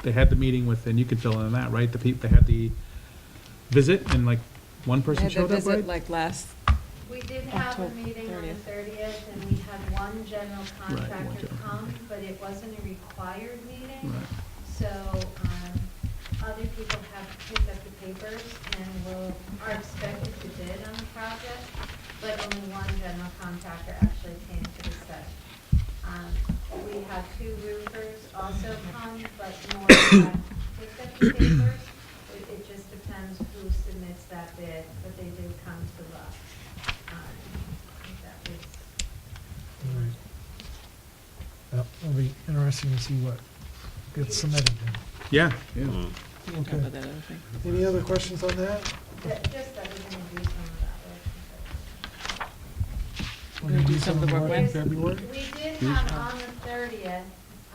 Speaker 8: they had the meeting with, and you can fill in on that, right? They had the visit and like one person
Speaker 11: Had the
Speaker 8: showed up,
Speaker 11: visit
Speaker 8: right?
Speaker 11: like last,
Speaker 7: We did have a
Speaker 11: October
Speaker 7: meeting on the
Speaker 11: 30th.
Speaker 7: 30th, and we had one general
Speaker 8: one
Speaker 7: contractor
Speaker 8: general
Speaker 7: come, but it wasn't a required meeting.
Speaker 8: Right.
Speaker 7: So, other people have picked up the papers and are expected to bid on the project, but only one general contractor actually came to the site. We have 2 roofers also come, but more have picked up the papers. It just depends who submits that bid, but they did come to us. That was,
Speaker 1: Well, it'll be interesting to see what gets submitted then.
Speaker 8: Yeah, yeah.
Speaker 11: you can talk
Speaker 1: Okay.
Speaker 11: about that other thing.
Speaker 1: Any other questions on that?
Speaker 7: just that we're gonna do some of that work.
Speaker 1: We're gonna do some of the work in
Speaker 7: There's-
Speaker 1: February?
Speaker 7: We did have on the 30th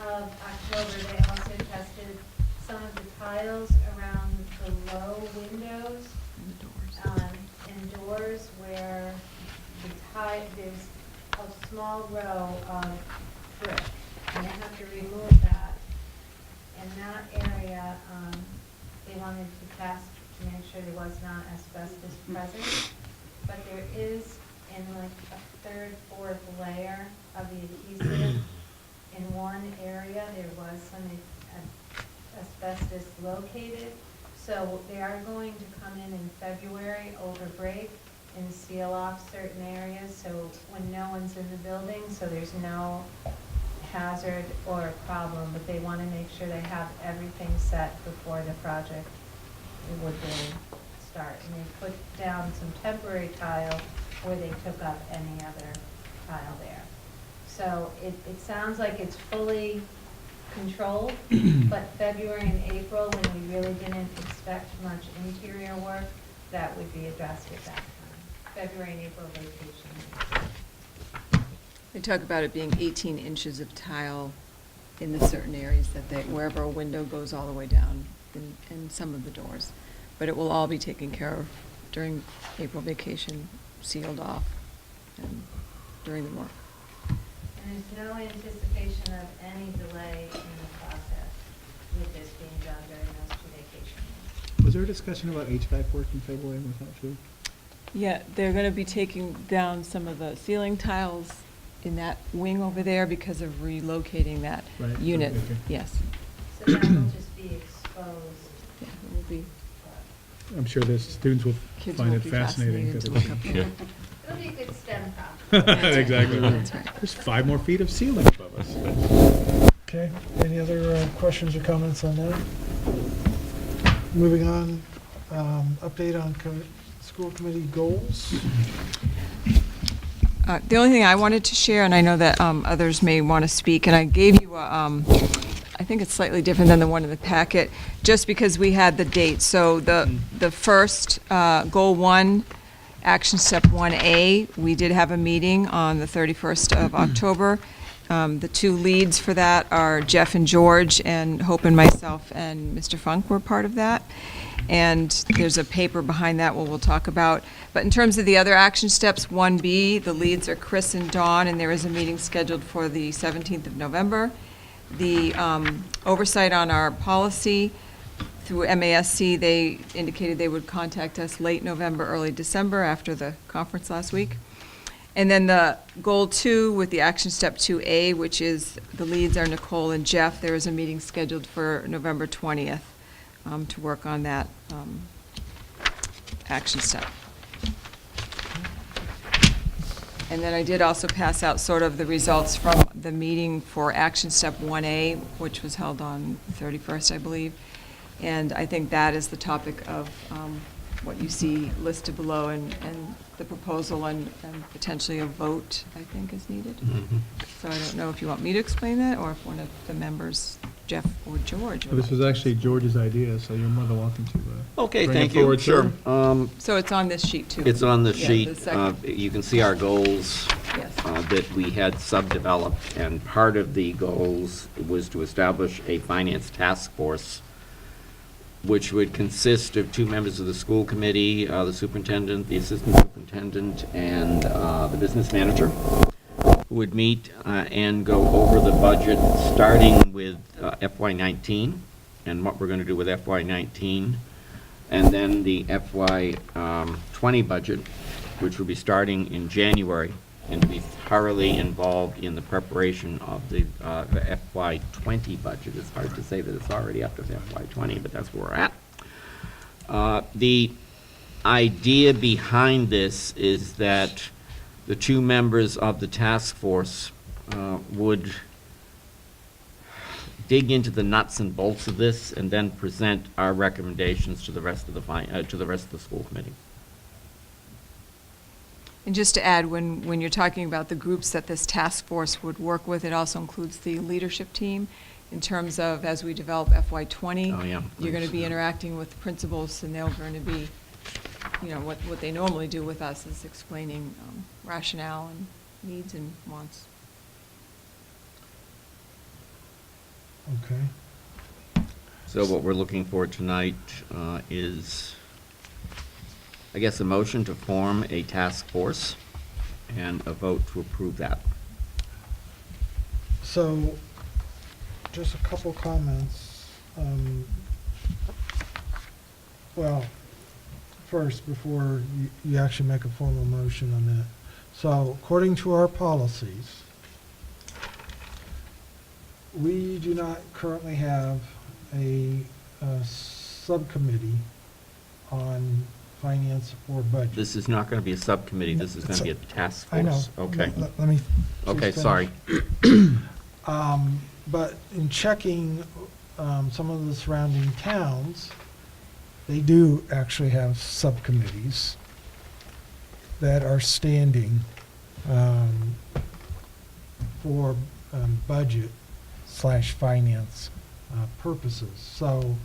Speaker 7: of October, they also tested some of the tiles around the low windows and doors where there's a small row of brick, and they have to remove that. In that area, they wanted to test to make sure there was not asbestos present, but there is in like a 3rd, 4th layer of the adhesive. In one area, there was some asbestos located. So they are going to come in February over break and seal off certain areas, so when no one's in the building, so there's no hazard or a problem, but they want to make sure they have everything set before the project would really start. And they put down some temporary tile where they took up any other tile there. So it sounds like it's fully controlled, but February and April, when we really didn't expect much interior work, that would be addressed at that time. February and April vacation.
Speaker 11: They talk about it being 18 inches of tile in the certain areas wherever a window goes all the way down in some of the doors. But it will all be taken care of during April vacation, sealed off, and during the work.
Speaker 7: And there's no anticipation of any delay in the process with this being done during those 2 vacations.
Speaker 8: Was there a discussion about HVAC work in February? Was that true?
Speaker 11: Yeah, they're going to be taking down some of the ceiling tiles in that wing over there because of relocating that
Speaker 8: Right,
Speaker 11: unit.
Speaker 8: okay.
Speaker 11: Yes.
Speaker 7: So that will just be exposed.
Speaker 11: Yeah, it will be.
Speaker 8: I'm sure the students will
Speaker 11: Kids
Speaker 8: find
Speaker 11: will
Speaker 8: it
Speaker 11: be
Speaker 8: fascinating.
Speaker 11: fascinated to look up there.
Speaker 7: It'll be a good STEM topic.
Speaker 8: Exactly.
Speaker 11: That's right.
Speaker 8: There's 5 more feet of ceiling above us.
Speaker 1: Okay, any other questions or comments on that? Moving on, update on school committee goals.
Speaker 11: The only thing I wanted to share, and I know that others may want to speak, and I gave you I think it's slightly different than the one in the packet, just because we had the date. So the first, goal 1, action step 1A, we did have a meeting on the 31st of October. The two leads for that are Jeff and George, and Hope and myself and Mr. Funk were part of that. And there's a paper behind that we'll talk about. But in terms of the other action steps, 1B, the leads are Chris and Dawn, and there is a meeting scheduled for the 17th of November. The oversight on our policy through MASC, they indicated they would contact us late November, early December after the conference last week. And then the goal 2 with the action step 2A, which is the leads are Nicole and Jeff. There is a meeting scheduled for November 20th to work on that action step. And then I did also pass out sort of the results from the meeting for action step 1A, which was held on the 31st, I believe. And I think that is the topic of what you see listed below, and the proposal and potentially a vote, I think, is needed. So I don't know if you want me to explain that, or if one of the members, Jeff or George. would
Speaker 8: This was
Speaker 11: like to.
Speaker 8: actually George's idea, so you're more than welcome to
Speaker 2: Okay,
Speaker 8: bring it
Speaker 2: thank you.
Speaker 8: forward to
Speaker 2: Sure.
Speaker 8: him.
Speaker 11: So it's on this sheet, too.
Speaker 2: It's on the
Speaker 11: Yeah,
Speaker 2: sheet.
Speaker 11: second.
Speaker 2: You can see our goals
Speaker 11: Yes.
Speaker 2: that we had subdeveloped, and part of the goals was to establish a finance task force, which would consist of 2 members of the school committee, the superintendent, the assistant superintendent, and the business manager, who would meet and go over the budget, starting with FY19 and what we're going to do with FY19, and then the FY20 budget, which will be starting in January, and be thoroughly involved in the preparation of the FY20 budget. It's hard to say that it's already up to FY20, but that's where we're at. The idea behind this is that the 2 members of the task force would dig into the nuts and bolts of this, and then present our recommendations to the rest of the school committee.
Speaker 11: And just to add, when you're talking about the groups that this task force would work with, it also includes the leadership team in terms of, as we develop FY20.
Speaker 2: Oh, yeah.
Speaker 11: You're going to be interacting with principals, and they're going to be, what they normally do with us is explaining rationale and needs and wants.
Speaker 1: Okay.
Speaker 2: So what we're looking for tonight is, I guess, a motion to form a task force and a vote to approve that.
Speaker 1: So, just a couple comments. Well, first, before you actually make a formal motion on that. So, according to our policies, we do not currently have a subcommittee on finance or budget.
Speaker 2: This is not going to be a subcommittee, this is going to be a task force.
Speaker 1: I know.
Speaker 2: Okay.
Speaker 1: Let me.
Speaker 2: Okay,
Speaker 1: just
Speaker 2: sorry.
Speaker 1: But in checking some of the surrounding towns, they do actually have subcommittees that are standing for budget/finance purposes. So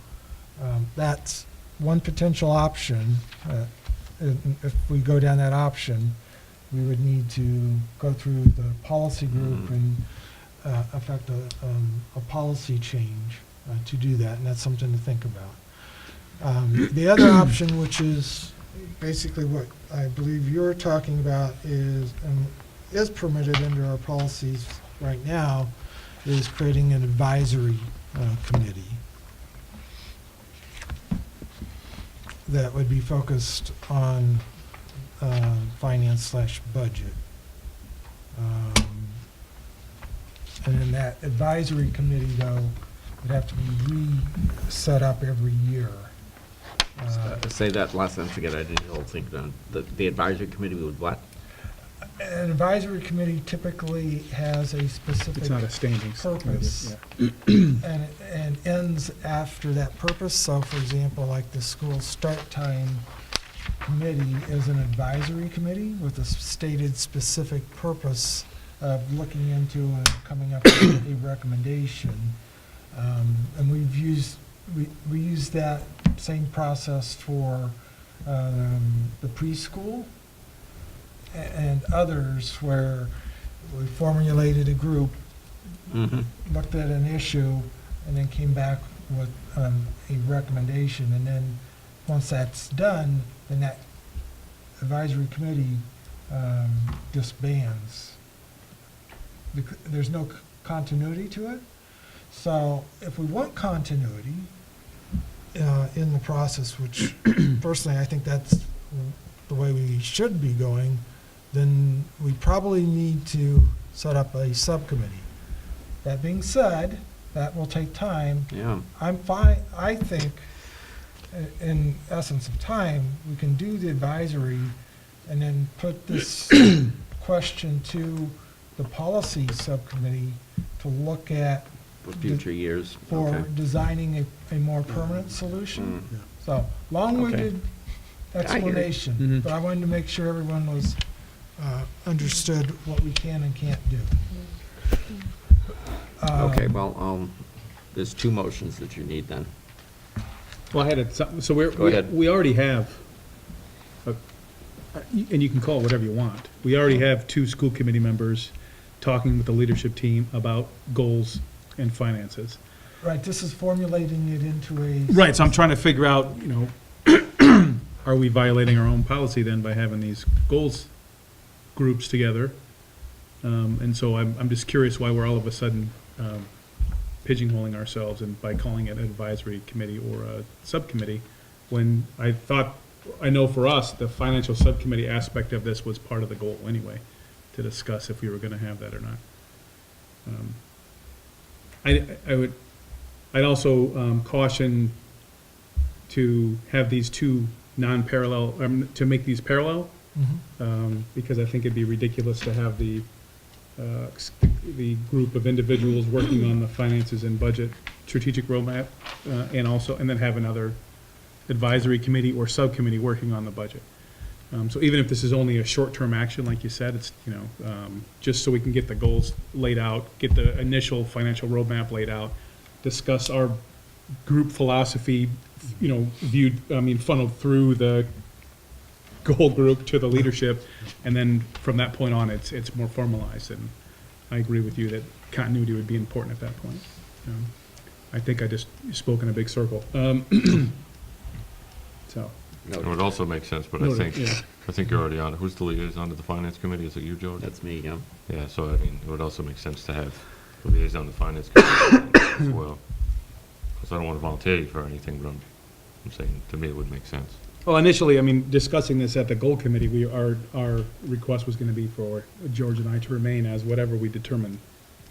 Speaker 1: that's one potential option. If we go down that option, we would need to go through the policy group and affect a policy change to do that, and that's something to think about. The other option, which is basically what I believe you're talking about, is permitted under our policies right now, is creating an advisory committee that would be focused on finance/budget. And then that advisory committee, though, would have to be set up every year.
Speaker 2: Say that last sentence again, I didn't all think done. The advisory committee would what?
Speaker 1: An advisory committee typically has a specific
Speaker 8: It's not a standing
Speaker 1: purpose,
Speaker 8: committee,
Speaker 1: and ends after that purpose. So, for example, like the school start time committee is an advisory committee with a stated specific purpose of looking into and coming up with a recommendation. And we use that same process for the preschool and others, where we formulated a group looked at an issue, and then came back with a recommendation, and then, once that's done, then that advisory committee disbands. There's no continuity to it. So if we want continuity in the process, which personally I think that's the way we should be going, then we probably need to set up a subcommittee. That being said, that will take time.
Speaker 2: Yeah.
Speaker 1: I'm fine, I think, in essence of time, we can do the advisory and then put this question to the policy subcommittee to look at
Speaker 2: For future years.
Speaker 1: for
Speaker 2: Okay.
Speaker 1: designing a more permanent solution. So, long-winded explanation,
Speaker 2: Mhm.
Speaker 1: but I wanted to make sure everyone was, understood what we can and can't do.
Speaker 2: Okay, well, there's two motions that you need then.
Speaker 8: Well, I had it, so
Speaker 2: Go ahead.
Speaker 8: we already have, and you can call it whatever you want. We already have 2 school committee members talking with the leadership team about goals and finances.
Speaker 1: Right, this is formulating it into a.
Speaker 8: Right, so I'm trying to figure out, are we violating our own policy then by having these goals groups together? And so I'm just curious why we're all of a sudden pigeonholing ourselves and by calling it an advisory committee or a subcommittee, when I know for us, the financial subcommittee aspect of this was part of the goal anyway, to discuss if we were gonna have that or not. I'd also caution to have these 2 non-parallel, to make these parallel, because I think it'd be ridiculous to have the group of individuals working on the finances and budget strategic roadmap, and then have another advisory committee or subcommittee working on the budget. So even if this is only a short-term action, like you said, it's, just so we can get the goals laid out, get the initial financial roadmap laid out, discuss our group philosophy, funneled through the goal group to the leadership, and then from that point on, it's more formalized, and I agree with you that continuity would be important at that point. I think I just spoke in a big circle. So.
Speaker 6: It would also make sense, but I think you're already on it. Who's the liaison to the finance committee? Is it you, George?
Speaker 2: That's me, yeah.
Speaker 6: Yeah, so I mean, it would also make sense to have the liaison to the finance committee as well. Because I don't want to volunteer you for anything, but I'm saying, to me, it would make sense.
Speaker 8: Well, initially, discussing this at the goal committee, our request was gonna be for George and I to remain as whatever we determine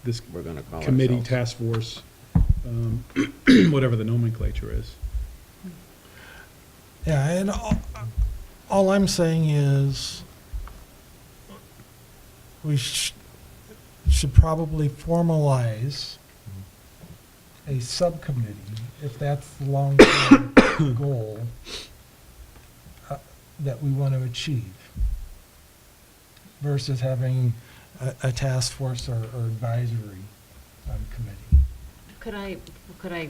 Speaker 8: this
Speaker 2: We're gonna call
Speaker 8: committee,
Speaker 2: ourselves.
Speaker 8: task force, whatever the nomenclature is.
Speaker 1: Yeah, and all I'm saying is we should probably formalize a subcommittee, if that's the long-term goal that we want to achieve, versus having a task force or advisory committee.
Speaker 4: Could I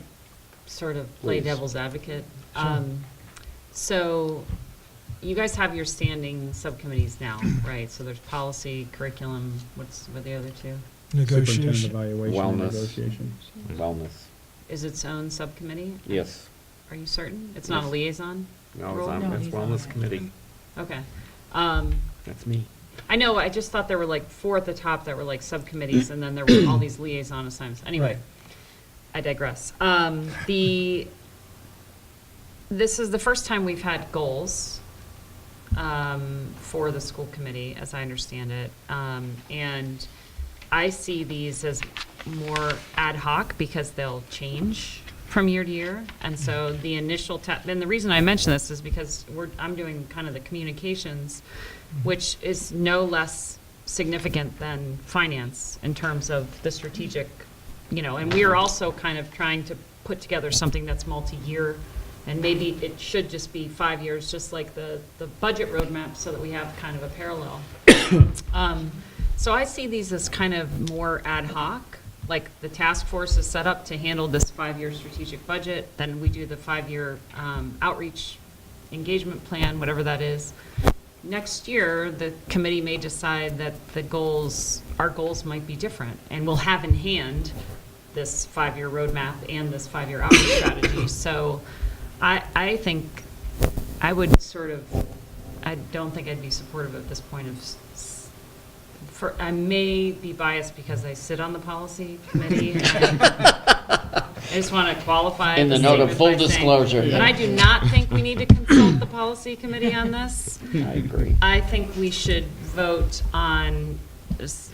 Speaker 4: sort of play
Speaker 2: Please.
Speaker 4: devil's advocate?
Speaker 1: Sure.
Speaker 4: So you guys have your standing subcommittees now, right? So there's policy, curriculum, what are the other 2?
Speaker 8: Superintendent
Speaker 1: Negotiation.
Speaker 8: evaluation, and
Speaker 2: Wellness.
Speaker 8: negotiation.
Speaker 2: Wellness.
Speaker 4: Is its own subcommittee?
Speaker 2: Yes.
Speaker 4: Are you certain? It's not a
Speaker 2: Yes.
Speaker 4: liaison?
Speaker 2: No,
Speaker 4: Role?
Speaker 2: it's wellness committee.
Speaker 4: Okay.
Speaker 2: That's me.
Speaker 4: I know, I just thought there were like 4 at the top that were like subcommittees, and then there were all these liaison assignments. Anyway,
Speaker 1: Right.
Speaker 4: I digress. This is the first time we've had goals for the school committee, as I understand it. And I see these as more ad hoc because they'll change from year to year. And so the initial, and the reason I mention this is because I'm doing kind of the communications, which is no less significant than finance in terms of the strategic, and we are also kind of trying to put together something that's multi-year, and maybe it should just be 5 years, just like the budget roadmap, so that we have kind of a parallel. So I see these as kind of more ad hoc, like the task force is set up to handle this 5-year strategic budget, then we do the 5-year outreach engagement plan, whatever that is. next year, the committee may decide that our goals might be different, and we'll have in hand this 5-year roadmap and this 5-year outreach strategy. So I think I would I don't think I'd be supportive at this point I may be biased because I sit on the policy committee. And I just want to qualify
Speaker 2: In the
Speaker 4: the
Speaker 2: note of
Speaker 4: statement
Speaker 2: full
Speaker 4: by saying
Speaker 2: disclosure.
Speaker 4: that I do not think we need to consult the policy committee on this.
Speaker 2: I agree.
Speaker 4: I think we should vote on, if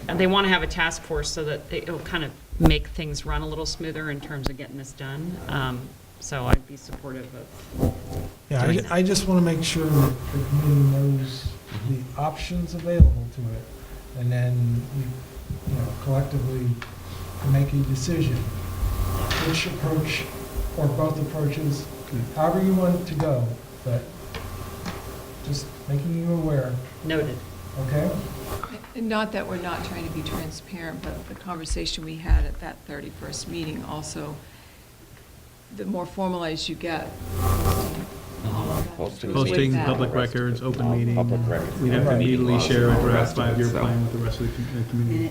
Speaker 4: they want to have a task force so that it'll kind of make things run a little smoother in terms of getting this done. So I'd be supportive of.
Speaker 1: Yeah,
Speaker 4: doing that.
Speaker 1: I just want to make sure that the committee knows the options available to it, and then we, collectively make a decision. Which approach, or both approaches, however you want it to go, but just making you aware,
Speaker 4: Noted.
Speaker 1: okay?
Speaker 11: And not that we're not trying to be transparent, but the conversation we had at that 31st meeting also, the more formalized you get.
Speaker 2: Posting
Speaker 8: Posting,
Speaker 11: that.
Speaker 8: public records, open meeting.
Speaker 2: Public records.
Speaker 8: We'd have to
Speaker 1: Right.
Speaker 8: immediately share a draft
Speaker 2: Rest of it,
Speaker 8: 5-year
Speaker 2: so.
Speaker 8: plan with the rest of the community.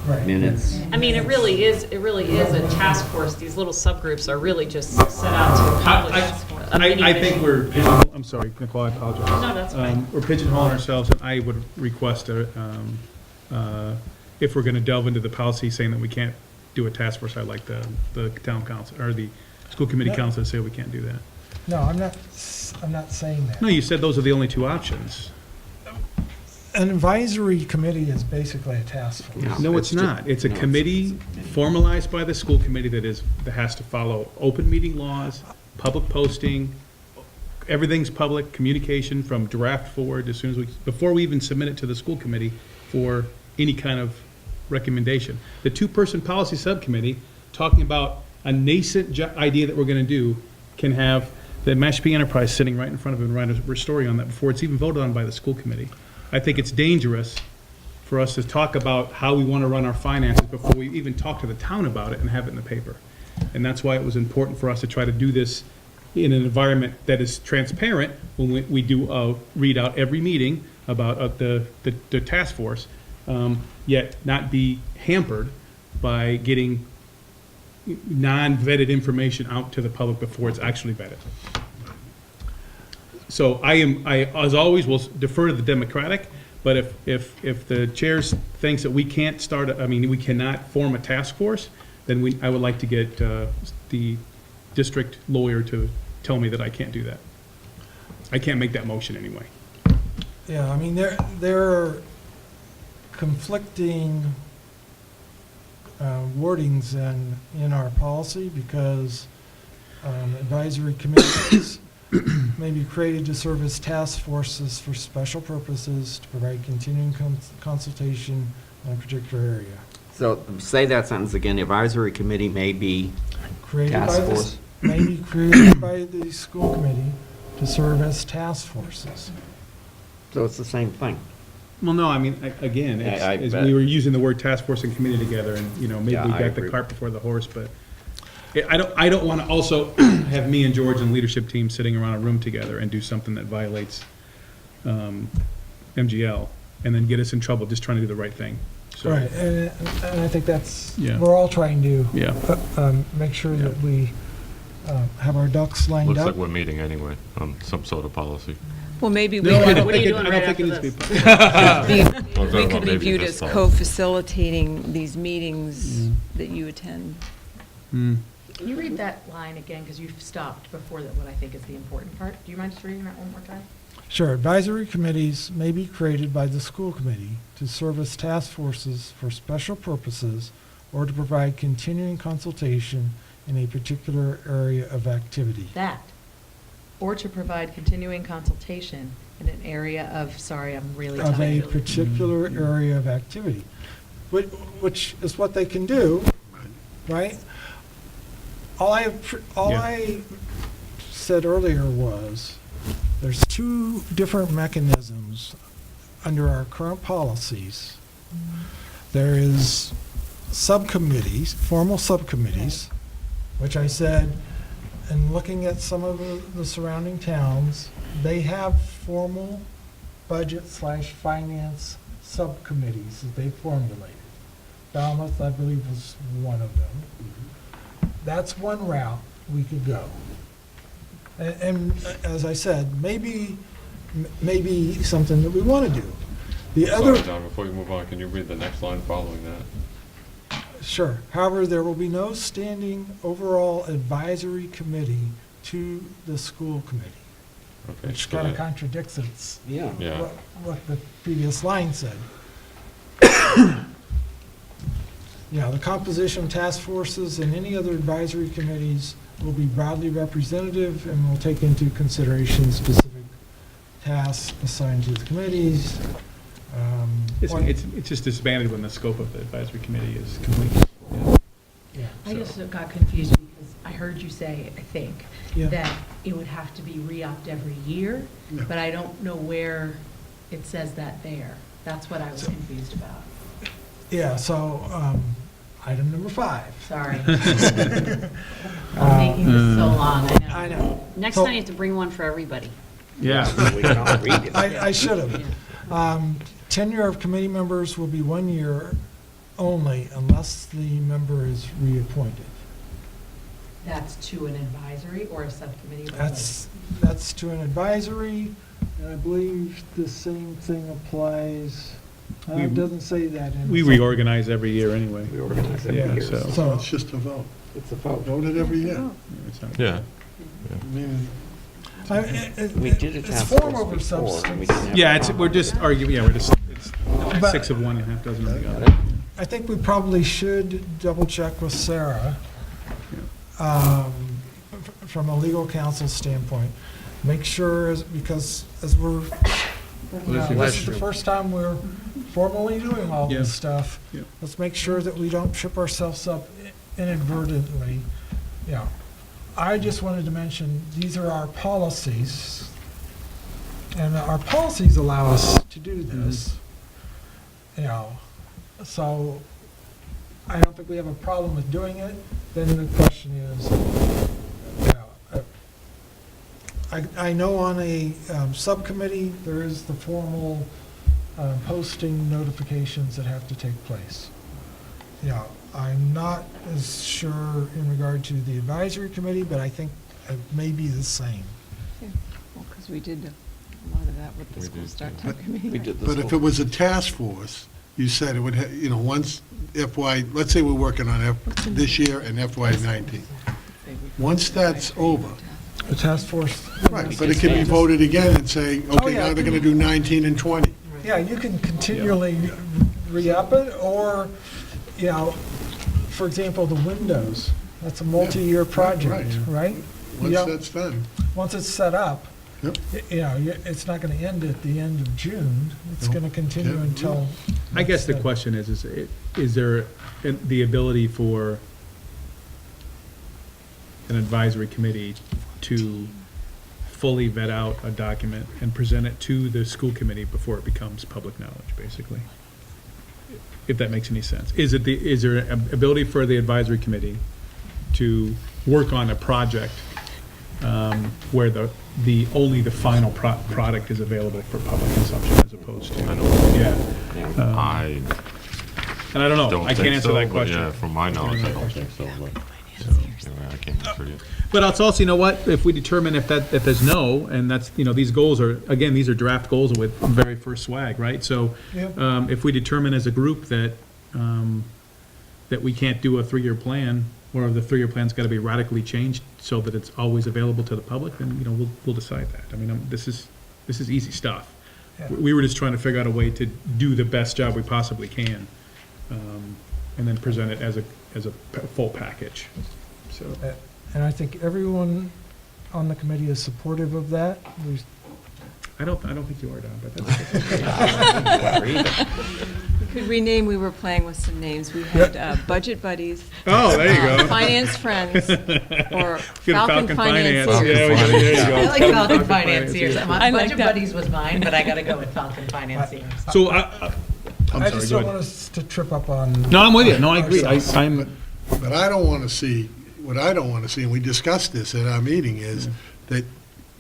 Speaker 1: Right.
Speaker 2: Minutes.
Speaker 4: I mean, it really is a task force. These little subgroups are really just set out to accomplish a mini
Speaker 8: I think
Speaker 4: mission.
Speaker 8: we're, I'm sorry, Nicole, I apologize.
Speaker 4: No, that's fine.
Speaker 8: We're pigeonholing ourselves, and I would request, if we're going to delve into the policy saying that we can't do a task force, I'd like the town council, or the school committee council to say we can't do that.
Speaker 1: No, I'm not saying that.
Speaker 8: No, you said those are the only 2 options.
Speaker 1: An advisory committee is basically a task force.
Speaker 8: No, it's not. It's a committee formalized by the school committee that has to follow open meeting laws, public posting, everything's public, communication from draft forward as soon as before we even submit it to the school committee for any kind of recommendation. The 2-person policy subcommittee, talking about a nascent idea that we're gonna do, can have the Mashpee Enterprise sitting right in front of it and write a story on that before it's even voted on by the school committee. I think it's dangerous for us to talk about how we want to run our finances before we even talk to the town about it and have it in the paper. And that's why it was important for us to try to do this in an environment that is transparent when we do read out every meeting about the task force, yet not be hampered by getting non-vetted information out to the public before it's actually vetted. So I, as always, will defer to the Democratic, but if the chair thinks that we can't we cannot form a task force, then I would like to get the district lawyer to tell me that I can't do that. I can't make that motion anyway.
Speaker 1: Yeah, I mean, there are conflicting wordings in our policy because advisory committees may be created to serve as task forces for special purposes to provide continuing consultation in a particular area.
Speaker 2: So say that sentence again. Advisory committee may be
Speaker 1: Created
Speaker 2: task
Speaker 1: by the-
Speaker 2: force.
Speaker 1: May be created by the school committee to serve as task forces.
Speaker 2: So it's the same thing.
Speaker 8: Well, no, I mean, again,
Speaker 2: I bet.
Speaker 8: we were using the word task force and committee together, and, maybe
Speaker 2: Yeah,
Speaker 8: we
Speaker 2: I
Speaker 8: got the
Speaker 2: agree.
Speaker 8: cart before the horse, but I don't want to also have me and George and leadership team sitting around a room together and do something that violates MGL, and then get us in trouble just trying to do the right thing. So,
Speaker 1: Right, and I think that's,
Speaker 8: Yeah.
Speaker 1: we're all trying to
Speaker 8: Yeah.
Speaker 1: make sure that we have our ducks lined
Speaker 6: Looks
Speaker 1: up.
Speaker 6: like we're meeting anyway on some sort of policy.
Speaker 11: Well, maybe we
Speaker 8: No, I
Speaker 11: could,
Speaker 8: don't
Speaker 4: What are you
Speaker 8: think it,
Speaker 4: doing
Speaker 8: I
Speaker 4: right
Speaker 8: don't think it
Speaker 4: after
Speaker 8: needs to be.
Speaker 11: we
Speaker 6: Well,
Speaker 11: could be
Speaker 6: maybe
Speaker 11: viewed
Speaker 6: this
Speaker 11: as
Speaker 6: policy.
Speaker 11: co-facilitating these meetings that you attend.
Speaker 8: Hmm.
Speaker 9: Can you read that line again, because you've stopped before what I think is the important part? Do you mind just reading that one more time?
Speaker 1: Sure, advisory committees may be created by the school committee to serve as task forces for special purposes or to provide continuing consultation in a particular area of activity.
Speaker 9: That, or to provide continuing consultation in an area of, sorry, I'm really
Speaker 1: Of a
Speaker 9: tired.
Speaker 1: particular area of activity, which is what they can do, right? All I said earlier was, there's 2 different mechanisms under our current policies. There is subcommittees, formal subcommittees, which I said, and looking at some of the surrounding towns, they have formal budget/finance subcommittees that they formulated. Falmouth, I believe, was one of them. That's one route we could go. And as I said, maybe something that we want to do. The other,
Speaker 6: Sorry, Don, before you move on, can you read the next line following that?
Speaker 1: sure. However, there will be no standing overall advisory committee to the school committee,
Speaker 6: Okay,
Speaker 1: which
Speaker 6: so
Speaker 1: kind of
Speaker 6: that-
Speaker 1: contradicts its
Speaker 2: Yeah.
Speaker 6: Yeah,
Speaker 1: what the previous line said. Yeah, the composition task forces and any other advisory committees will be broadly representative and will take into consideration specific tasks assigned to the committees.
Speaker 8: It's just disbanded when the scope of the advisory committee is complete.
Speaker 1: Yeah.
Speaker 9: I just got confused because I heard you say, I think,
Speaker 1: Yeah.
Speaker 9: that it would have to be re-upped every year,
Speaker 14: Yeah.
Speaker 9: but I don't know where it says that there. That's what I was confused about.
Speaker 1: Yeah, so, item number 5.
Speaker 9: Sorry. I'm making this so long, I know.
Speaker 1: I know.
Speaker 4: Next
Speaker 1: So-
Speaker 4: time you have to bring one for everybody.
Speaker 8: Yeah.
Speaker 2: We can all read it.
Speaker 1: I should have. Tenure of committee members will be 1 year only unless the member is reappointed.
Speaker 9: That's to an advisory or a subcommittee? or both?
Speaker 1: That's to an advisory, and I believe the same thing applies,
Speaker 8: We-
Speaker 1: it doesn't say that in.
Speaker 8: We reorganize every year anyway.
Speaker 2: We organize every
Speaker 8: Yeah,
Speaker 2: year.
Speaker 8: so-
Speaker 14: So it's just a vote.
Speaker 2: It's a vote.
Speaker 14: Voted every year.
Speaker 8: It's not-
Speaker 6: yeah.
Speaker 14: I mean,
Speaker 2: We did a
Speaker 1: It's
Speaker 2: task
Speaker 1: form
Speaker 2: force
Speaker 1: over
Speaker 2: before, and we
Speaker 1: substance.
Speaker 2: didn't have
Speaker 8: Yeah,
Speaker 2: a
Speaker 8: it's,
Speaker 2: problem
Speaker 8: we're
Speaker 2: with
Speaker 8: just
Speaker 2: that.
Speaker 8: arguing, yeah, it's
Speaker 1: But-
Speaker 8: 6 of one and half dozen of the other.
Speaker 1: I think we probably should double check with Sarah, from a legal counsel standpoint. Make sure, because as we're, this is the first time we're formally doing all
Speaker 8: Yeah.
Speaker 1: this stuff.
Speaker 8: Yeah.
Speaker 1: Let's make sure that we don't trip ourselves up inadvertently. Yeah. I just wanted to mention, these are our policies, and our policies allow us to do this. You know, so I don't think we have a problem with doing it. Then the question is, you know, I know on a subcommittee, there is the formal posting notifications that have to take place. You know, I'm not as sure in regard to the advisory committee, but I think it may be the same.
Speaker 11: Well, because we did a lot of that with the
Speaker 6: We
Speaker 11: school
Speaker 6: did,
Speaker 11: start
Speaker 6: yeah.
Speaker 11: time committee.
Speaker 2: We did this
Speaker 14: but if
Speaker 2: whole-
Speaker 14: it was a task force, you said it would, once FY, let's say we're working on this year and FY '19. Once that's over,
Speaker 1: The task force.
Speaker 14: right, but it can be voted again and say, okay,
Speaker 1: yeah,
Speaker 14: now
Speaker 1: it
Speaker 14: they're
Speaker 1: can
Speaker 14: going to do 19 and 20.
Speaker 1: Yeah, you can continually re-up it, or, you know, for example, the windows, that's a multi-year project, right?
Speaker 14: Once
Speaker 1: Yeah.
Speaker 14: that's done.
Speaker 1: Once it's set up,
Speaker 14: Yep.
Speaker 1: you know, it's not going to end at the end of June. It's
Speaker 14: No.
Speaker 1: going to continue
Speaker 14: Yeah.
Speaker 1: until.
Speaker 8: I guess the
Speaker 1: it's
Speaker 8: question is there the ability for an advisory committee to fully vet out a document and present it to the school committee before it becomes public knowledge, basically? If that makes any sense. Is there an ability for the advisory committee to work on a project where only the final product is available for public consumption as opposed to?
Speaker 6: I know.
Speaker 8: Yeah. And I don't know, I can't answer that question.
Speaker 6: Yeah, from my knowledge, I don't think so, but, anyway, I can't answer you.
Speaker 8: But it's also, you know what, if we determine if there's no, and that's, these goals are, again, these are draft goals with very first swag, right? So,
Speaker 1: Yep.
Speaker 8: if we determine as a group that we can't do a 3-year plan, or the 3-year plan's gotta be radically changed so that it's always available to the public, then, we'll decide that. I mean, this is easy stuff.
Speaker 1: Yeah.
Speaker 8: We were just trying to figure out a way to do the best job we possibly can, and then present it as a full package, so.
Speaker 1: And I think everyone on the committee is supportive of that.
Speaker 8: I don't think you are, Don, but that's okay.
Speaker 11: We could rename, we were playing with some names. We had Budget Buddies.
Speaker 8: Oh, there you go.
Speaker 11: Finance Friends, or
Speaker 8: Get a
Speaker 11: Falcon
Speaker 8: Finance.
Speaker 11: Financiers.
Speaker 8: Yeah, there you go.
Speaker 9: I like Falcon Financiers.
Speaker 11: I like
Speaker 9: Budget
Speaker 11: that.
Speaker 9: Buddies was mine, but I gotta go with Falcon Financiers.
Speaker 8: So, I'm
Speaker 1: I
Speaker 8: sorry,
Speaker 1: just
Speaker 8: go
Speaker 1: don't want
Speaker 8: ahead.
Speaker 1: us to trip up on.
Speaker 8: No, I'm with you. No, I agree.
Speaker 1: ourselves.
Speaker 14: But I don't want to see, what I don't want to see, and we discussed this at our meeting, is that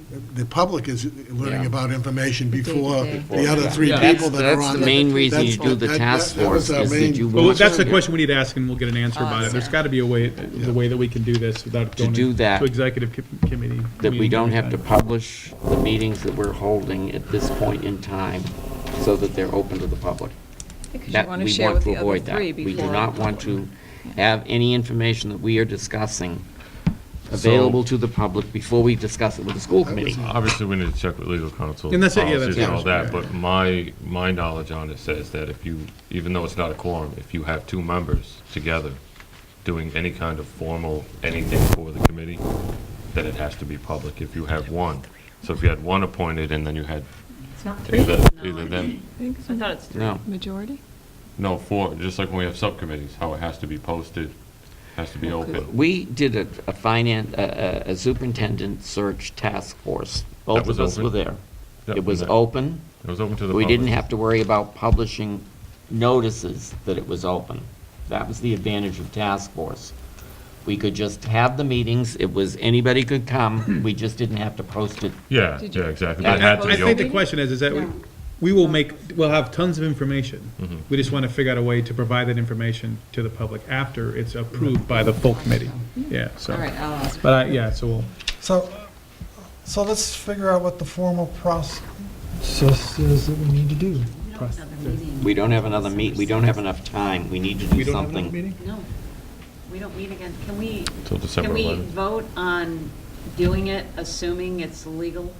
Speaker 14: the public is learning
Speaker 2: Yeah.
Speaker 14: about information before
Speaker 7: day-to-day.
Speaker 14: the other three
Speaker 8: Yeah.
Speaker 14: people that are
Speaker 2: That's
Speaker 14: on.
Speaker 2: the main reason you
Speaker 14: that's-
Speaker 2: do the
Speaker 14: that-
Speaker 2: task
Speaker 14: that was
Speaker 2: force,
Speaker 14: our
Speaker 2: is
Speaker 14: main-
Speaker 2: that you
Speaker 8: Well,
Speaker 2: want
Speaker 8: that's the
Speaker 2: to
Speaker 8: question we need to ask, and we'll get an answer about it. There's got to be a way that we can do this without
Speaker 2: To
Speaker 8: going
Speaker 2: do that,
Speaker 8: to executive committee.
Speaker 2: that we
Speaker 8: meeting
Speaker 2: don't
Speaker 8: every
Speaker 2: have to
Speaker 8: time.
Speaker 2: publish the meetings that we're holding at this point in time so that they're open to the public.
Speaker 11: Because you
Speaker 2: That
Speaker 11: want to
Speaker 2: we
Speaker 11: share
Speaker 2: want
Speaker 11: with
Speaker 2: to
Speaker 11: the other
Speaker 2: avoid that.
Speaker 11: three
Speaker 2: We
Speaker 11: before.
Speaker 2: do not want to have any information that we are discussing available to the public before we discuss it with the school committee.
Speaker 6: Obviously, we need to check with legal counsel.
Speaker 8: And that's it, yeah,
Speaker 6: policies
Speaker 8: that's
Speaker 6: and all
Speaker 8: it.
Speaker 6: that, but my knowledge on it says that if you, even though it's not a quorum, if you have two members together doing any kind of formal anything for the committee, then it has to be public if you have one. So if you had one appointed and then you had
Speaker 9: It's not three.
Speaker 6: either them,
Speaker 4: I thought it's three.
Speaker 2: No.
Speaker 11: Majority?
Speaker 6: no, four, just like when we have subcommittees, how it has to be posted, has to be open.
Speaker 2: We did a superintendent search task force. Both
Speaker 6: was
Speaker 2: of us
Speaker 6: open.
Speaker 2: were there.
Speaker 6: Yep,
Speaker 2: It was
Speaker 6: and that-
Speaker 2: open.
Speaker 6: It was open to the
Speaker 2: We
Speaker 6: public.
Speaker 2: didn't have to worry about publishing notices that it was open. That was the advantage of task force. We could just have the meetings, it was, anybody could come, we just didn't have to post it.
Speaker 6: Yeah,
Speaker 11: Did you-
Speaker 6: yeah, exactly.
Speaker 2: Yeah,
Speaker 6: But it had to
Speaker 8: I
Speaker 6: be
Speaker 8: think the
Speaker 6: open.
Speaker 8: question is that
Speaker 11: No.
Speaker 8: we'll have tons of information.
Speaker 6: Mhm.
Speaker 8: We just want to figure out a way to provide that information to the public after it's approved by the full committee. Yeah, so.
Speaker 11: All right, I'll ask.
Speaker 8: But yeah, so we'll.
Speaker 1: So let's figure out what the formal process is that we need to do.
Speaker 2: We don't have another we don't have enough time, we need to
Speaker 8: We
Speaker 2: do
Speaker 8: don't have another
Speaker 2: something.
Speaker 8: meeting?
Speaker 4: No, we don't meet again. Can we,
Speaker 6: Till December
Speaker 4: can we
Speaker 6: 11th.
Speaker 4: vote on doing it, assuming it's legal?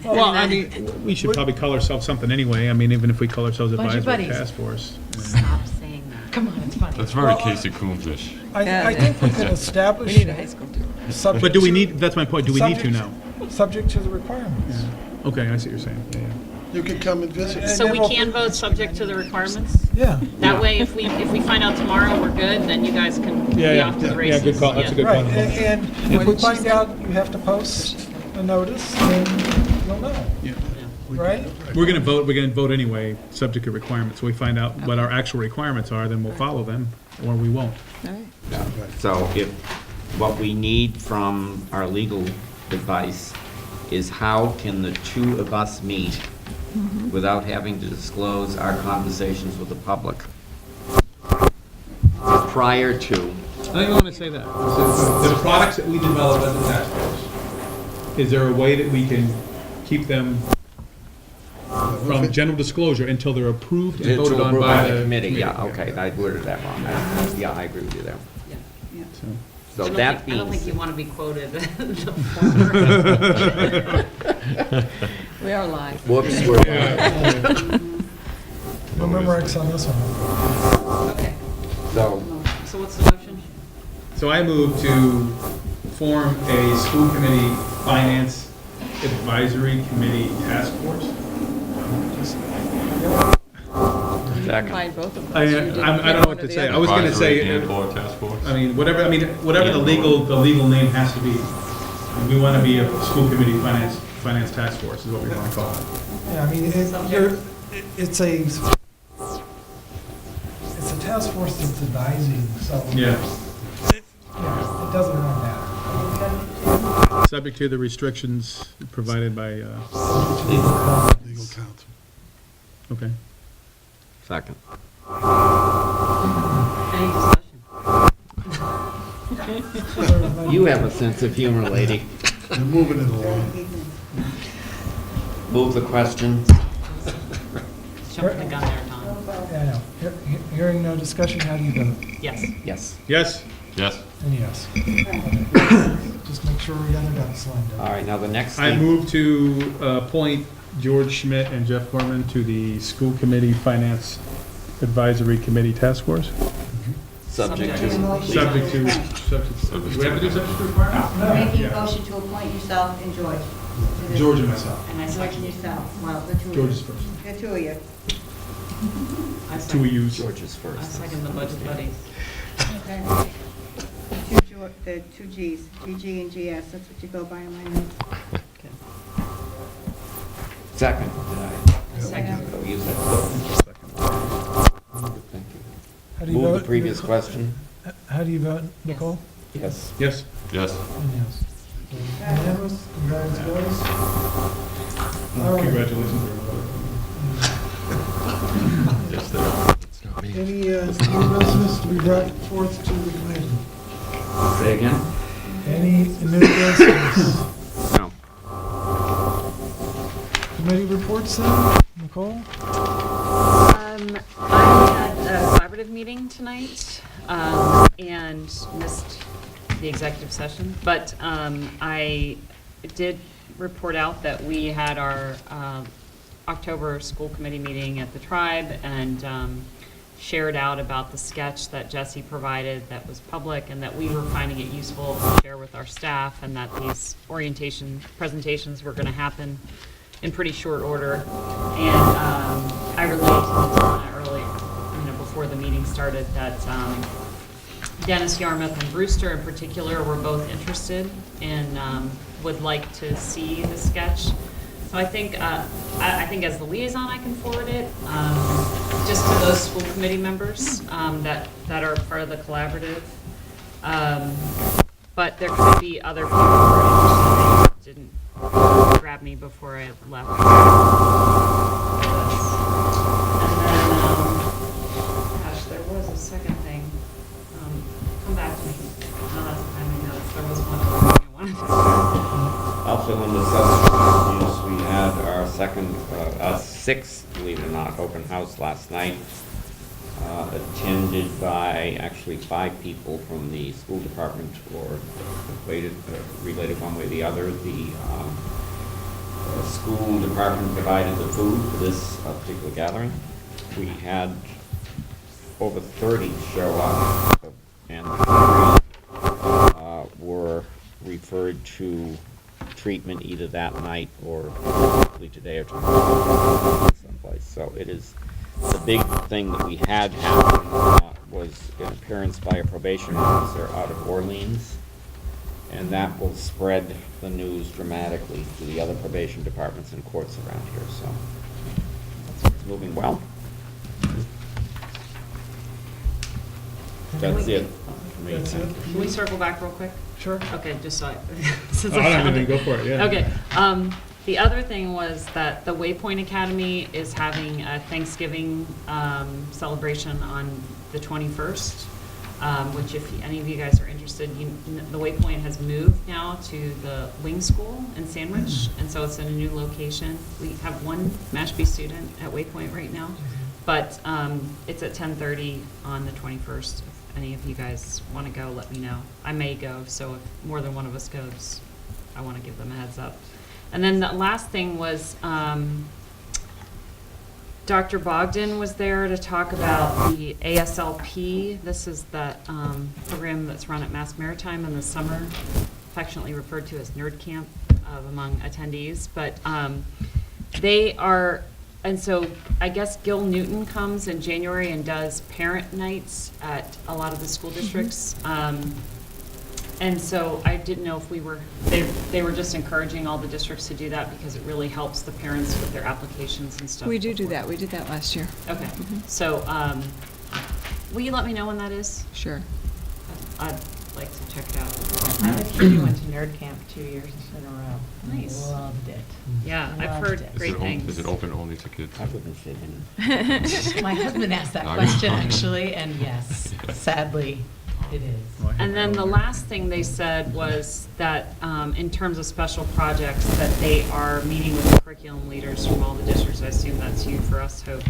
Speaker 8: Well, I mean, we should probably call ourselves something anyway. I mean, even if we call ourselves
Speaker 9: Budget
Speaker 8: advisory
Speaker 9: buddies.
Speaker 8: task force.
Speaker 4: Stop saying that.
Speaker 9: Come on, it's funny.
Speaker 6: That's very Casey Coombs-ish.
Speaker 1: I think we can establish.
Speaker 11: We need a high school too.
Speaker 1: subject
Speaker 8: But do we
Speaker 1: to-
Speaker 8: need, that's my point, do we need to now?
Speaker 1: Subject to the requirements.
Speaker 8: Okay, I see what you're saying, yeah, yeah.
Speaker 14: You can come and visit.
Speaker 4: So we can vote subject to the requirements?
Speaker 1: Yeah.
Speaker 4: That way, if we find out tomorrow we're good, then you guys can be off to the
Speaker 8: Yeah,
Speaker 4: races.
Speaker 8: good call, that's a good
Speaker 1: Right,
Speaker 8: call.
Speaker 1: and if we find out you have to post a notice, then you'll know,
Speaker 8: Yeah.
Speaker 1: right?
Speaker 8: We're gonna vote anyway, subject to requirements. We find out what our actual requirements are, then we'll follow them, or we won't.
Speaker 11: All right.
Speaker 2: So if, what we need from our legal advice is how can the two of us meet without having to disclose our conversations with the public? Prior to,
Speaker 8: I think I want to say that. The products that we develop as a task force, is there a way that we can keep them from general disclosure until they're approved and voted on by the
Speaker 2: committee, yeah, okay, I worded that wrong. Yeah, I agree with you there.
Speaker 8: So-
Speaker 2: So
Speaker 4: I
Speaker 2: that
Speaker 4: don't think
Speaker 2: being,
Speaker 4: you want to be quoted.
Speaker 11: We are live.
Speaker 2: whoops,
Speaker 1: No memorex on this one.
Speaker 11: Okay.
Speaker 2: so,
Speaker 4: So what's the motion?
Speaker 8: So I move to form a school committee finance advisory committee task force.
Speaker 2: second.
Speaker 11: Combine both of
Speaker 8: I
Speaker 11: those. You didn't
Speaker 8: don't
Speaker 11: pick
Speaker 8: know
Speaker 11: one
Speaker 8: what
Speaker 11: or
Speaker 8: to
Speaker 11: the
Speaker 8: say.
Speaker 11: other.
Speaker 8: I was gonna
Speaker 6: Advisory
Speaker 8: say,
Speaker 6: and/or task force.
Speaker 8: whatever the legal name has to be. We want to be a school committee finance task force is what we want to call it.
Speaker 1: Yeah, I mean, it's a task force that's advising, so.
Speaker 8: Yeah.
Speaker 1: Yeah, it doesn't really matter.
Speaker 8: Subject to the restrictions provided by,
Speaker 14: Legal counsel.
Speaker 8: okay.
Speaker 2: Second.
Speaker 4: Any discussion?
Speaker 2: You have a sense of humor, lady.
Speaker 14: You're moving it along.
Speaker 2: Move the question.
Speaker 4: Jumping the gun there, Tom.
Speaker 1: Yeah, I know. Hearing no discussion, how do you vote?
Speaker 4: Yes.
Speaker 2: Yes.
Speaker 8: Yes?
Speaker 6: Yes.
Speaker 1: And yes. Just make sure we got our ducks lined
Speaker 2: All
Speaker 1: up.
Speaker 2: right, now the next
Speaker 8: I
Speaker 2: thing.
Speaker 8: move to appoint George Schmidt and Jeff Gorman to the school committee finance advisory committee task force.
Speaker 2: Subject to.
Speaker 8: Subject to, do we have to do subject to requirements?
Speaker 15: Making a motion to appoint yourself and George. to the-
Speaker 8: George and myself.
Speaker 15: And I George and yourself, well, the two of you.
Speaker 8: George is first.
Speaker 15: The two of you.
Speaker 4: I
Speaker 8: Two
Speaker 4: second-
Speaker 8: we use.
Speaker 2: George's
Speaker 4: I
Speaker 2: first.
Speaker 4: second the budget buddies.
Speaker 15: Okay. The two Gs, GG and GS, that's what you go by in my notes.
Speaker 2: Second.
Speaker 15: Second.
Speaker 2: Oh, you said. Thank you.
Speaker 1: How do you
Speaker 2: Move
Speaker 1: vote?
Speaker 2: the previous question.
Speaker 1: How do you vote, Nicole?
Speaker 2: Yes.
Speaker 8: Yes?
Speaker 6: Yes.
Speaker 1: And yes. Unanimous? Congrats, guys. All right.
Speaker 8: Congratulations, everybody.
Speaker 1: Any new business to be brought forth to the committee?
Speaker 2: Say again?
Speaker 1: Any new business?
Speaker 2: No.
Speaker 1: Committee reports then? Nicole?
Speaker 4: I had a collaborative meeting tonight, and missed the executive session, but I did report out that we had our October school committee meeting at the tribe, and shared out about the sketch that Jesse provided that was public, and that we were finding it useful to share with our staff, and that these orientation presentations were going to happen in pretty short order. And I relayed to Nitana earlier, before the meeting started, that Dennis Yarmouth and Brewster in particular were both interested and would like to see the sketch. So I think as the liaison, I can forward it just to those school committee members that are part of the collaborative. But there could be other people who are interested. They didn't grab me before I left. And then, gosh, there was a second thing. Come back to me. No, that's timing notes. There was one other thing I wanted to say.
Speaker 2: Also, on the substance use, we had our sixth, believe it or not, open house last night, attended by actually 5 people from the school department, or related one way or the other. The school department provided the food for this particular gathering. We had over 30 show up, and were referred to treatment either that night or hopefully today or tomorrow someplace. So it is the big thing that we had happen was an appearance by a probation officer out of Orleans, and that will spread the news dramatically to the other probation departments and courts around here. So it's moving well. That's it.
Speaker 1: That's it.
Speaker 4: Can we circle back real quick?
Speaker 1: Sure.
Speaker 4: Okay, just so I.
Speaker 8: Oh, I don't even go for it, yeah.
Speaker 4: Okay. The other thing was that the Waypoint Academy is having a Thanksgiving celebration on the 21st, which if any of you guys are interested, the Waypoint has moved now to the Wing School in Sandwich, and so it's in a new location. We have one Mashpee student at Waypoint right now, but it's at 10:30 on the 21st. If any of you guys want to go, let me know. I may go, so if more than one of us goes, I want to give them a heads up. And then the last thing was Dr. Bogdan was there to talk about the ASLP. This is the program that's run at Mass Maritime in the summer, affectionately referred to as Nerd Camp among attendees. But they are, and so I guess Gil Newton comes in January and does parent nights at a lot of the school districts. And so I didn't know if they were just encouraging all the districts to do that because it really helps the parents with their applications and stuff.
Speaker 11: We do that. We did that last year.
Speaker 4: Okay. So, will you let me know when that is?
Speaker 11: Sure.
Speaker 4: I'd like to check it out.
Speaker 13: I have a kid who went to Nerd Camp 2 years in a row.
Speaker 4: Nice.
Speaker 13: Loved it.
Speaker 4: Yeah, I've
Speaker 13: Loved
Speaker 4: heard
Speaker 13: it.
Speaker 4: great things.
Speaker 6: Is it open only to kids?
Speaker 2: I wouldn't fit in.
Speaker 13: My husband asked that
Speaker 6: Oh,
Speaker 13: question,
Speaker 6: yeah.
Speaker 13: actually, and yes, sadly, it is.
Speaker 4: And then the last thing they said was that in terms of special projects, that they are meeting with the curriculum leaders from all the districts, I assume that's you for us, Hope,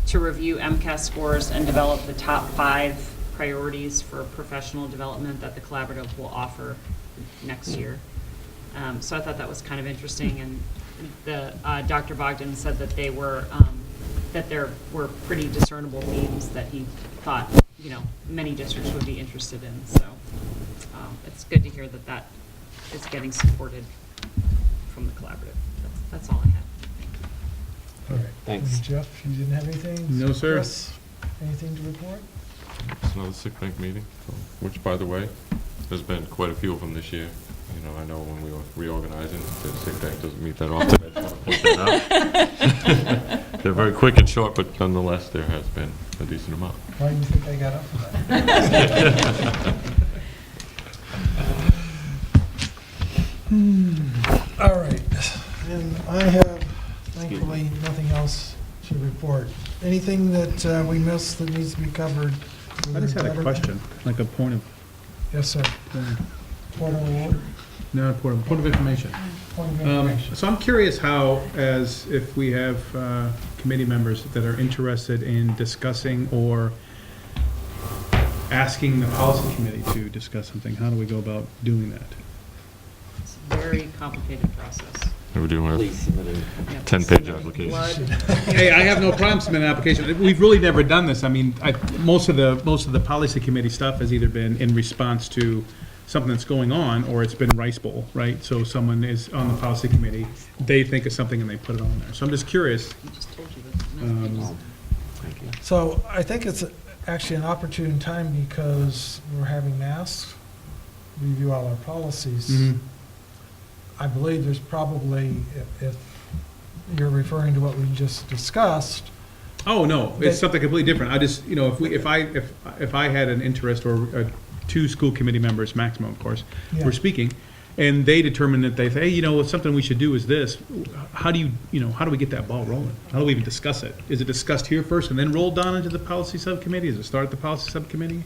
Speaker 4: to review MCAS scores and develop the top 5 priorities for professional development that the collaborative will offer next year. So I thought that was kind of interesting, and the Dr. Bogdan said that they were that there were pretty discernible themes that he thought many districts would be interested in. So it's good to hear that that is getting supported from the collaborative. That's all I had.
Speaker 1: All right.
Speaker 2: Thanks.
Speaker 1: Jeff, you didn't have anything?
Speaker 8: No, sir.
Speaker 1: Chris, anything to report?
Speaker 6: It's another sick bank meeting, which, by the way, there's been quite a few of them this year. I know when we were reorganizing, the sick bank doesn't meet that often. I just want to point that out. They're very quick and short, but nonetheless, there has been a decent amount.
Speaker 1: Why do you think they got up for that? All right, and I have thankfully nothing else to report. Anything that we missed that needs to be covered?
Speaker 8: I just had a question, like a point of,
Speaker 1: Yes, sir. Point of order?
Speaker 8: no, point of information.
Speaker 1: Point of information.
Speaker 8: So I'm curious how, as if we have committee members that are interested in discussing or asking the policy committee to discuss something, how do we go about doing that?
Speaker 4: It's a very complicated process.
Speaker 6: We're doing
Speaker 2: Please
Speaker 6: a
Speaker 2: submit it.
Speaker 4: Yeah,
Speaker 6: 10-page
Speaker 4: blood.
Speaker 6: application.
Speaker 8: Hey, I have no problem submitting an application. We've really never done this. I mean, most of the policy committee stuff has either been in response to something that's going on, or it's been rice bowl, right? So someone is on the policy committee, they think of something and they put it on there. So I'm just curious.
Speaker 4: I just told you that.
Speaker 2: Thank you.
Speaker 1: So I think it's actually an opportune time because we're having masks review all our policies.
Speaker 8: Mhm.
Speaker 1: I believe there's probably, if you're referring to what we just discussed,
Speaker 8: Oh, no,
Speaker 1: They-
Speaker 8: it's something completely different. I just, if I had an interest, or two school committee members maximum, of course,
Speaker 1: Yeah.
Speaker 8: were speaking, and they determine that they say, hey, something we should do is this, how do we get that ball rolling? How do we even discuss it? Is it discussed here first and then rolled down into the policy subcommittee? Does it start at the policy subcommittee?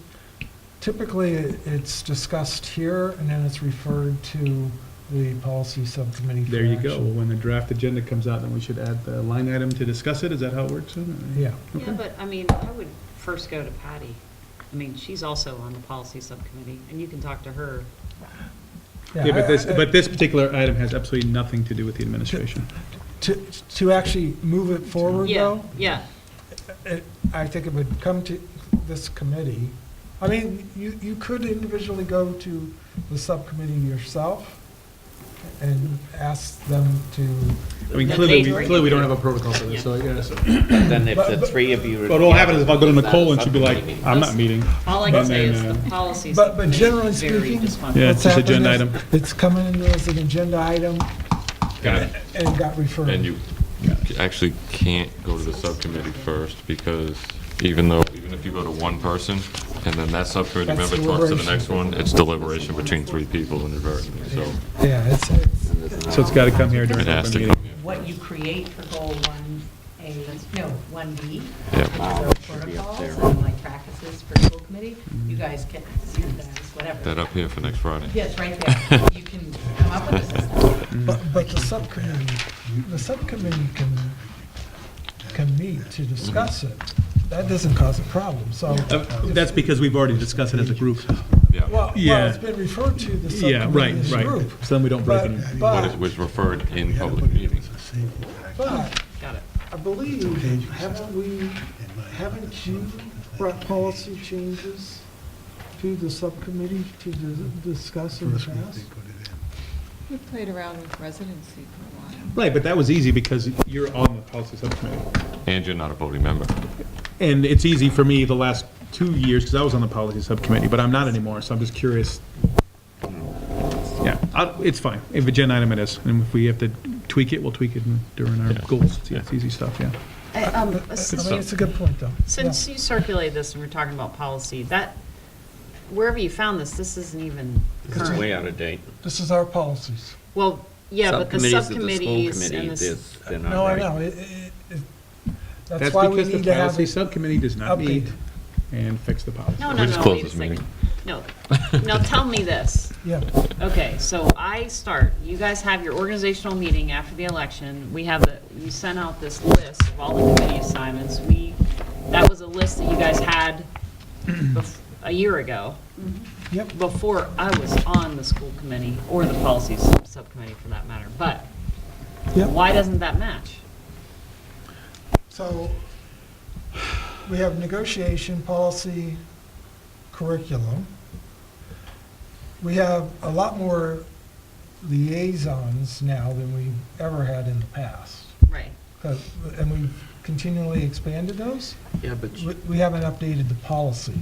Speaker 1: typically it's discussed here and then it's referred to the policy subcommittee. for
Speaker 8: There you go.
Speaker 1: action.
Speaker 8: Well, when the draft agenda comes out, then we should add the line item to discuss it? Is that how it works?
Speaker 1: Yeah.
Speaker 8: Okay.
Speaker 4: Yeah, but I mean, I would first go to Patty. I mean, she's also on the policy subcommittee, and you can talk to her.
Speaker 8: Yeah, but this particular item has absolutely nothing to do with the administration.
Speaker 1: To actually move it forward,
Speaker 4: Yeah,
Speaker 1: though,
Speaker 4: yeah.
Speaker 1: I think it would come to this committee. I mean, you could individually go to the subcommittee yourself and ask them to,
Speaker 8: I mean,
Speaker 4: Then
Speaker 8: clearly,
Speaker 4: they-
Speaker 8: we don't have a protocol for this, so, yeah. so-
Speaker 2: Then if the three of you.
Speaker 8: But what'll happen is if I go to Nicole and she'll be like, I'm not meeting.
Speaker 4: All I can
Speaker 8: And
Speaker 4: say
Speaker 8: then,
Speaker 4: is the policy
Speaker 1: but
Speaker 4: subcommittee
Speaker 1: generally
Speaker 4: is very
Speaker 1: speaking,
Speaker 4: dysfunctional.
Speaker 8: Yeah,
Speaker 1: what's
Speaker 8: it's just
Speaker 1: happened
Speaker 8: agenda
Speaker 1: is
Speaker 8: item.
Speaker 1: it's coming in as an agenda item
Speaker 6: Got it.
Speaker 1: and got referred.
Speaker 6: And you actually can't go to the subcommittee first, because even if you go to one person, and then that subcommittee
Speaker 1: That's
Speaker 6: member talks to the
Speaker 1: deliberation.
Speaker 6: next one, it's deliberation between three people inadvertently, so
Speaker 1: Yeah, it's,
Speaker 8: So it's got to come here during
Speaker 6: it has
Speaker 8: open
Speaker 6: to
Speaker 8: meeting.
Speaker 6: come here.
Speaker 13: What you create for goal 1A, no, 1B,
Speaker 6: Yeah.
Speaker 13: so protocols and like practices for school committee, you guys can see those, whatever.
Speaker 6: That up here for next Friday.
Speaker 13: Yes, right there. You can come up with a system.
Speaker 1: but the subcommittee can meet to discuss it. That doesn't cause a problem, so.
Speaker 8: That's because we've already discussed it as a group.
Speaker 6: Yeah.
Speaker 1: Well,
Speaker 8: Yeah.
Speaker 1: it's been referred to the
Speaker 8: Yeah, right,
Speaker 1: subcommittee as a
Speaker 8: right.
Speaker 1: group.
Speaker 8: So then we don't break
Speaker 1: But-
Speaker 8: any.
Speaker 6: But it
Speaker 1: But,
Speaker 6: was referred in public meetings.
Speaker 1: but
Speaker 4: Got it.
Speaker 1: I believe, haven't you brought policy changes to the subcommittee to discuss in the past?
Speaker 11: We played around with residency for a while.
Speaker 8: Right, but that was easy because you're on the policy subcommittee.
Speaker 6: And you're not a voting member.
Speaker 8: And it's easy for me the last 2 years, because I was on the policy subcommittee, but I'm not anymore, so I'm just curious. Yeah, it's fine. If agenda item it is, and if we have to tweak it, we'll tweak it during our goals. Yeah, it's easy stuff, yeah.
Speaker 1: I mean, it's a good point, though.
Speaker 4: Since you circulated this and we're talking about policy, that, wherever you found this, this isn't even
Speaker 2: It's
Speaker 4: current.
Speaker 2: way out of date.
Speaker 1: This is our policies.
Speaker 4: Well, yeah, but the
Speaker 2: Subcommittees
Speaker 4: subcommittees
Speaker 2: of the
Speaker 4: and
Speaker 2: school
Speaker 4: the.
Speaker 2: committee, they're not
Speaker 1: No, I
Speaker 2: right.
Speaker 1: know. That's
Speaker 8: That's
Speaker 1: why we
Speaker 8: because the
Speaker 1: need to have
Speaker 8: policy
Speaker 1: it
Speaker 8: subcommittee does not meet
Speaker 1: updated.
Speaker 8: and fix the policy.
Speaker 4: No,
Speaker 6: We
Speaker 4: no,
Speaker 6: just
Speaker 4: no,
Speaker 6: closed
Speaker 4: wait a
Speaker 6: this
Speaker 4: second.
Speaker 6: meeting.
Speaker 4: No. Now tell me this.
Speaker 1: Yeah.
Speaker 4: Okay, so I start, you guys have your organizational meeting after the election. You sent out this list of all the committee assignments. That was a list that you guys had a year ago.
Speaker 1: Yep.
Speaker 4: Before I was on the school committee, or the policy subcommittee for that matter. But
Speaker 1: Yep.
Speaker 4: why doesn't that match?
Speaker 1: So we have negotiation, policy, curriculum. We have a lot more liaisons now than we've ever had in the past.
Speaker 4: Right.
Speaker 1: And we've continually expanded those.
Speaker 2: Yeah, but,
Speaker 1: We haven't updated the policy.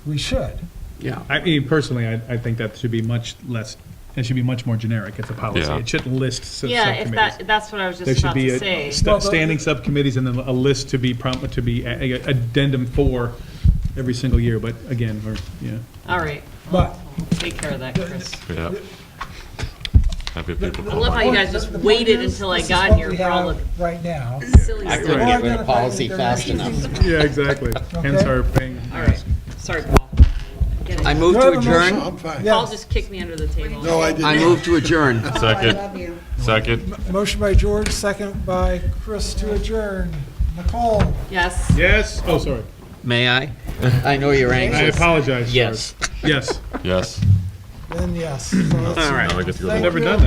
Speaker 1: We should.
Speaker 2: yeah.
Speaker 8: I mean, personally, I think that should be much less, it should be much more generic. It's a policy.
Speaker 6: Yeah.
Speaker 8: It shouldn't list
Speaker 4: Yeah, if
Speaker 8: subcommittees.
Speaker 4: that's what I was
Speaker 8: There
Speaker 4: just
Speaker 8: should
Speaker 4: about
Speaker 8: be
Speaker 4: to say.
Speaker 8: standing subcommittees and then a list to be a addendum for every single year, but again, yeah.
Speaker 4: All right.
Speaker 1: But-
Speaker 4: I'll take care of that, Chris.
Speaker 6: Yeah. Have your people
Speaker 4: I
Speaker 6: come
Speaker 4: love how you
Speaker 6: by.
Speaker 4: guys just
Speaker 1: The point
Speaker 4: waited
Speaker 1: is,
Speaker 4: until I
Speaker 1: this is
Speaker 4: got
Speaker 1: what
Speaker 4: here
Speaker 1: we
Speaker 4: for all
Speaker 1: have
Speaker 4: the
Speaker 1: right now.
Speaker 4: silly
Speaker 2: I
Speaker 4: stuff.
Speaker 2: couldn't get rid of
Speaker 1: Identify
Speaker 2: policy
Speaker 1: that
Speaker 2: fast
Speaker 1: there are
Speaker 2: enough.
Speaker 1: issues.
Speaker 8: Yeah, exactly. Hence
Speaker 1: Okay.
Speaker 8: our paying.
Speaker 4: All right, sorry, Paul. Get it.
Speaker 2: I move
Speaker 1: Do I
Speaker 2: to
Speaker 1: have a motion?
Speaker 2: adjourn.
Speaker 14: No, I'm fine.
Speaker 1: Yeah.
Speaker 4: Paul just kicked me under the table.
Speaker 14: No, I didn't.
Speaker 2: I move to adjourn.
Speaker 15: Oh, I
Speaker 6: Second.
Speaker 15: love you.
Speaker 6: Second.
Speaker 1: Motion by George, second by Chris to adjourn. Nicole?
Speaker 4: Yes.
Speaker 8: Yes, oh, sorry.
Speaker 2: May I? I know you're
Speaker 8: I
Speaker 2: anxious.
Speaker 8: apologize.
Speaker 2: Yes.
Speaker 8: Yes.
Speaker 6: Yes.
Speaker 1: Then yes.
Speaker 2: All right.
Speaker 6: Now I get to go to
Speaker 1: Thank
Speaker 6: work.
Speaker 8: Never
Speaker 1: you.
Speaker 8: done that.